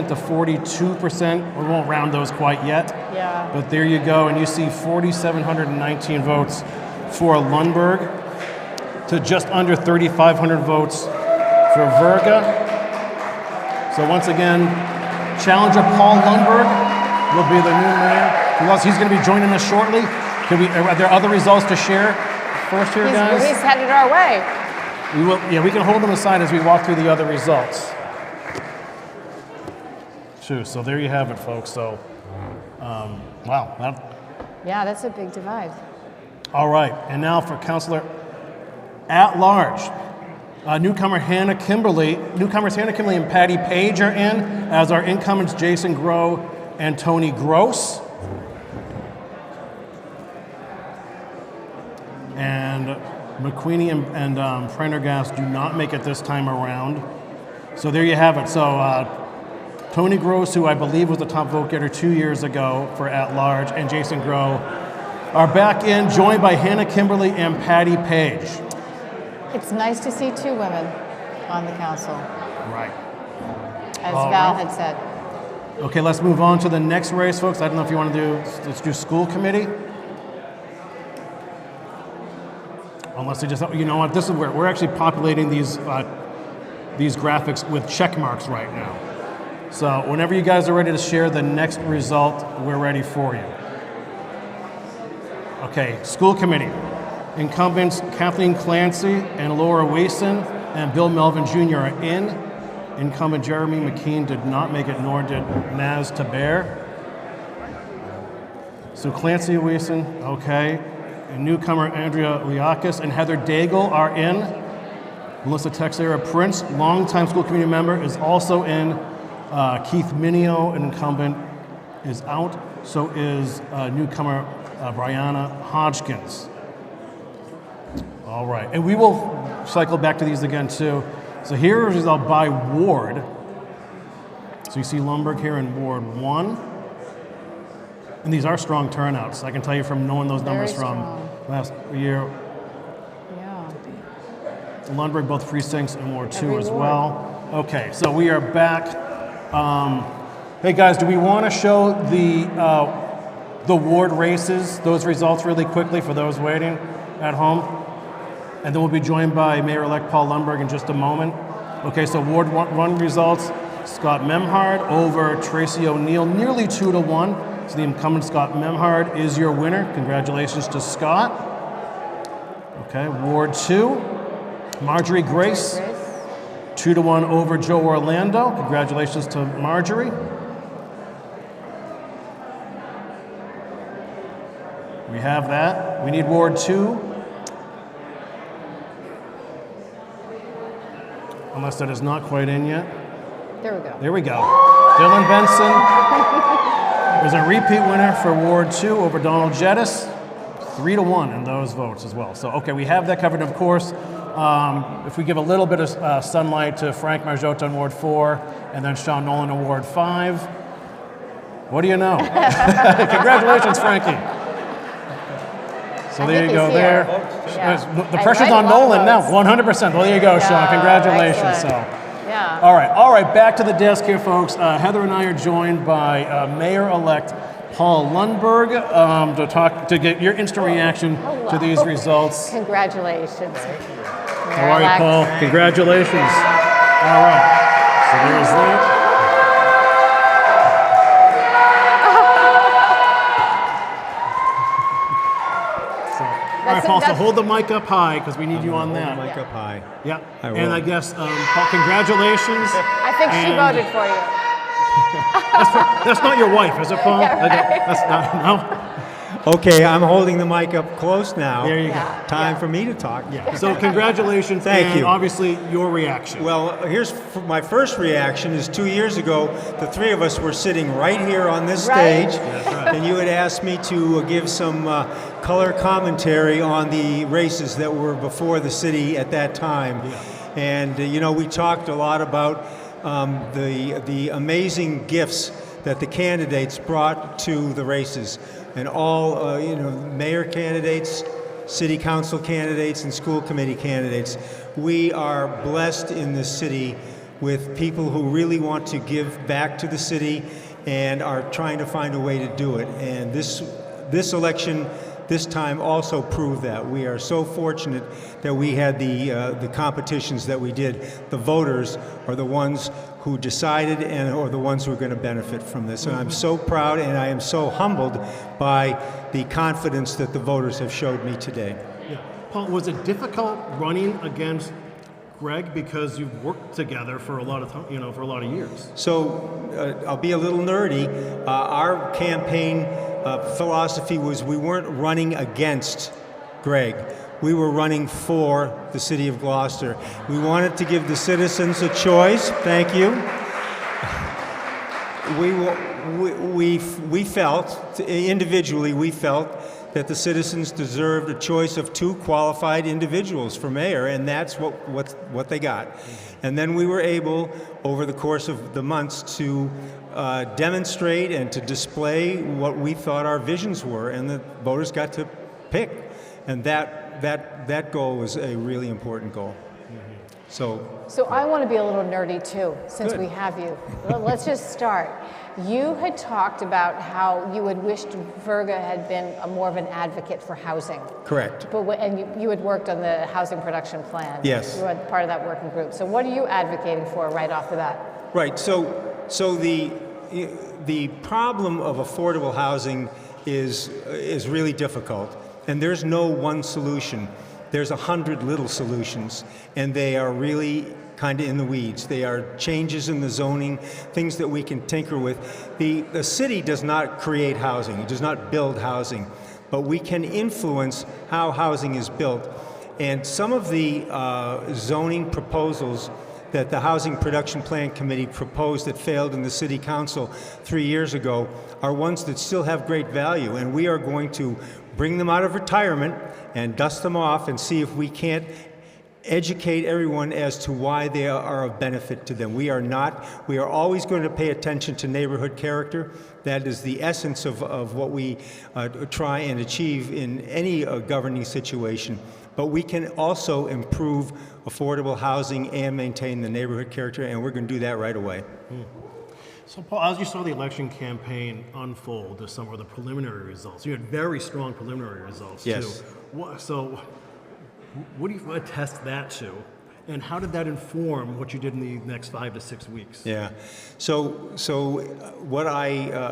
to 42%. We won't round those quite yet. Yeah. But there you go. And you see 4,719 votes for Lundberg to just under 3,500 votes for Verga. So once again, challenger Paul Lundberg will be the new mayor. He's going to be joining us shortly. Are there other results to share first here, guys? He's headed our way. We will. Yeah, we can hold them aside as we walk through the other results. Too. So there you have it, folks. So, wow. Yeah, that's a big divide. All right. And now for Councilor at Large. Newcomers Hannah Kimberly and Patty Page are in, as are incumbents Jason Groh and Tony Gross. And McQueenie and Prendergast do not make it this time around. So there you have it. So Tony Gross, who I believe was the top vote getter 2 years ago for at large, and Jason Groh are back in, joined by Hannah Kimberly and Patty Page. It's nice to see two women on the council, Right. as All Val right. had said. Okay, let's move on to the next race, folks. I don't know if you want to let's do school committee. Unless they just, you know what, this is where we're actually populating these graphics with check marks right now. So whenever you guys are ready to share the next result, we're ready for you. Okay, school committee. Incumbents Kathleen Clancy and Laura Wason and Bill Melvin Jr. are in. Incumbent Jeremy McKean did not make it, nor did Naz Taber. So Clancy Wason, okay. And newcomer Andrea Liakis and Heather Daigle are in. Melissa Texera Prince, longtime school committee member, is also in. Keith Minio, an incumbent, is out. So is newcomer Brianna Hodgkins. All right, and we will cycle back to these again too. So here is by ward. So you see Lundberg here in Ward 1. And these are strong turnouts. I can tell you from knowing those numbers Very from strong. last year. Yeah. Lundberg, both precincts in Ward 2 Every as ward. well. Okay, so we are back. Hey guys, do we want to show the ward races, those results really quickly for those waiting at home? And then we'll be joined by Mayor-elect Paul Lundberg in just a moment. Okay, so Ward 1 results. Scott Memhard over Tracy O'Neill, nearly 2-1. So the incumbent Scott Memhard is your winner. Congratulations to Scott. Okay, Ward 2, Marjorie Grace, 2-1 over Joe Orlando. Congratulations to Marjorie. We have that. We need Ward 2. Unless that is not quite in yet. There we go. There we go. Dylan Benson is a repeat winner for Ward 2 over Donald Geddes. 3-1 in those votes as well. So, okay, we have that covered. Of course, If we give a little bit of sunlight to Frank Marjota in Ward 4 and then Sean Nolan in Ward 5, what do you know? Congratulations, Frankie. So there you go there. Yeah. The pressure's on Nolan now, 100%. Well, there you go, Sean. Congratulations. Excellent. So, Yeah. all right, back to the desk here, folks. Heather and I are joined by Mayor-elect Paul Lundberg to get your instant reaction to these results. Congratulations. How are you, Paul? Congratulations. All right. So there's that. All right, Paul, so hold the mic up high because we need you on that. Hold the mic up high. Yeah. I will. And I guess, Paul, congratulations. I think she And- voted for you. That's not your wife, is it, Paul? Yeah, right. Okay, that's not, no? Okay, I'm holding the mic up close now. There you go. Yeah. Time for me to talk. Yeah. So congratulations. Thank and you. Obviously, your reaction. Well, my first reaction is 2 years ago, the three of us were sitting right here on this Right. stage, and you had asked me to give some color commentary on the races that were before the city at that time. And, we talked a lot about the amazing gifts that the candidates brought to the races. And all, mayor candidates, city council candidates, and school committee candidates. We are blessed in this city with people who really want to give back to the city and are trying to find a way to do it. And this election, this time also proved that. We are so fortunate that we had the competitions that we did. The voters are the ones who decided or the ones who are going to benefit from this. And I'm so proud and I am so humbled by the confidence that the voters have showed me today. Yeah. Paul, was it difficult running against Greg because you've worked together for a lot of time, for a lot of years? So I'll be a little nerdy. Our campaign philosophy was we weren't running against Greg. We were running for the city of Gloucester. We wanted to give the citizens a choice. Thank you. We felt, individually, we felt that the citizens deserved a choice of two qualified individuals for mayor, and that's what they got. And then we were able, over the course of the months, to demonstrate and to display what we thought our visions were, and the voters got to pick. And that goal was a really important goal. So I want to be a little nerdy too, since Good. we have you. Let's just start. You had talked about how you had wished Virga had been more of an advocate for housing. correct. And you had worked on the housing production plan. Yes. You were part of that working group. So what are you advocating for right off the bat? Right. So the problem of affordable housing is really difficult, and there's no one solution. There's 100 little solutions, and they are really kind of in the weeds. They are changes in the zoning, things that we can tinker with. The city does not create housing. It does not build housing, but we can influence how housing is built. And some of the zoning proposals that the Housing Production Plan Committee proposed that failed in the City Council 3 years ago are ones that still have great value, and we are going to bring them out of retirement and dust them off and see if we can't educate everyone as to why they are of benefit to them. We are always going to pay attention to neighborhood character. That is the essence of what we try and achieve in any governing situation. But we can also improve affordable housing and maintain the neighborhood character, and we're going to do that right away. So, Paul, as you saw the election campaign unfold this summer, the preliminary results, you had very strong preliminary results, Yes. too. So, what do you attest that to? And how did that inform what you did in the next 5 to 6 weeks? Yeah. So what I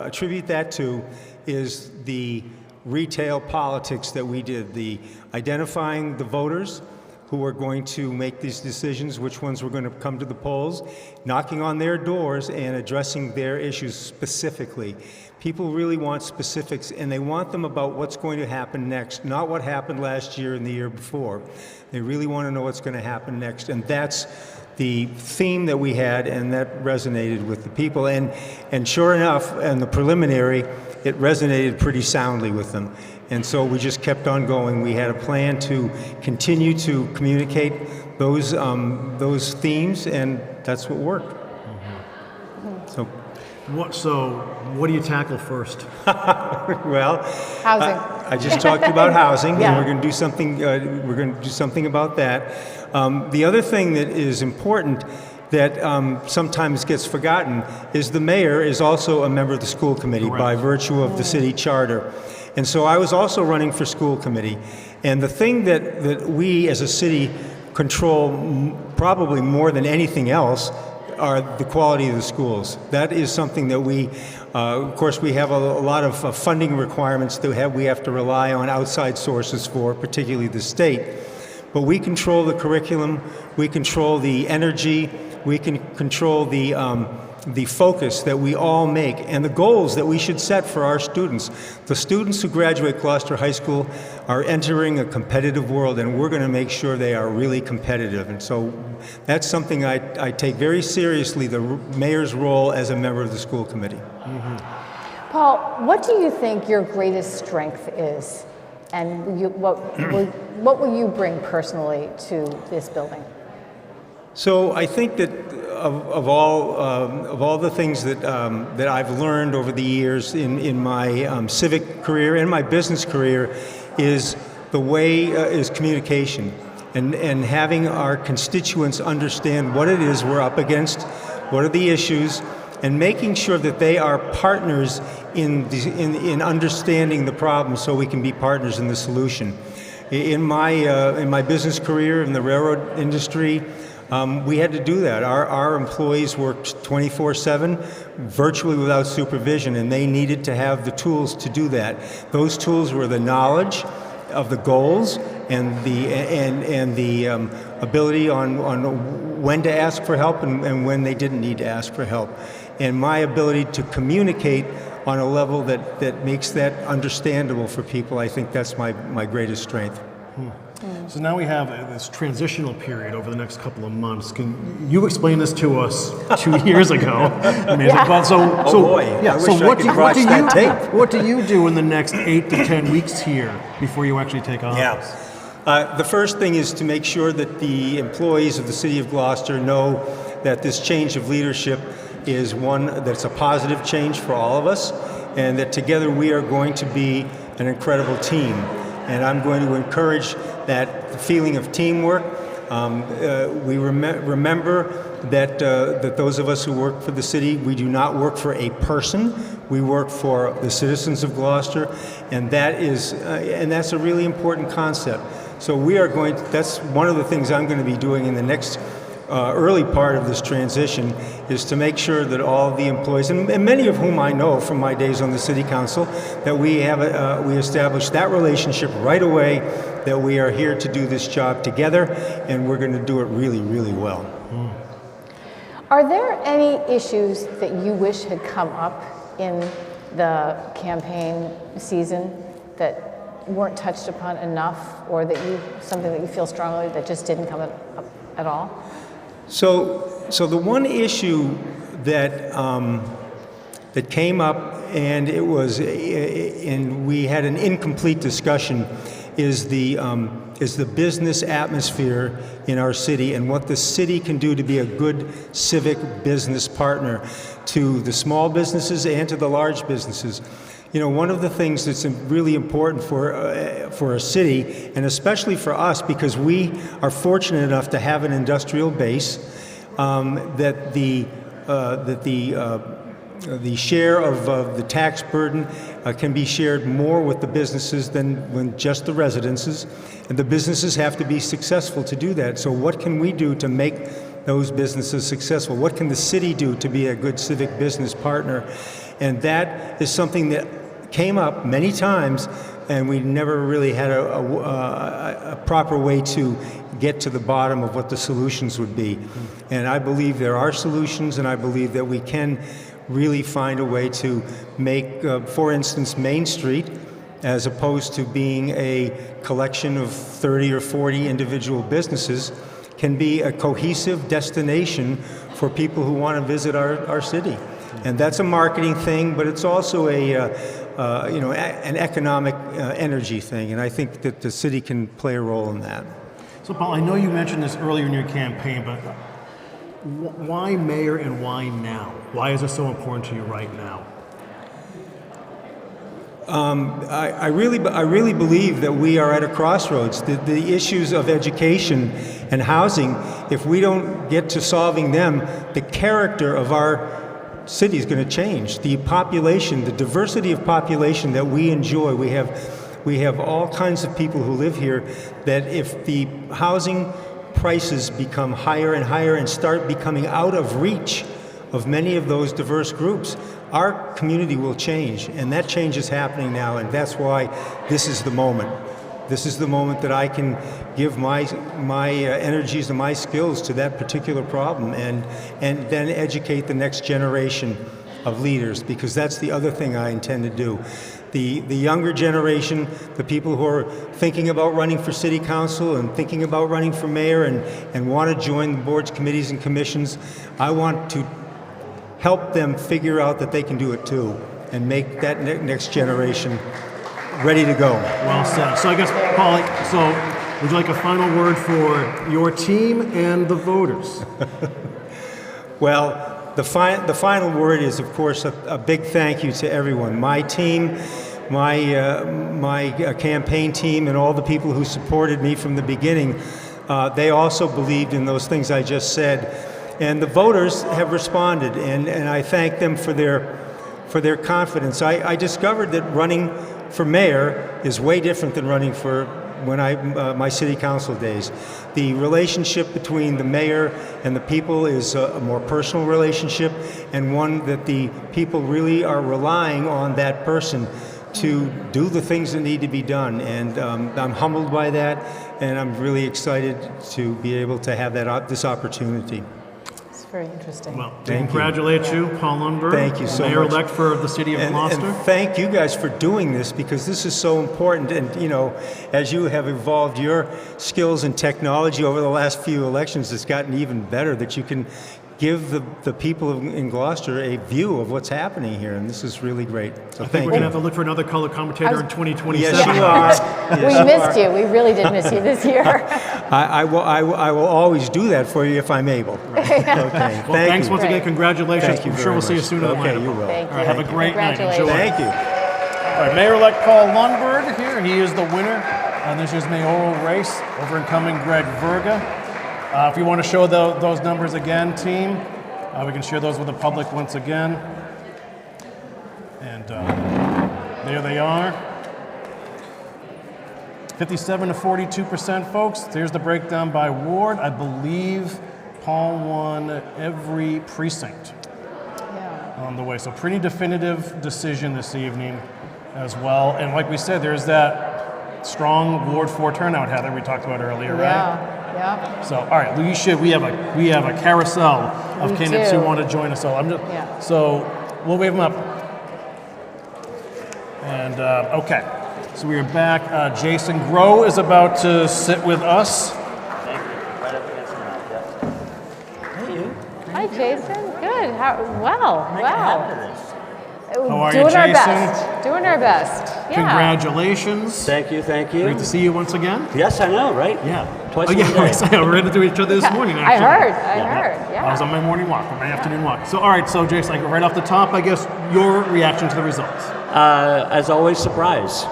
attribute that to is the retail politics that we did, the identifying the voters who are going to make these decisions, which ones were going to come to the polls, knocking on their doors and addressing their issues specifically. People really want specifics, and they want them about what's going to happen next, not what happened last year and the year before. They really want to know what's going to happen next, and that's the theme that we had, and that resonated with the people. And sure enough, in the preliminary, it resonated pretty soundly with them. And so we just kept on going. We had a plan to continue to communicate those themes, and that's what worked. So. So, what do you tackle first? Well, Housing. I just talked about housing, Yeah. and we're going to do something. We're going to do something about that. The other thing that is important that sometimes gets forgotten is the mayor is also a member of the school committee by virtue of the city charter, and so I was also running for school committee. And the thing that we as a city control probably more than anything else are the quality of the schools. That is something that we, of course, we have a lot of funding requirements that we have to rely on outside sources for, particularly the state. But we control the curriculum, we control the energy, we can control the focus that we all make and the goals that we should set for our students. The students who graduate Gloucester High School are entering a competitive world, and we're going to make sure they are really competitive. And so that's something I take very seriously, the mayor's role as a member of the school committee. Paul, what do you think your greatest strength is? And what will you bring personally to this building? So I think that of all the things that I've learned over the years in my civic career and my business career is communication, and having our constituents understand what it is we're up against, what are the issues, and making sure that they are partners in understanding the problem, so we can be partners in the solution. In my business career in the railroad industry, we had to do that. Our employees worked 24/7, virtually without supervision, and they needed to have the tools to do that. Those tools were the knowledge of the goals and the ability on when to ask for help and when they didn't need to ask for help, and my ability to communicate on a level that makes that understandable for people. I think that's my greatest strength. So now we have this transitional period over the next couple of months. Can you explain this to us 2 years ago? Amazing. Well, Oh boy, I wish I could watch that tape. What do you do in the next 8 to 10 weeks here before you actually take office? Yeah. The first thing is to make sure that the employees of the City of Gloucester know that this change of leadership is one that's a positive change for all of us, and that together we are going to be an incredible team. And I'm going to encourage that feeling of teamwork. We remember that those of us who work for the city, we do not work for a person. We work for the citizens of Gloucester, and that's a really important concept. So that's one of the things I'm going to be doing in the next early part of this transition, is to make sure that all the employees, and many of whom I know from my days on the City Council, that we establish that relationship right away, that we are here to do this job together, and we're going to do it really, really well. Are there any issues that you wish had come up in the campaign season that weren't touched upon enough, or something that you feel strongly that just didn't come up at all? So the one issue that came up, and we had an incomplete discussion, is the business atmosphere in our city, and what the city can do to be a good civic business partner to the small businesses and to the large businesses. You know, one of the things that's really important for a city, and especially for us, because we are fortunate enough to have an industrial base, that the share of the tax burden can be shared more with the businesses than when just the residences, and the businesses have to be successful to do that. So what can we do to make those businesses successful? What can the city do to be a good civic business partner? And that is something that came up many times, and we never really had a proper way to get to the bottom of what the solutions would be. And I believe there are solutions, and I believe that we can really find a way to make, for instance, Main Street, as opposed to being a collection of 30 or 40 individual businesses, can be a cohesive destination for people who want to visit our city. And that's a marketing thing, but it's also an economic energy thing, and I think that the city can play a role in that. So, Paul, I know you mentioned this earlier in your campaign, but why mayor and why now? Why is it so important to you right now? I really believe that we are at a crossroads. The issues of education and housing, if we don't get to solving them, the character of our city is going to change. The population, the diversity of population that we enjoy, we have all kinds of people who live here, that if the housing prices become higher and higher and start becoming out of reach of many of those diverse groups, our community will change, and that change is happening now, and that's why this is the moment. This is the moment that I can give my energies and my skills to that particular problem, and then educate the next generation of leaders, because that's the other thing I intend to do. The younger generation, the people who are thinking about running for city council and thinking about running for mayor and want to join the boards, committees, and commissions, I want to help them figure out that they can do it too, and make that next generation ready to go. Well said. So I guess, Paul, would you like a final word for your team and the voters? Well, the final word is, of course, a big thank you to everyone. My team, my campaign team, and all the people who supported me from the beginning, they also believed in those things I just said. And the voters have responded, and I thank them for their confidence. I discovered that running for mayor is way different than running for my city council days. The relationship between the mayor and the people is a more personal relationship, and one that the people really are relying on that person to do the things that need to be done. And I'm humbled by that, and I'm really excited to be able to have this opportunity. Very interesting. Well, to congratulate you, Paul Lundberg. Thank you so much. Mayor-elect for the city of Gloucester. And thank you guys for doing this, because this is so important. And, as you have evolved your skills and technology over the last few elections, it's gotten even better that you can give the people in Gloucester a view of what's happening here, and this is really great. So I think we're going to have to look for another color commentator in 2027. Yes, you are. Yes, we missed you. We really did miss you this year. I will always do that for you if I'm able. Right. Okay. Well, thanks once again. Congratulations. Thank you. I'm sure we'll see you soon in Atlanta. Okay, you will. Thank you. All right, have a great night. Enjoy. Thank you. All right, Mayor-elect Paul Lundberg here. He is the winner on this year's mayoral race over incumbent Greg Verga. If you want to show those numbers again, team, we can share those with the public once again. And there they are. 57 to 42%, folks. Here's the breakdown by ward. I believe Paul won every precinct on the way. So pretty definitive decision this evening as well. And like we said, there's that strong Ward 4 turnout, Heather, we talked about earlier, right? Yeah. So, all right, we have a carousel of candidates who want to join us. So we'll wave them up. And okay, so we are back. Jason Groh is about to sit with us. Thank you. Right up against the mouth, yeah. Hey, you. Hi, Jason. Good. Wow. How are Doing you, Jason? our best. Doing our best. Yeah. Congratulations. Thank you. Great to see you once again. Yes, I know, right? Yeah. Twice a we day. ran into each other this morning, I actually. heard. I was on my morning walk, or my afternoon walk. So, all right, so Jason, right off the top, I guess, your reaction to the results. As always, surprise.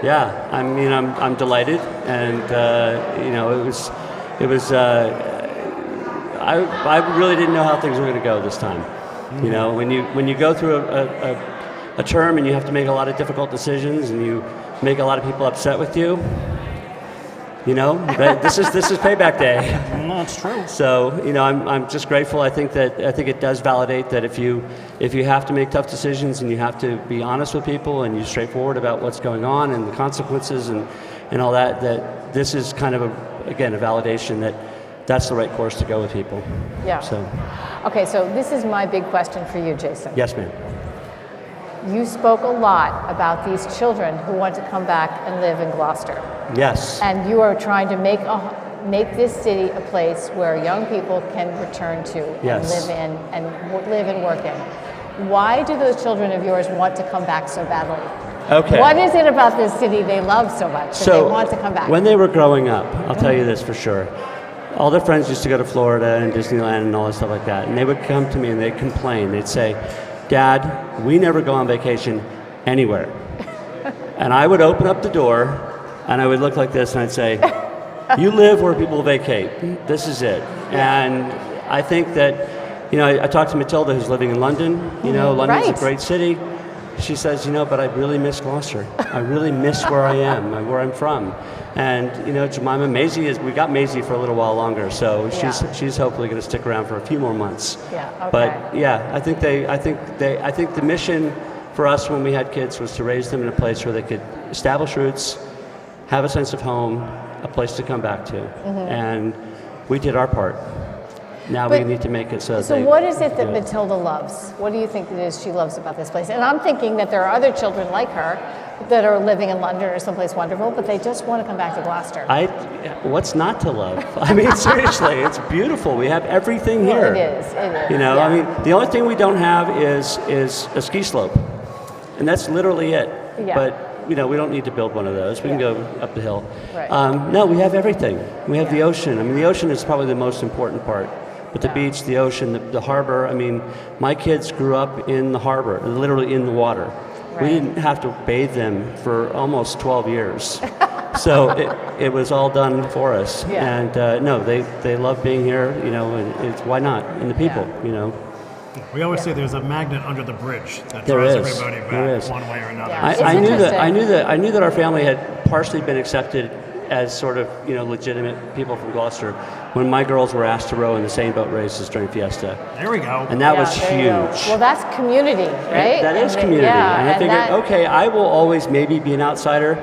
Yeah, I mean, I'm delighted, and it was. I really didn't know how things were going to go this time. Mm-hmm. You know, when you go through a term and you have to make a lot of difficult decisions and you make a lot of people upset with you. You know, this is payback day. No, it's true. So, I'm just grateful. I think it does validate that if you have to make tough decisions and you have to be honest with people and you're straightforward about what's going on and the consequences and all that this is kind of a validation that that's the right course to go with people. Yeah. So. Okay, so this is my big question for you, Jason. Yes, ma'am. You spoke a lot about these children who want to come back and live in Gloucester. Yes. And you are trying to make this city a place where young people can return to yes. and live and work in. Why do those children of yours want to come back so badly? Okay. What is it about this city they love so much that they want to come back? When they were growing up, I'll tell you this for sure. All their friends used to go to Florida and Disneyland and all this stuff like that. And they would come to me and they'd complain. They'd say, Dad, we never go on vacation anywhere. And I would open up the door and I would look like this and I'd say, you live where people vacate. This is it. And I think that, I talked to Matilda, who's living in London. London's a great city. She says, but I really miss Gloucester. I really miss where I am, where I'm from. And, Jemima, we got Maisie for a little while longer, so she's hopefully going to stick around for a few more months. Yeah, okay. But yeah, I think the mission for us when we had kids was to raise them in a place where they could establish roots, have a sense of home, a place to come back to. And we did our part. Now we need to make it so. So what is it that Matilda loves? What do you think it is she loves about this place? And I'm thinking that there are other children like her that are living in London or someplace wonderful, but they just want to come back to Gloucester. What's not to love? I mean, seriously, it's beautiful. We have everything here. Well, it is. I mean, the only thing we don't have is a ski slope, and that's literally it. Yeah. But we don't need to build one of those. We can go up the hill. Right. No, we have everything. We have the ocean. I mean, the ocean is probably the most important part. But the beach, the ocean, the harbor, I mean, my kids grew up in the harbor, literally in the water. Right. We didn't have to bathe them for almost 12 years. So it was all done for us. Yeah. And no, they love being here, and why not? And the people, We always say there's a magnet under the bridge that There draws is. everybody There back is. one way or another. Yeah. I knew that our family had partially been accepted as sort of legitimate people from Gloucester when my girls were asked to row in the same boat races during Fiesta. There we go. And that was there you go. huge. Well, that's community, right? That is And community. yeah, and I figured, that, okay, I will always maybe be an outsider,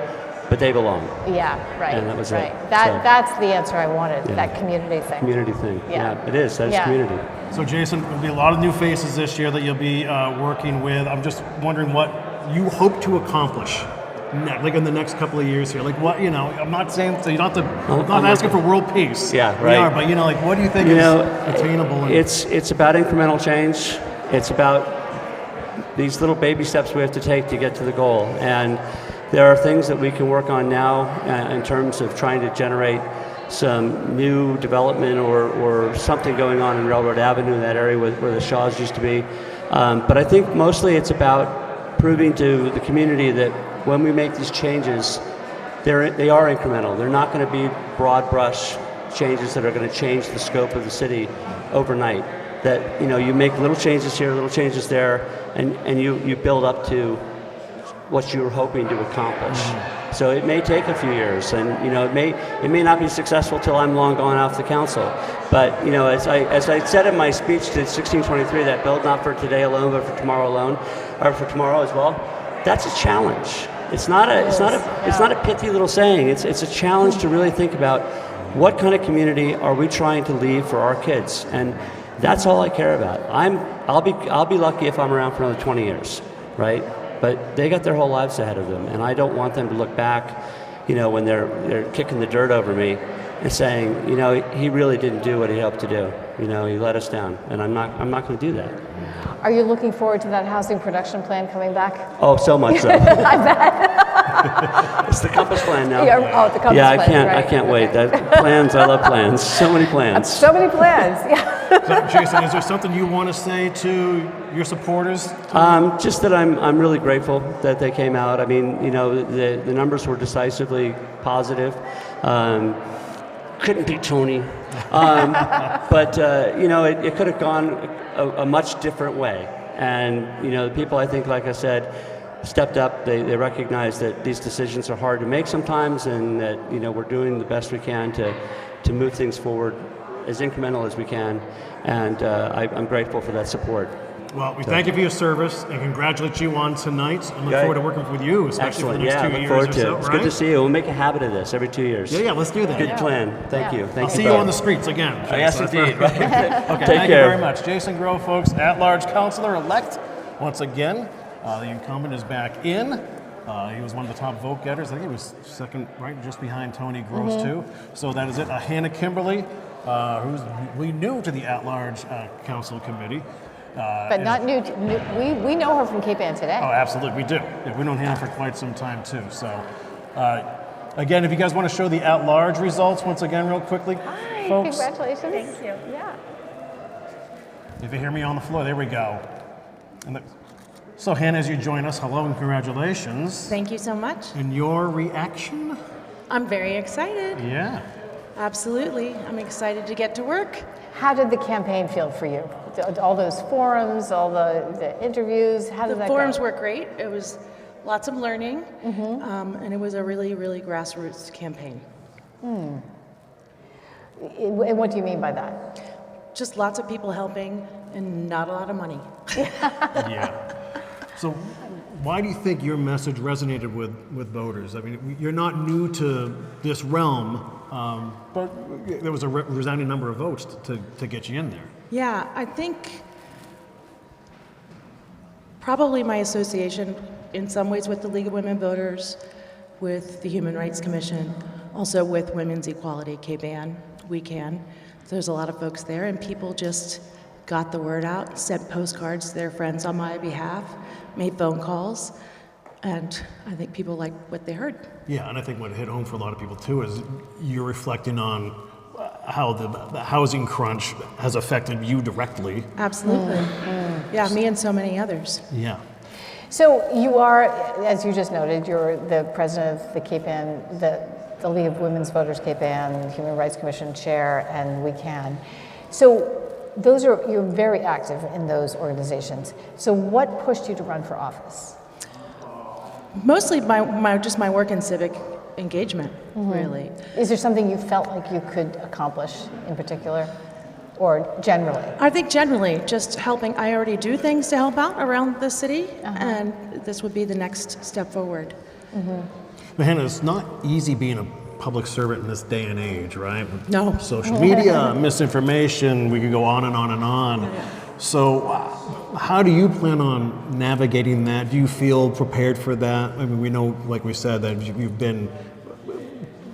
but they belong. Yeah, right. And that was right. it. That's the answer I wanted, Yeah. that community thing. Community thing. Yeah. It is. That is community. So Jason, there'll be a lot of new faces this year that you'll be working with. I'm just wondering what you hope to accomplish like in the next couple of years here. Like what, I'm not saying, so you don't have to, I'm not asking for world peace. Yeah, right. We are, but like what do you think is attainable? It's about incremental change. It's about these little baby steps we have to take to get to the goal. And there are things that we can work on now in terms of trying to generate some new development or something going on in Railroad Avenue, that area where the Shaws used to be. But I think mostly it's about proving to the community that when we make these changes, they are incremental. They're not going to be broad brush changes that are going to change the scope of the city overnight. That you make little changes here, little changes there, and you build up to what you're hoping to accomplish. So it may take a few years, and it may not be successful till I'm long gone off the council. But as I said in my speech to 1623, that build not for today alone, but for tomorrow alone, or for tomorrow as well. That's a challenge. It's not a pithy little saying. It's a challenge to really think about what kind of community are we trying to leave for our kids, and that's all I care about. I'll be lucky if I'm around for another 20 years, right? But they got their whole lives ahead of them, and I don't want them to look back, when they're kicking the dirt over me and saying, he really didn't do what he hoped to do. He let us down, and I'm not going to do that. Are you looking forward to that housing production plan coming back? Oh, so much so. I bet. It's the compass plan now. Yeah, the compass plan. I can't wait. I love plans. So many plans. So many plans. Yeah. So, Jason, is there something you want to say to your supporters? Just that I'm really grateful that they came out. I mean, the numbers were decisively positive. Couldn't beat Tony. But, it could have gone a much different way. And, the people, I think, like I said, stepped up. They recognized that these decisions are hard to make sometimes, and that, we're doing the best we can to move things forward as incremental as we can. And I'm grateful for that support. Well, we thank you for your service and congratulate you on tonight. And look forward to working with you, especially for the next 2 years forward or to so. it. It's right? good to see you. We'll make a habit of this every 2 years. Yeah, let's do that. Good plan. Thank you. Thank I'll you. see you on the streets again. Yes, Jason. indeed. Okay, Take thank you care. very much. Jason Grove, folks, at-large councilor-elect. Once again, the incumbent is back in. He was one of the top vote getters. I think he was second, right, just behind Tony Gross, too. So that is it. Hannah Kimberly, who's we new to the at-large council committee. But not new, we know her from Cape Ann today. Oh, absolutely, we do. Yeah, we've known Hannah for quite some time too. So, again, if you guys want to show the at-large results once again, real quickly, Hi, folks. congratulations. Thank you. Yeah. If you hear me on the floor, there we go. So, Hannah, as you join us, hello and congratulations. Thank you so much. And your reaction? I'm very excited. Yeah. Absolutely. I'm excited to get to work. How did the campaign feel for you? All those forums, all the interviews, how did that The go? forums were great. It was lots of learning, and it was a really, really grassroots campaign. And what do you mean by that? Just lots of people helping and not a lot of money. Yeah. So, why do you think your message resonated with voters? I mean, you're not new to this realm, but there was a resounding number of votes to get you in there. Yeah, I think probably my association in some ways with the League of Women Voters, with the Human Rights Commission, also with Women's Equality, Cape Ann, We Can. There's a lot of folks there, and people just got the word out, sent postcards to their friends on my behalf, made phone calls, and I think people liked what they heard. Yeah, and I think what hit home for a lot of people too is you're reflecting on how the housing crunch has affected you directly. Absolutely. Yeah, me and so many others. Yeah. So you are, as you just noted, you're the president of the Cape Ann, the League of Women's Voters Cape Ann, Human Rights Commission chair, and We Can. So you're very active in those organizations. So what pushed you to run for office? Mostly my work in civic engagement, really. Is there something you felt like you could accomplish in particular, or generally? I think generally just helping. I already do things to help out around the city, and this would be the next step forward. But Hannah, it's not easy being a public servant in this day and age, right? With No. social media, misinformation, we could go on and on and on. Yeah. So how do you plan on navigating that? Do you feel prepared for that? I mean, we know, like we said, that you've been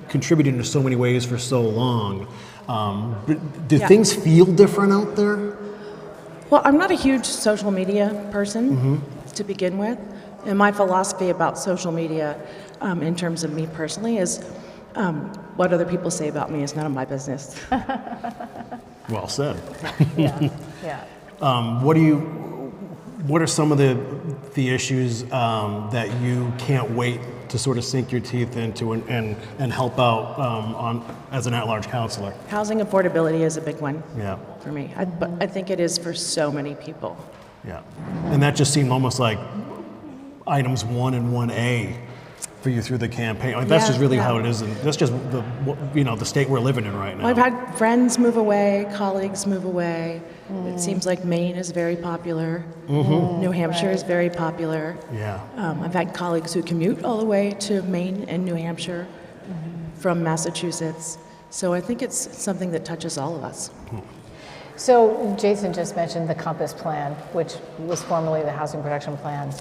contributing in so many ways for so long. But do things feel different out there? Well, I'm not a huge social media person to begin with, and my philosophy about social media, in terms of me personally, is what other people say about me is none of my business. Well said. Yeah. What are some of the issues that you can't wait to sort of sink your teeth into and help out as an at-large counselor? Housing affordability is a big one Yeah, for me, but I think it is for so many people. yeah. And that just seemed almost like items 1 and 1A for you through the campaign. Like, that's just really how it is, and that's just the state we're living in right now. Well, I've had friends move away, colleagues move away. It seems like Maine is very popular. New Hampshire is very popular. Yeah. I've had colleagues who commute all the way to Maine and New Hampshire from Massachusetts. So I think it's something that touches all of us. So Jason just mentioned the Compass Plan, which was formerly the Housing Production Plan.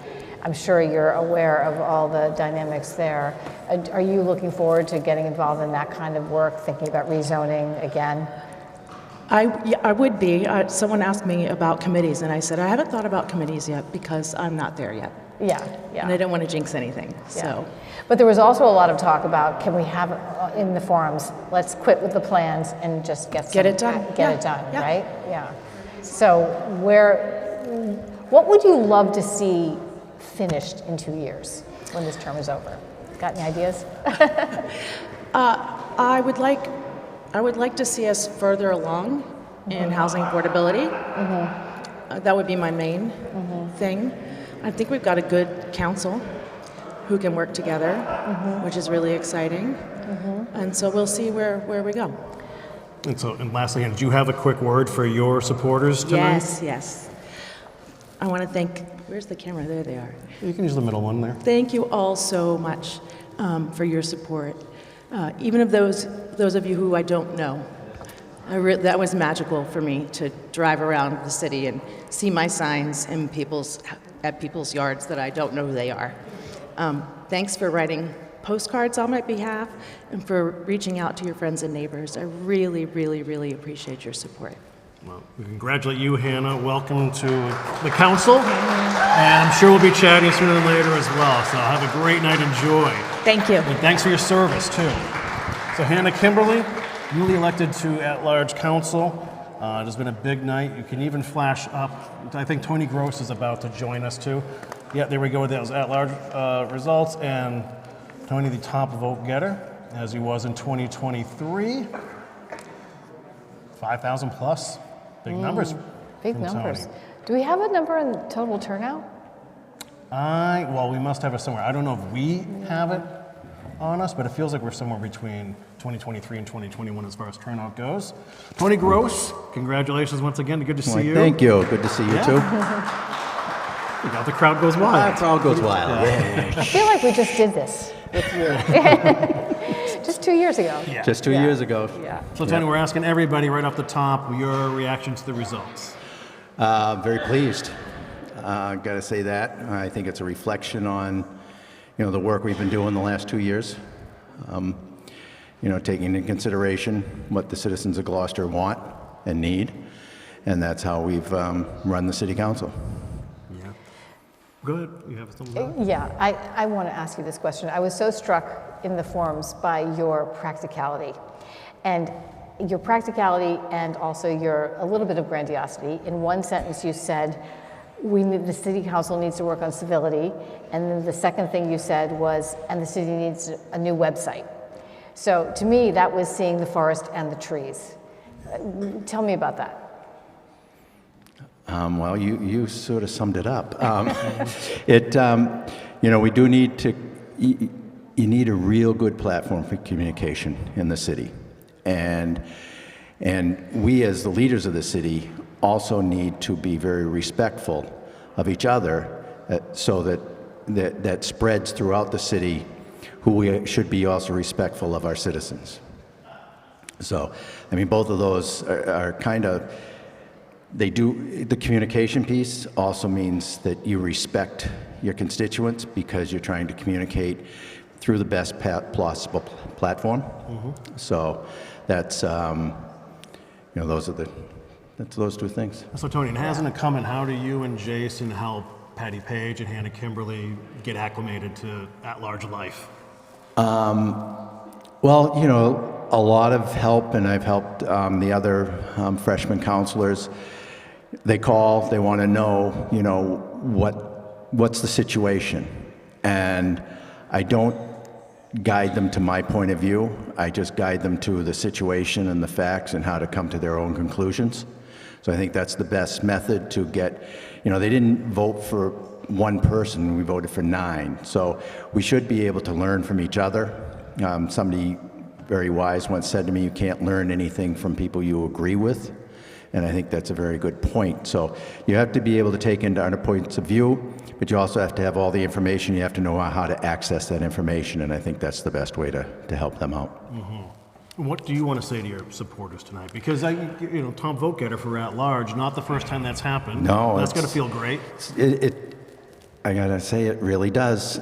I'm sure you're aware of all the dynamics there. Are you looking forward to getting involved in that kind of work, thinking about rezoning again? I would be. Someone asked me about committees, and I said, I haven't thought about committees yet because I'm not there yet. Yeah. And I don't want to jinx anything, Yeah. so. But there was also a lot of talk about, can we have in the forums, let's quit with the plans and just get Get it done. Get it done, right? Yeah. So what would you love to see finished in 2 years when this term is over? Got any ideas? I would like to see us further along in housing affordability. That would be my main thing. I think we've got a good council who can work together, which is really exciting. And so we'll see where we go. And lastly, do you have a quick word for your supporters tonight? Yes. I want to thank, where's the camera? There they are. You can use the middle one there. Thank you all so much for your support. Even of those of you who I don't know, that was magical for me to drive around the city and see my signs at people's yards that I don't know who they are. Thanks for writing postcards on my behalf and for reaching out to your friends and neighbors. I really, really, really appreciate your support. Well, we congratulate you, Hannah. Welcome to the council. And I'm sure we'll be chatting sooner than later as well. So have a great night. Enjoy. Thank you. And thanks for your service, too. So Hannah Kimberly, newly elected to at-large council. It has been a big night. You can even flash up. I think Tony Gross is about to join us, too. Yeah, there we go with those at-large results. And Tony, the top vote getter, as he was in 2023. 5,000 plus. Big numbers. Big from numbers. Tony. Do we have a number in total turnout? Well, we must have it somewhere. I don't know if we have it on us, but it feels like we're somewhere between 2023 and 2021 as far as turnout goes. Tony Gross, congratulations once again. Good to see you. Thank you. Good to see you too. You know, the crowd goes wild. The crowd goes wild. I feel like we just did this with you. Just 2 years ago. Yeah. Just 2 years ago. Yeah. So, Tony, we're asking everybody right off the top your reaction to the results. Very pleased. Got to say that. I think it's a reflection on, the work we've been doing the last 2 years. Taking into consideration what the citizens of Gloucester want and need, and that's how we've run the city council. Yeah. Go ahead. You have something? Yeah, I want to ask you this question. I was so struck in the forums by your practicality. And your practicality and also your a little bit of grandiosity. In one sentence you said, the city council needs to work on civility. And then the second thing you said was, and the city needs a new website. So to me, that was seeing the forest and the trees. Tell me about that. Well, you sort of summed it up. We do need to, you need a real good platform for communication in the city. And we as the leaders of the city also need to be very respectful of each other so that spreads throughout the city, who we should be also respectful of our citizens. So, both of those are kind of, the communication piece also means that you respect your constituents because you're trying to communicate through the best possible platform. Mm-hmm. So that's, that's those two things. So Tony, and as an incumbent, how do you and Jason help Patty Page and Hannah Kimberly get acclimated to at-large life? Well, a lot of help, and I've helped the other freshman counselors. They call, they want to know, what's the situation, and I don't guide them to my point of view. I just guide them to the situation and the facts and how to come to their own conclusions. So I think that's the best method to get, they didn't vote for one person, we voted for 9. So we should be able to learn from each other. Somebody very wise once said to me, you can't learn anything from people you agree with. And I think that's a very good point. So you have to be able to take into other points of view, but you also have to have all the information. You have to know how to access that information, and I think that's the best way to help them out. Mm-hmm. What do you want to say to your supporters tonight? Because top vote getter for at-large, not the first time that's happened. No, that's going to feel great. I gotta say, it really does.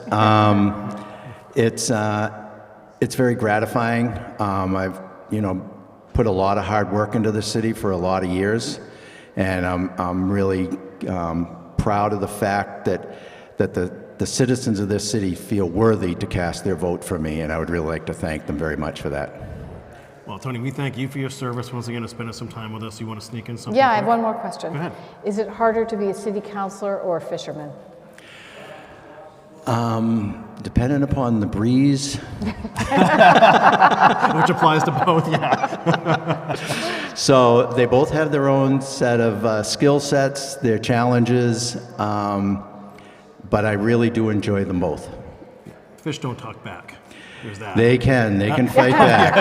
It's very gratifying. I've put a lot of hard work into the city for a lot of years, and I'm really proud of the fact that the citizens of this city feel worthy to cast their vote for me, and I would really like to thank them very much for that. Well, Tony, we thank you for your service once again and spending some time with us. You want to sneak in something? Yeah, I have one more question. Go ahead. Is it harder to be a city councilor or a fisherman? Depending upon the breeze. Which applies to both, yeah. So they both have their own set of skill sets, their challenges, but I really do enjoy them both. Fish don't talk back. There's that. They can fight back.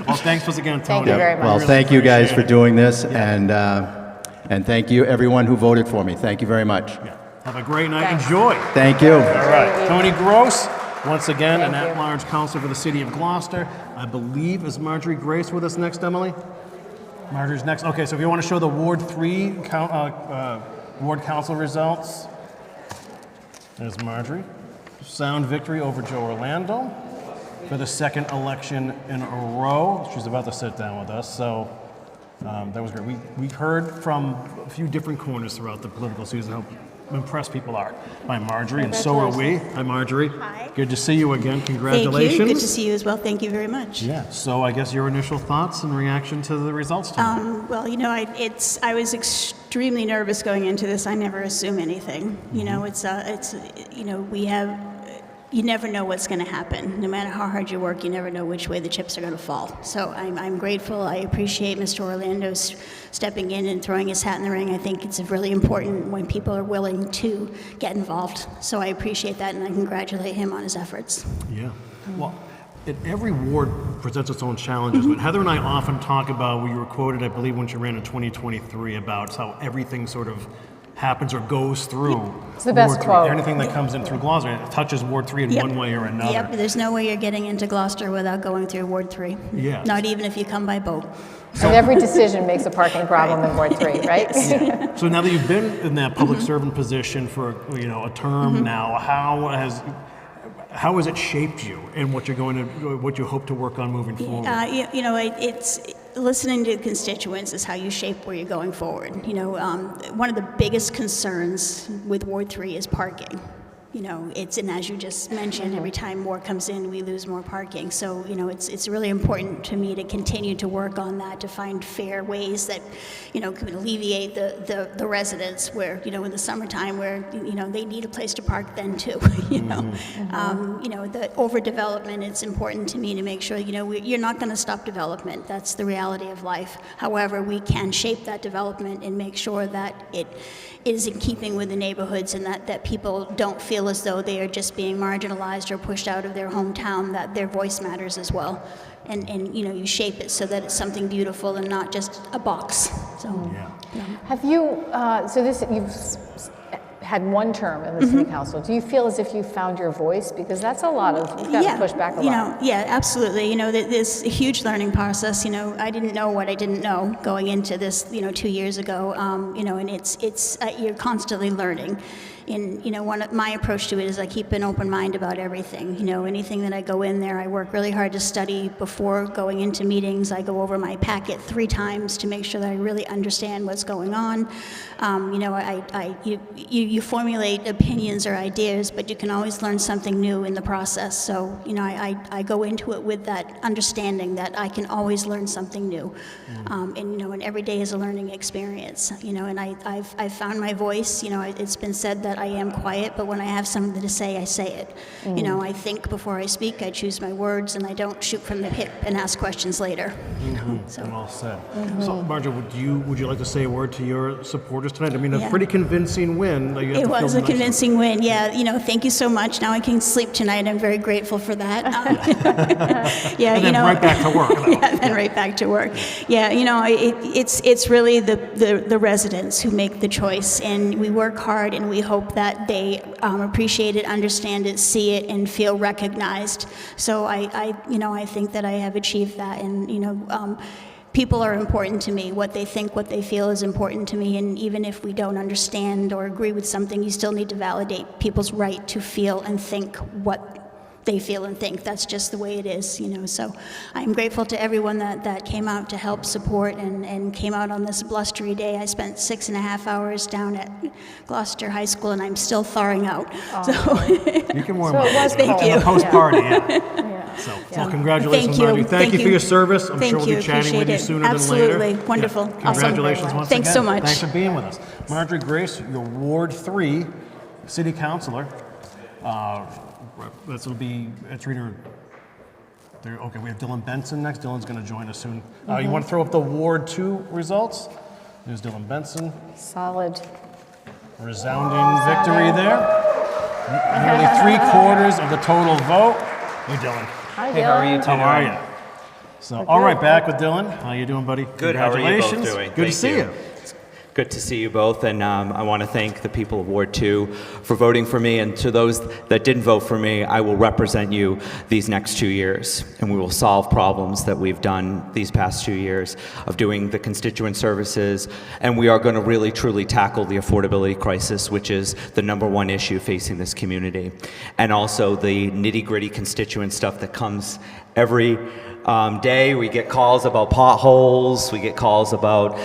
Well, thanks once again, Tony. Thank you very much. Well, Really thank you guys for appreciate it. doing this, and thank you everyone who voted for me. Thank you very much. Yeah. Have a great night. Thanks. Enjoy. Thank you. All right. Tony Gross, once again, Thank an you. at-large council for the city of Gloucester. I believe, is Marjorie Grace with us next, Emily? Marjorie's next. Okay, so if you want to show the Ward 3 Ward Council results. There's Marjorie. Sound victory over Joe Orlando for the second election in a row. She's about to sit down with us, so That was great. We heard from a few different corners throughout the political season how impressed people are by Marjorie, and so are we. Hi, Marjorie. Hi. Good to see you again. Congratulations. Thank you. Good to see you as well. Thank you very much. Yeah. So I guess your initial thoughts and reaction to the results tonight. Well, you know, I was extremely nervous going into this. I never assume anything. You know, you know, you never know what's going to happen. No matter how hard you work, you never know which way the chips are going to fall. So I'm grateful. I appreciate Mr. Orlando stepping in and throwing his hat in the ring. I think it's really important when people are willing to get involved. So I appreciate that, and I congratulate him on his efforts. Yeah. Well, every ward presents its own challenges, but Heather and I often talk about, we were quoted, I believe, when she ran in 2023, about how everything sort of happens or goes through. It's the best Ward 3. quote. Anything that comes in through Gloucester, it touches Ward 3 in Yep. one way or another. Yep, there's no way you're getting into Gloucester without going through Ward 3. Yeah. Not even if you come by boat. And every decision makes a parking problem in Ward 3, right? So now that you've been in that public servant position for a term now, how has it shaped you and what you hope to work on moving forward? You know, it's listening to constituents is how you shape where you're going forward. You know, one of the biggest concerns with Ward 3 is parking. You know, and as you just mentioned, every time more comes in, we lose more parking. So, you know, it's really important to me to continue to work on that, to find fair ways that, you know, can alleviate the residents where, you know, in the summertime where, you know, they need a place to park then too, you know. You know, the overdevelopment, it's important to me to make sure, you know, you're not going to stop development. That's the reality of life. However, we can shape that development and make sure that it is in keeping with the neighborhoods and that people don't feel as though they are just being marginalized or pushed out of their hometown, that their voice matters as well. And you know, you shape it so that it's something beautiful and not just a box. So, Have you, you've had one term in the city council. Do you feel as if you found your voice? Because that's a lot of, you've got to push back a lot. You know, yeah, absolutely. You know, there's a huge learning process. You know, I didn't know what I didn't know going into this, you know, 2 years ago. You know, and it's you're constantly learning. And, you know, my approach to it is I keep an open mind about everything. You know, anything that I go in there, I work really hard to study before going into meetings. I go over my packet 3 times to make sure that I really understand what's going on. You know, you formulate opinions or ideas, but you can always learn something new in the process. So, you know, I go into it with that understanding that I can always learn something new. And, you know, and every day is a learning experience, you know, and I've found my voice. You know, it's been said that I am quiet, but when I have something to say, I say it. You know, I think before I speak, I choose my words, and I don't shoot from the hip and ask questions later. You know, so. Well said. So, Marjorie, would you like to say a word to your supporters tonight? I mean, a pretty convincing win. It was a convincing win. Yeah, you know, thank you so much. Now I can sleep tonight. I'm very grateful for that. Yeah, and then you know, right back to work. Yeah, then right back to work. Yeah, you know, it's really the residents who make the choice, and we work hard, and we hope that they appreciate it, understand it, see it, and feel recognized. So I think that I have achieved that, and you know, people are important to me. What they think, what they feel is important to me, and even if we don't understand or agree with something, you still need to validate people's right to feel and think what they feel and think. That's just the way it is, you know. So I'm grateful to everyone that came out to help support and came out on this blustery day. I spent 6.5 hours down at Gloucester High School, and I'm still thawing out. Oh. So you can warm So up. it was Thank cold. you. Post-party, Yeah. So, well, congratulations, Thank you. Marjorie. Thank you for your service. I'm Thank sure we'll you. be chatting with you Appreciate it. sooner Absolutely. than later. Wonderful. Yeah. Awesome. Congratulations once Thanks again. so much. Thanks for being with us. Marjorie Grace, your Ward 3 City Councilor. This will be, it's reader. Okay, we have Dylan Benson next. Dylan's going to join us soon. You want to throw up the Ward 2 results? There's Dylan Benson. Solid. Resounding victory there. Nearly 3/4 of the total vote. Hey, Dylan. Hi, Dylan. Hey, how are you two How are doing? you? So, all right, back with Dylan. How you doing, buddy? Good. How are you both Congratulations. doing? Good to Thank see you. Good to see you both, and I want to thank the people of Ward 2 for voting for me, and to those that didn't vote for me, I will represent you these next 2 years, and we will solve problems that we've done these past 2 years of doing the constituent services, and we are going to really truly tackle the affordability crisis, which is the #1 issue facing this community, and also the nitty-gritty constituent stuff that comes Every day we get calls about potholes, we get calls about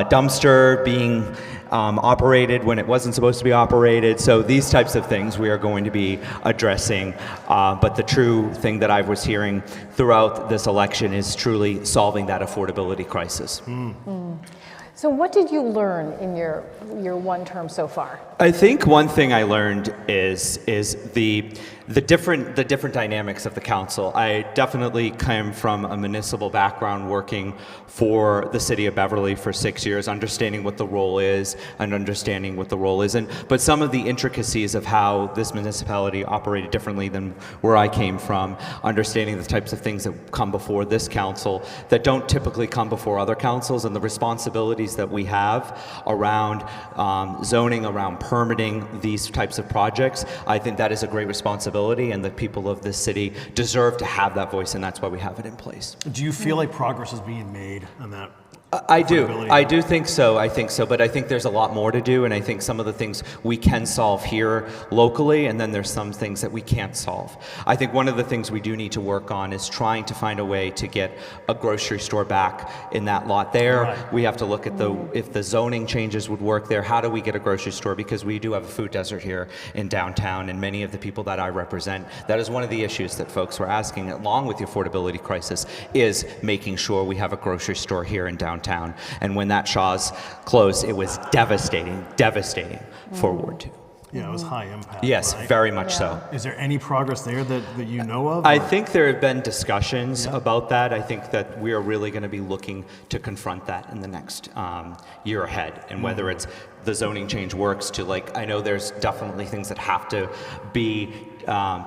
dumpster being operated when it wasn't supposed to be operated. So these types of things we are going to be addressing. But the true thing that I was hearing throughout this election is truly solving that affordability crisis. So what did you learn in your one term so far? I think one thing I learned is the different dynamics of the council. I definitely came from a municipal background, working for the city of Beverly for 6 years, understanding what the role is and understanding what the role isn't. But some of the intricacies of how this municipality operated differently than where I came from, understanding the types of things that come before this council that don't typically come before other councils, and the responsibilities that we have around zoning, around permitting these types of projects. I think that is a great responsibility, and the people of this city deserve to have that voice, and that's why we have it in place. Do you feel like progress is being made on that? I do think so. But I think there's a lot more to do, and I think some of the things we can solve here locally, and then there's some things that we can't solve. I think one of the things we do need to work on is trying to find a way to get a grocery store back in that lot there. Right. We have to look at if the zoning changes would work there. How do we get a grocery store? Because we do have a food desert here in downtown, and many of the people that I represent, that is one of the issues that folks were asking, along with the affordability crisis, is making sure we have a grocery store here in downtown. And when that Shaw's closed, it was devastating for Ward 2. Yeah, it was high impact. Yes, right? very much so. Is there any progress there that you know of? I think there have been discussions about that. I think that we are really going to be looking to confront that in the next year ahead, and whether it's the zoning change works to, like, I know there's definitely things that have to be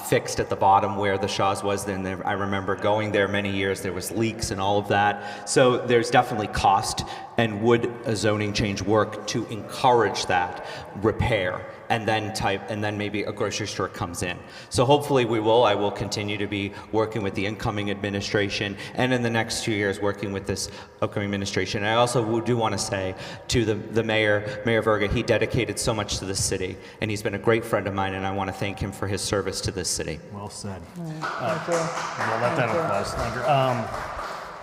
fixed at the bottom where the Shaw's was. Then I remember going there many years, there was leaks and all of that. So there's definitely cost, and would a zoning change work to encourage that repair? And then maybe a grocery store comes in. So hopefully I will continue to be working with the incoming administration, and in the next 2 years working with this upcoming administration. And I also do want to say to the Mayor Verga, he dedicated so much to this city, and he's been a great friend of mine, and I want to thank him for his service to this city. Well said. Thank you. We'll let that applause linger.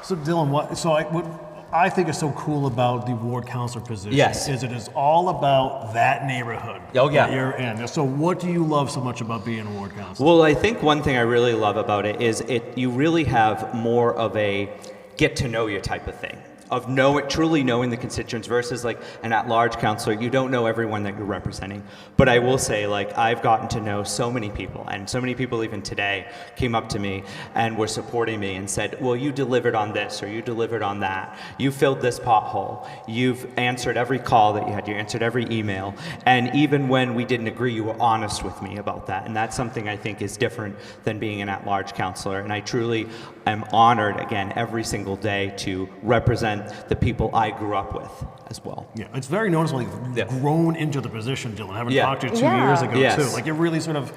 So Dylan, what I think is so cool about the ward councilor position is it is all about that neighborhood that you're in. So what do you love so much about being a ward councilor? Well, I think one thing I really love about it is you really have more of a get to know you type of thing, of truly knowing the constituents, versus like an at-large councilor. You don't know everyone that you're representing. But I will say, like, I've gotten to know so many people, and so many people even today came up to me and were supporting me and said, well, you delivered on this, or you delivered on that. You filled this pothole. You've answered every call that you had. You answered every email. And even when we didn't agree, you were honest with me about that. And that's something I think is different than being an at-large councilor. And I truly am honored, again, every single day to represent the people I grew up with as well. Yeah, it's very noticeable. You've grown into the position, Dylan. I haven't talked to you 2 years ago, too. Like, you really sort of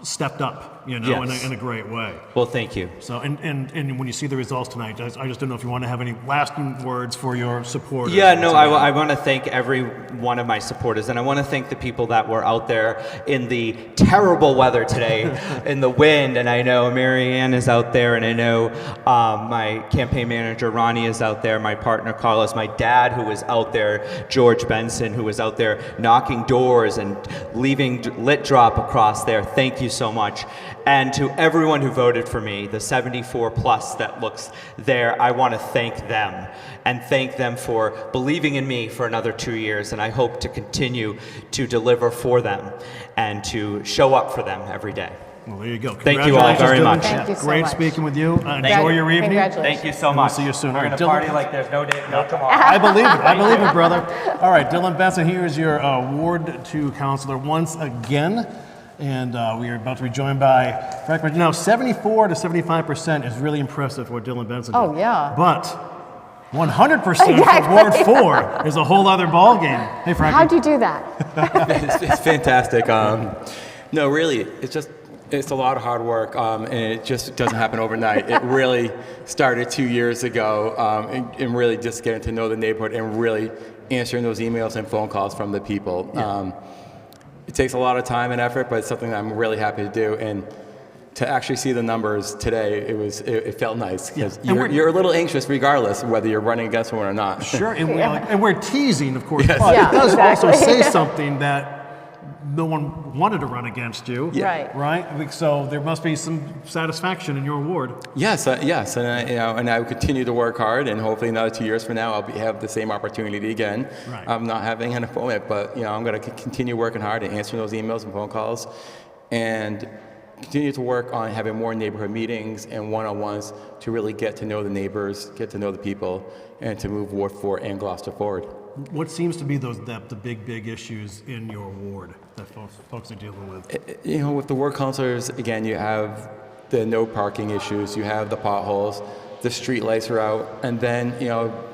stepped up, in a great way. Well, thank you. So, and when you see the results tonight, I just don't know if you want to have any lasting words for your supporters. Yeah, no, I want to thank every one of my supporters, and I want to thank the people that were out there in the terrible weather today, in the wind, and I know Mary Ann is out there, and I know my campaign manager, Ronnie, is out there, my partner, Carlos, my dad, who was out there, George Benson, who was out there knocking doors and leaving lit drop across there. Thank you so much. And to everyone who voted for me, the 74 plus that looks there, I want to thank them, and thank them for believing in me for another 2 years. And I hope to continue to deliver for them and to show up for them every day. Well, there you go. Thank you all very much. Thank you so Great much. speaking with you. Enjoy your evening. Thank you so much. We'll see you soon. We're going to party like there's no day, no tomorrow. I believe it. I believe it, brother. All right, Dylan Benson, here is your Ward 2 councilor once again. And we are about to be joined by Frank. Now, 74 to 75% is really impressive for what Dylan Benson did. Oh, yeah. But 100% for Ward 4 is a whole other ballgame. Hey, Frank. How'd you do that? It's fantastic. No, really, it's a lot of hard work, and it just doesn't happen overnight. It really started 2 years ago, and really just getting to know the neighborhood and really answering those emails and phone calls from the people. Yeah. It takes a lot of time and effort, but it's something that I'm really happy to do. And to actually see the numbers today, it felt nice because you're a little anxious regardless of whether you're running against someone or not. Sure, and we're teasing, of course, Yes. but Yeah, it does exactly. also say something that no one wanted to run against you. Right. Right? So there must be some satisfaction in your award. Yes, yes, and I will continue to work hard, and hopefully another 2 years from now, have the same opportunity again. Right. I'm not having an appointment, but I'm going to continue working hard and answering those emails and phone calls, and continue to work on having more neighborhood meetings and one-on-ones to really get to know the neighbors, get to know the people, and to move Ward 4 and Gloucester forward. What seems to be the big issues in your ward that folks are dealing with? With the ward councilors, again, you have the no parking issues, you have the potholes, the street lights are out, and then,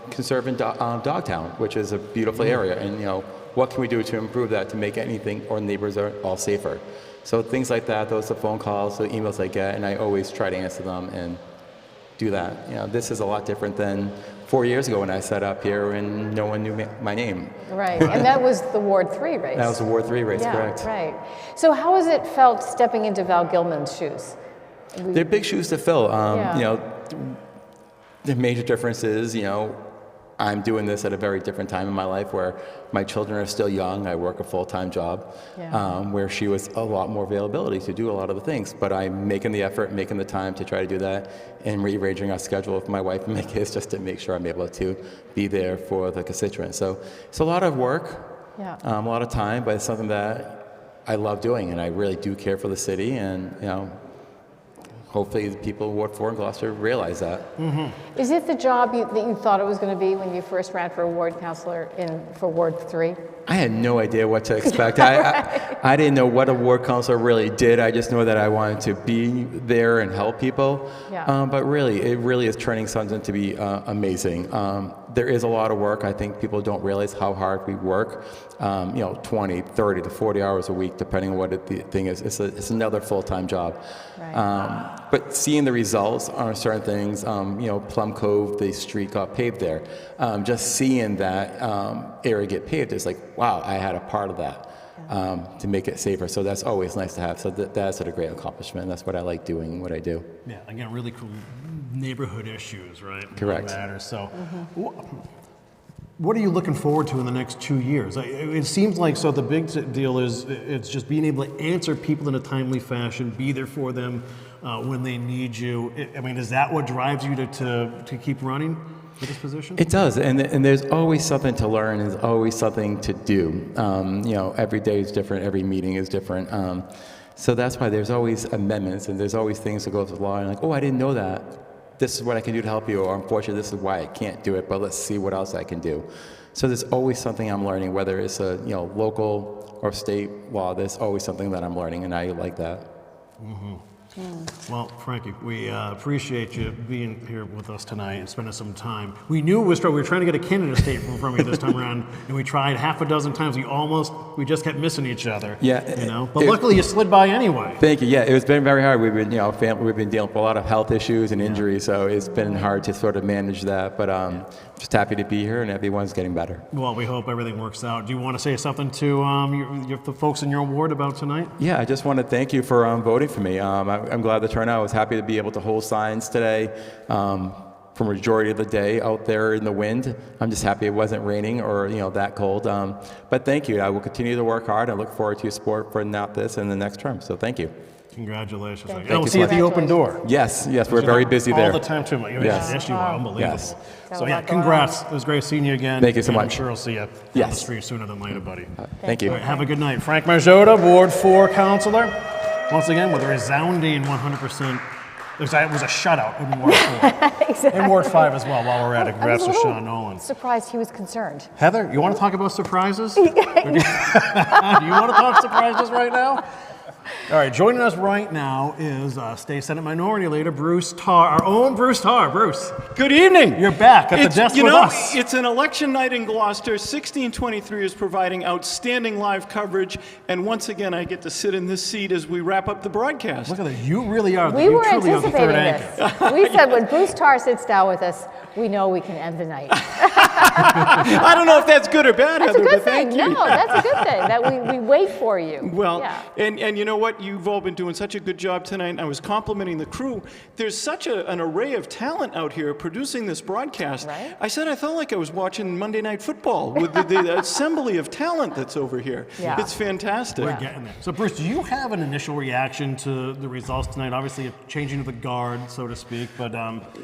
conserving Dogtown, which is a beautiful area, and, what can we do to improve that to make anything, our neighbors are all safer? So things like that, those are the phone calls, the emails I get, and I always try to answer them and do that. This is a lot different than 4 years ago when I sat up here and no one knew my name. Right, and that was the Ward 3 race. That was the Ward 3 race, Yeah, correct. right. So how has it felt stepping into Val Gilman's shoes? They're big shoes to fill. Yeah. The major difference is, I'm doing this at a very different time in my life where my children are still young. I work a full-time job, where she was a lot more availability to do a lot of the things. But I'm making the effort, making the time to try to do that, and rearranging our schedule with my wife and my kids just to make sure I'm able to be there for the constituents. So it's a lot of work, a lot of time, but it's something that I love doing, and I really do care for the city, and hopefully the people in Ward 4 in Gloucester realize that. Mm-hmm. Is it the job that you thought it was going to be when you first ran for a ward councilor for Ward 3? I had no idea what to expect. I didn't know what a ward councilor really did. I just know that I wanted to be there and help people. Yeah. But really, it really is turning something to be amazing. There is a lot of work. I think people don't realize how hard we work. 20, 30 to 40 hours a week, depending on what the thing is. It's another full-time job. Right. But seeing the results on certain things, Plum Cove, the street got paved there. Just seeing that area get paved is like, wow, I had a part of that to make it safer. So that's always nice to have. So that's a great accomplishment. That's what I like doing, what I do. Yeah, again, really cool neighborhood issues, right? Correct. That matters. So, what are you looking forward to in the next 2 years? It seems like the big deal is it's just being able to answer people in a timely fashion, be there for them when they need you. Is that what drives you to keep running for this position? It does, and there's always something to learn. There's always something to do. Every day is different. Every meeting is different. So that's why there's always amendments, and there's always things that go to the law. And like, oh, I didn't know that. This is what I can do to help you, or unfortunately, this is why I can't do it, but let's see what else I can do. So there's always something I'm learning, whether it's a local or state law. There's always something that I'm learning, and I like that. Mm-hmm. Well, Frankie, we appreciate you being here with us tonight and spending some time. We knew we were trying to get a candidate statement from you this time around, and we tried half a dozen times. We just kept missing each other. Yeah, But luckily, you slid by anyway. Thank you. Yeah, it's been very hard. We've been, we've been dealing with a lot of health issues and injuries, so it's been hard to sort of manage that. But just happy to be here, and everyone's getting better. Well, we hope everything works out. Do you want to say something to the folks in your ward about tonight? Yeah, I just want to thank you for voting for me. I'm glad the turnout. I was happy to be able to hold signs today for majority of the day out there in the wind. I'm just happy it wasn't raining or that cold. But thank you. I will continue to work hard. I look forward to your support for not this and the next term. So thank you. Congratulations. Thank We'll you see you at the open door. Yes, we're very busy there. All the time, too. Yes, you are. Unbelievable. Yes. So, congrats. It was great seeing you again. Thank you so much. I'm sure I'll see you down the street sooner than later, buddy. Thank you. All right, have a good night. Frank Marzota, Ward 4 Councilor. Once again, with a resounding 100%. It was a shutout in Ward 4. Exactly. And Ward 5 as well, while we're at it. Congrats to I was a Sean little Nolan. surprised he was concerned. Heather, you want to talk about surprises? Do you want to talk surprises right now? All right, joining us right now is State Senate Minority Leader Bruce Tarr, our own Bruce Tarr. Bruce. Good evening. You're back at the desk with us. It's an election night in Gloucester. 1623 is providing outstanding live coverage, and once again, I get to sit in this seat as we wrap up the broadcast. Look at that. You really are. We were anticipating this. We said when Bruce Tarr sits down with us, we know we can end the night. I don't know if that's good or bad, That's Heather, a good but thank thing. you. No, that's a good thing, that we wait for you. Well, Yeah. and you know what? You've all been doing such a good job tonight. And I was complimenting the crew. There's such an array of talent out here producing this broadcast. Right. I said I felt like I was watching Monday Night Football with the assembly of talent that's over here. Yeah. It's fantastic. We're getting there. So, Bruce, do you have an initial reaction to the results tonight? Obviously, a changing of the guard, so to speak, but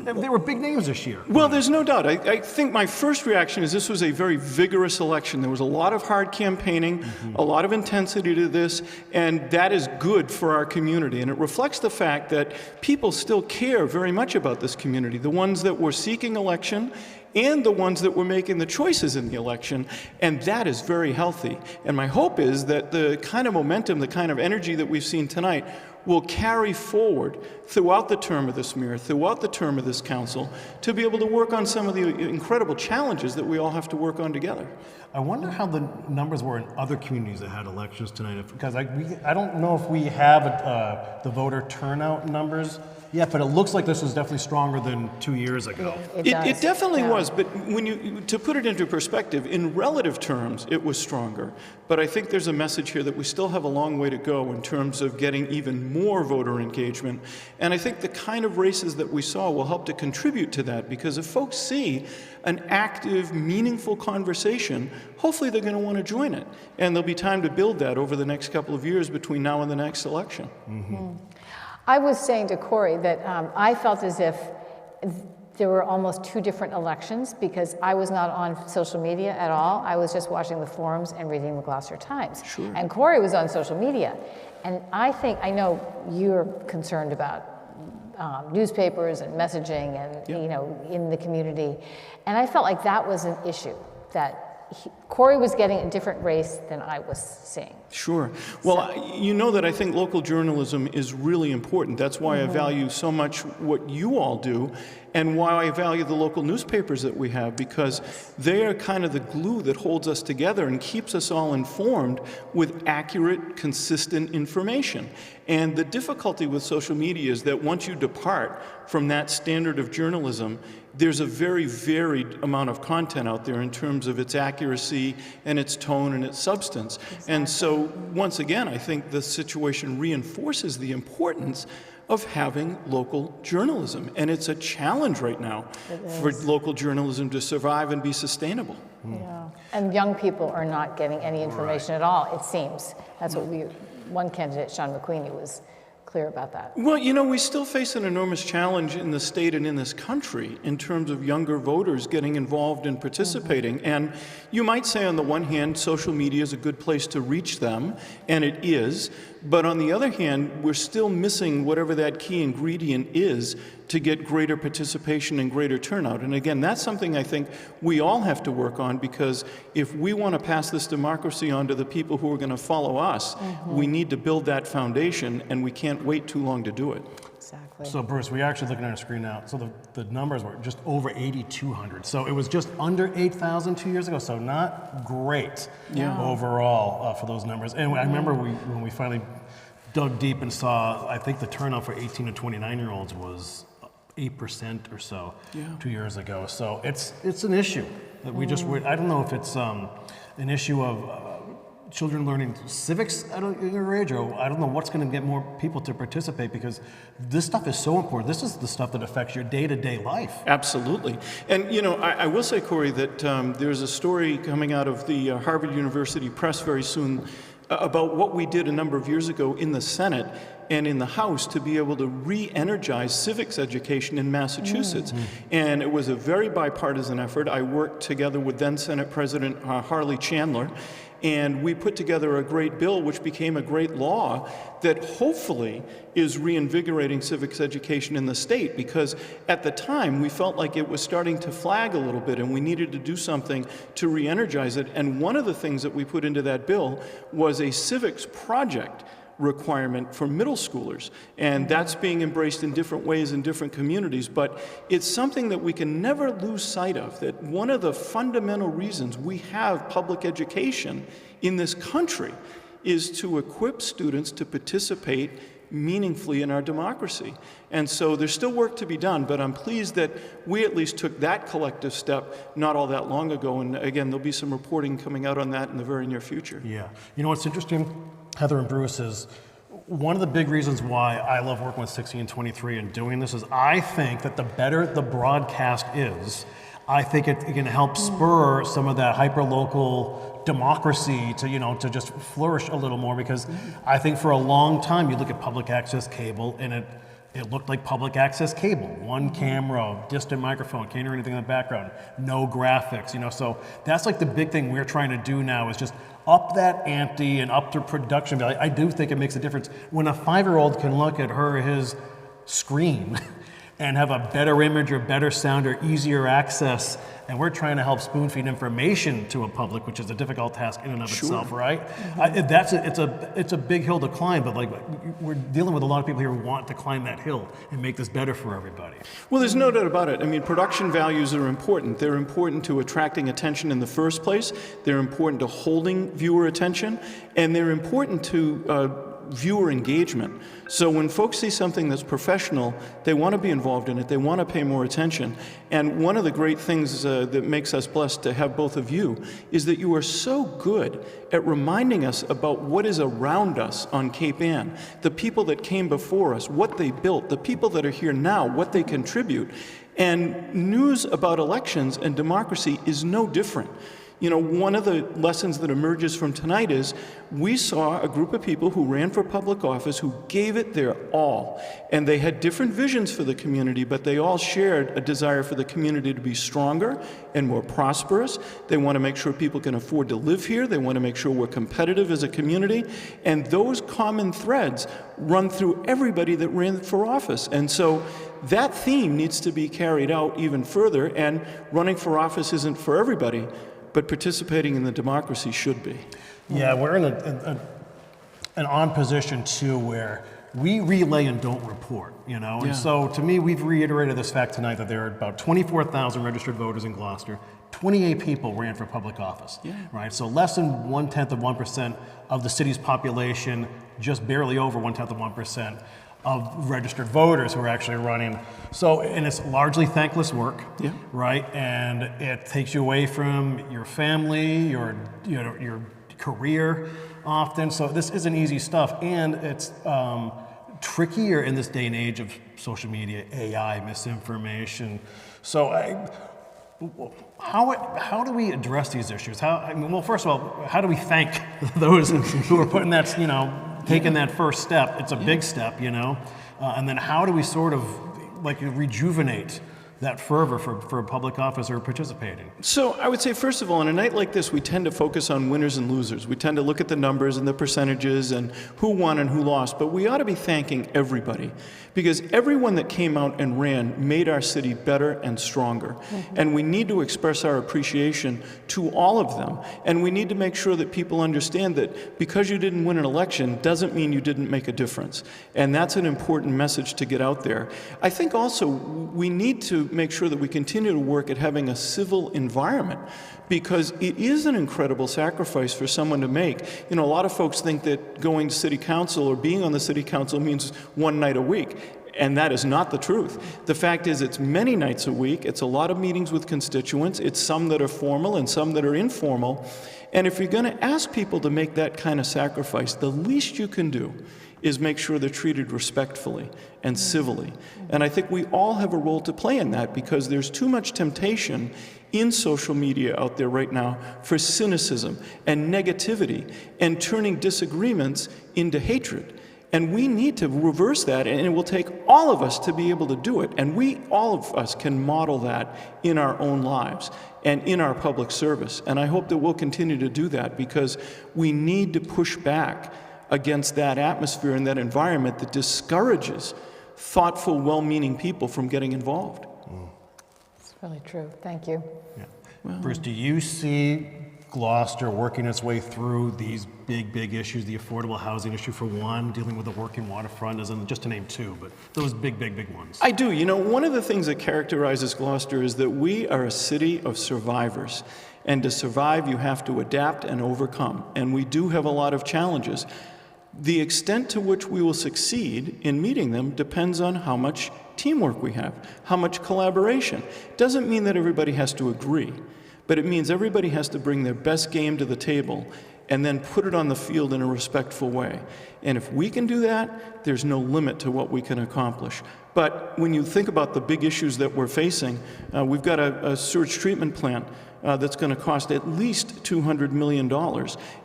they were big names this year. Well, there's no doubt. I think my first reaction is this was a very vigorous election. There was a lot of hard campaigning, a lot of intensity to this, and that is good for our community. And it reflects the fact that people still care very much about this community, the ones that were seeking election and the ones that were making the choices in the election, and that is very healthy. And my hope is that the kind of momentum, the kind of energy that we've seen tonight will carry forward throughout the term of this mayor, throughout the term of this council, to be able to work on some of the incredible challenges that we all have to work on together. I wonder how the numbers were in other communities that had elections tonight, because I don't know if we have the voter turnout numbers yet, but it looks like this was definitely stronger than 2 years ago. It definitely was, but to put it into perspective, in relative terms, it was stronger. But I think there's a message here that we still have a long way to go in terms of getting even more voter engagement. And I think the kind of races that we saw will help to contribute to that, because if folks see an active, meaningful conversation, hopefully they're going to want to join it. And there'll be time to build that over the next couple of years between now and the next election. I was saying to Corey that I felt as if there were almost two different elections, because I was not on social media at all. I was just watching the forums and reading the Gloucester Times. Sure. And Corey was on social media. And I know you're concerned about newspapers and messaging and, in the community. And I felt like that was an issue, that Corey was getting a different race than I was seeing. Sure. Well, you know that I think local journalism is really important. That's why I value so much what you all do, and why I value the local newspapers that we have, because they are kind of the glue that holds us together and keeps us all informed with accurate, consistent information. And the difficulty with social media is that once you depart from that standard of journalism, there's a very varied amount of content out there in terms of its accuracy and its tone and its substance. Exactly. And so, once again, I think the situation reinforces the importance of having local journalism. And it's a challenge right now for local journalism to survive and be sustainable. Yeah. And young people are not getting any information at all, it seems. That's what one candidate, Sean McQueenie, was clear about that. Well, we still face an enormous challenge in the state and in this country in terms of younger voters getting involved and participating. And you might say, on the one hand, social media is a good place to reach them, and it is. But on the other hand, we're still missing whatever that key ingredient is to get greater participation and greater turnout. And again, that's something I think we all have to work on, because if we want to pass this democracy on to the people who are going to follow us, we need to build that foundation, and we can't wait too long to do it. Exactly. So, Bruce, we're actually looking at our screen now. So the numbers were just over 8,200. So it was just under 8,000 2 years ago. So not great overall for those numbers. And I remember when we finally dug deep and saw, I think the turnout for 18 to 29-year-olds was 8% or so 2 years ago. So it's an issue that we just, I don't know if it's an issue of children learning civics at a younger age, or I don't know what's going to get more people to participate, because this stuff is so important. This is the stuff that affects your day-to-day life. Absolutely. And, I will say, Corey, that there's a story coming out of the Harvard University Press very soon about what we did a number of years ago in the Senate and in the House to be able to re-energize civics education in Massachusetts. And it was a very bipartisan effort. I worked together with then Senate President Harley Chandler, and we put together a great bill which became a great law that hopefully is reinvigorating civics education in the state, because at the time we felt like it was starting to flag a little bit and we needed to do something to re-energize it. And one of the things that we put into that bill was a civics project requirement for middle schoolers, and that's being embraced in different ways in different communities. But it's something that we can never lose sight of, that one of the fundamental reasons we have public education in this country is to equip students to participate meaningfully in our democracy. And so there's still work to be done, but I'm pleased that we at least took that collective step not all that long ago. And again, there'll be some reporting coming out on that in the very near future. Yeah. You know what's interesting, Heather and Bruce, is one of the big reasons why I love working with 1623 and doing this is I think that the better the broadcast is, I think it can help spur some of that hyper-local democracy to just flourish a little more, because I think for a long time you look at public access cable and it looked like public access cable. One camera, distant microphone, can't hear anything in the background, no graphics, so that's like the big thing we're trying to do now is just up that ante and up the production value. I do think it makes a difference when a 5-year-old can look at his screen and have a better image or better sound or easier access, and we're trying to help spoon feed information to a public, which is a difficult task in and of itself, right? It's a big hill to climb, but we're dealing with a lot of people here who want to climb that hill and make this better for everybody. Well, there's no doubt about it. I mean, production values are important. They're important to attracting attention in the first place. They're important to holding viewer attention, and they're important to viewer engagement. So when folks see something that's professional, they want to be involved in it, they want to pay more attention. And one of the great things that makes us blessed to have both of you is that you are so good at reminding us about what is around us on Cape Ann, the people that came before us, what they built, the people that are here now, what they contribute. And news about elections and democracy is no different. One of the lessons that emerges from tonight is we saw a group of people who ran for public office who gave it their all. And they had different visions for the community, but they all shared a desire for the community to be stronger and more prosperous. They want to make sure people can afford to live here. They want to make sure we're competitive as a community. And those common threads run through everybody that ran for office. And so that theme needs to be carried out even further. And running for office isn't for everybody, but participating in the democracy should be. Yeah, we're in an on position too where we relay and don't report, And so to me, we've reiterated this fact tonight that there are about 24,000 registered voters in Gloucester. 28 people ran for public office, right? So less than 1/10% of the city's population, just barely over 1/10% of registered voters who are actually running. So, and it's largely thankless work, right? And it takes you away from your family, your career often. So this isn't easy stuff. And it's trickier in this day and age of social media, AI, misinformation. So how do we address these issues? Well, first of all, how do we thank those who are putting that, taking that first step? It's a big step, and then how do we sort of rejuvenate that fervor for public office or participating? So I would say, first of all, on a night like this, we tend to focus on winners and losers. We tend to look at the numbers and the percentages and who won and who lost, but we ought to be thanking everybody, because everyone that came out and ran made our city better and stronger. And we need to express our appreciation to all of them. And we need to make sure that people understand that because you didn't win an election doesn't mean you didn't make a difference. And that's an important message to get out there. I think also we need to make sure that we continue to work at having a civil environment, because it is an incredible sacrifice for someone to make. A lot of folks think that going to city council or being on the city council means one night a week. And that is not the truth. The fact is, it's many nights a week. It's a lot of meetings with constituents. It's some that are formal and some that are informal. And if you're going to ask people to make that kind of sacrifice, the least you can do is make sure they're treated respectfully and civilly. And I think we all have a role to play in that, because there's too much temptation in social media out there right now for cynicism and negativity and turning disagreements into hatred. And we need to reverse that, and it will take all of us to be able to do it. And all of us can model that in our own lives and in our public service. And I hope that we'll continue to do that, because we need to push back against that atmosphere and that environment that discourages thoughtful, well-meaning people from getting involved. It's really true. Thank you. Yeah. Well, Bruce, do you see Gloucester working its way through these big issues, the affordable housing issue for one, dealing with the working waterfront, just to name two, but those big ones? I do. One of the things that characterizes Gloucester is that we are a city of survivors. And to survive, you have to adapt and overcome. And we do have a lot of challenges. The extent to which we will succeed in meeting them depends on how much teamwork we have, how much collaboration. Doesn't mean that everybody has to agree, but it means everybody has to bring their best game to the table and then put it on the field in a respectful way. And if we can do that, there's no limit to what we can accomplish. But when you think about the big issues that we're facing, we've got a sewage treatment plant that's going to cost at least $200 million.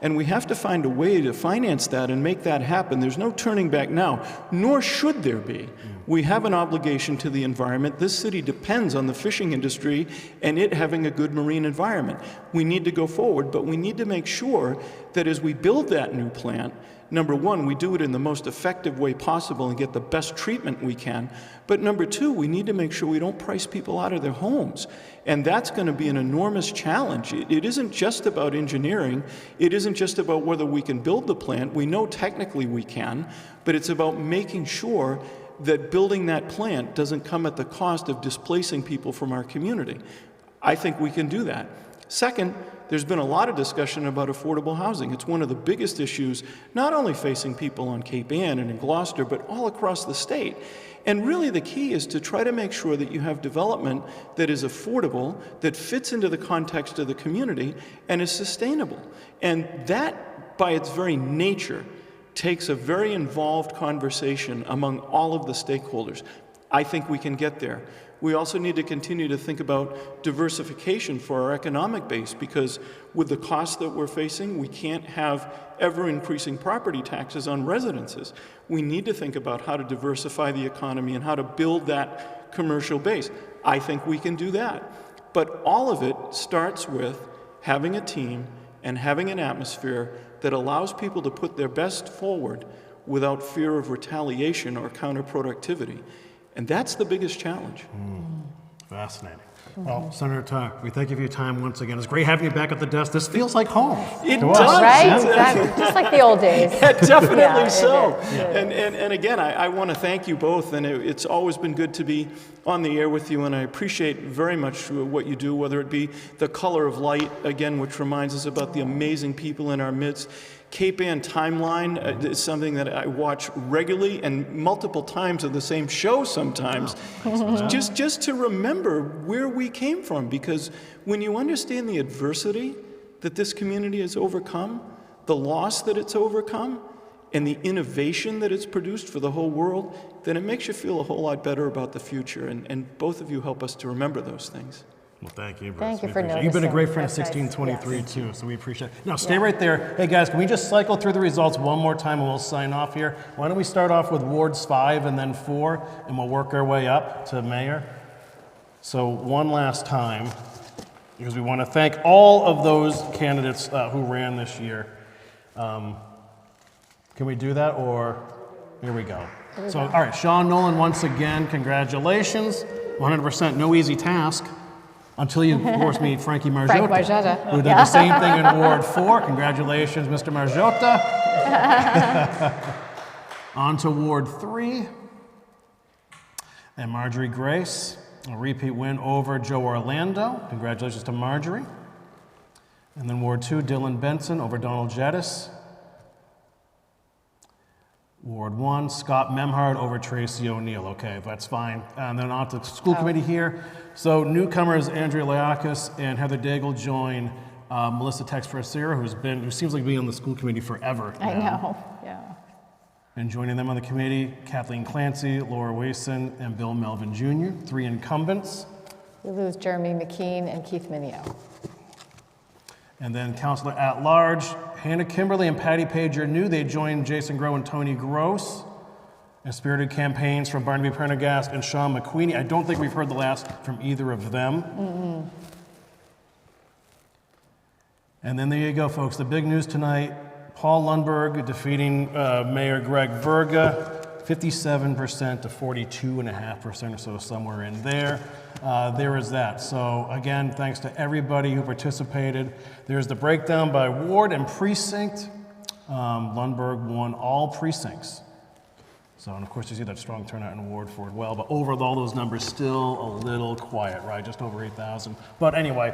And we have to find a way to finance that and make that happen. There's no turning back now, nor should there be. We have an obligation to the environment. This city depends on the fishing industry and it having a good marine environment. We need to go forward, but we need to make sure that as we build that new plant, number one, we do it in the most effective way possible and get the best treatment we can. But number two, we need to make sure we don't price people out of their homes. And that's going to be an enormous challenge. It isn't just about engineering. It isn't just about whether we can build the plant. We know technically we can, but it's about making sure that building that plant doesn't come at the cost of displacing people from our community. I think we can do that. Second, there's been a lot of discussion about affordable housing. It's one of the biggest issues, not only facing people on Cape Ann and in Gloucester, but all across the state. And really the key is to try to make sure that you have development that is affordable, that fits into the context of the community, and is sustainable. And that, by its very nature, takes a very involved conversation among all of the stakeholders. I think we can get there. We also need to continue to think about diversification for our economic base, because with the costs that we're facing, we can't have ever-increasing property taxes on residences. We need to think about how to diversify the economy and how to build that commercial base. I think we can do that. But all of it starts with having a team and having an atmosphere that allows people to put their best forward without fear of retaliation or counterproductivity. And that's the biggest challenge. Fascinating. Well, Senator Tuck, we thank you for your time once again. It's great having you back at the desk. This feels like home. It to does. us. Right? Exactly. Just like the old days. Yeah, definitely Yeah, so. it is. And again, I want to thank you both. And it's always been good to be on the air with you. And I appreciate very much what you do, whether it be the color of light, again, which reminds us about the amazing people in our midst. Cape Ann Timeline is something that I watch regularly and multiple times of the same show sometimes, just to remember where we came from. Because when you understand the adversity that this community has overcome, the loss that it's overcome, and the innovation that it's produced for the whole world, then it makes you feel a whole lot better about the future. And both of you help us to remember those things. Well, thank you, Bruce. Thank you for noticing. You've been a great friend of That's nice. 1623 Yes. too, so we appreciate it. Now, stay right there. Hey, guys, can we just cycle through the results one more time and we'll sign off here? Why don't we start off with Wards 5 and then 4, and we'll work our way up to Mayor. So one last time, because we want to thank all of those candidates who ran this year. Can we do that, or here we go. So, all right, Sean Nolan, once again, congratulations. 100% no easy task. Until you, of course, meet Frankie Margiotta, Frank Margiotta. who did the same thing in Ward 4. Congratulations, Mr. Margiotta. On to Ward 3. And Marjorie Grace, a repeat win over Joe Orlando. Congratulations to Marjorie. And then Ward 2, Dylan Benson over Donald Jettis. Ward 1, Scott Memhard over Tracy O'Neill. Okay, that's fine. And then on to the school committee here. So newcomers Andrea Liakis and Heather Daigle join Melissa Tex-Frasera, who seems like being on the school committee forever now. I know, yeah. And joining them on the committee, Kathleen Clancy, Laura Wason, and Bill Melvin Jr., 3 incumbents. We lose Jeremy McKean and Keith Minio. And then Councilor at Large, Hannah Kimberly and Patty Page are new. They joined Jason Groh and Tony Gross. And spirited campaigns from Barnaby Prendergast and Sean McQueenie. I don't think we've heard the last from either of them. Mm-mm. And then there you go, folks. The big news tonight, Paul Lundberg defeating Mayor Greg Verga, 57% to 42.5% or so, somewhere in there. There is that. So again, thanks to everybody who participated. There's the breakdown by ward and precinct. Lundberg won all precincts. So, and of course, you see that strong turnout in Ward 4 as well. But overall, those numbers still a little quiet, right? Just over 8,000. But anyway,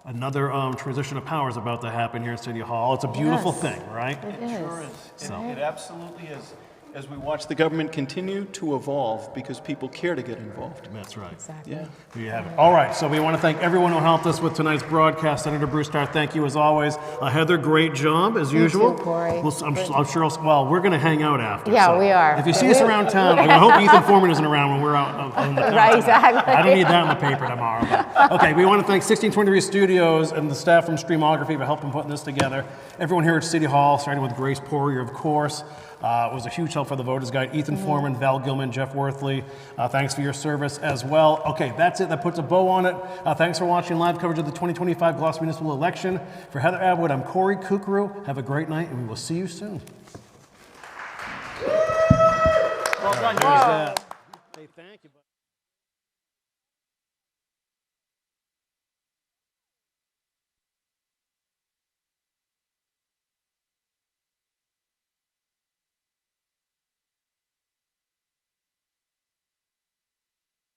Another transition of power is about to happen here in City Hall. It's a beautiful thing, right? It Sure is. is. So- It absolutely is. As we watch the government continue to evolve because people care to get involved. That's right. Exactly. Yeah. There you have it. All right, so we want to thank everyone who helped us with tonight's broadcast. Senator Bruce Starr, thank you as always. Heather, great job as usual. too, Corey. I'm sure. Well, we're going to hang out after. Yeah, so we are. If you see us around town, I hope Ethan Foreman isn't around when we're out on the town. Right, exactly. I don't need that in the paper tomorrow. But, okay, we want to thank 1623 Studios and the staff from Streamography for helping putting this together. Everyone here at City Hall, starting with Grace Poirier, of course. It was a huge help for the Voters Guide. Ethan Foreman, Val Gilman, Jeff Worthley, thanks for your service as well. Okay, that's it. That puts a bow on it. Thanks for watching live coverage of the 2025 Gloucester Municipal Election. For Heather Abwood, I'm Corey Kukru. Have a great night, and we will see you soon. Well done. Hey, thank you.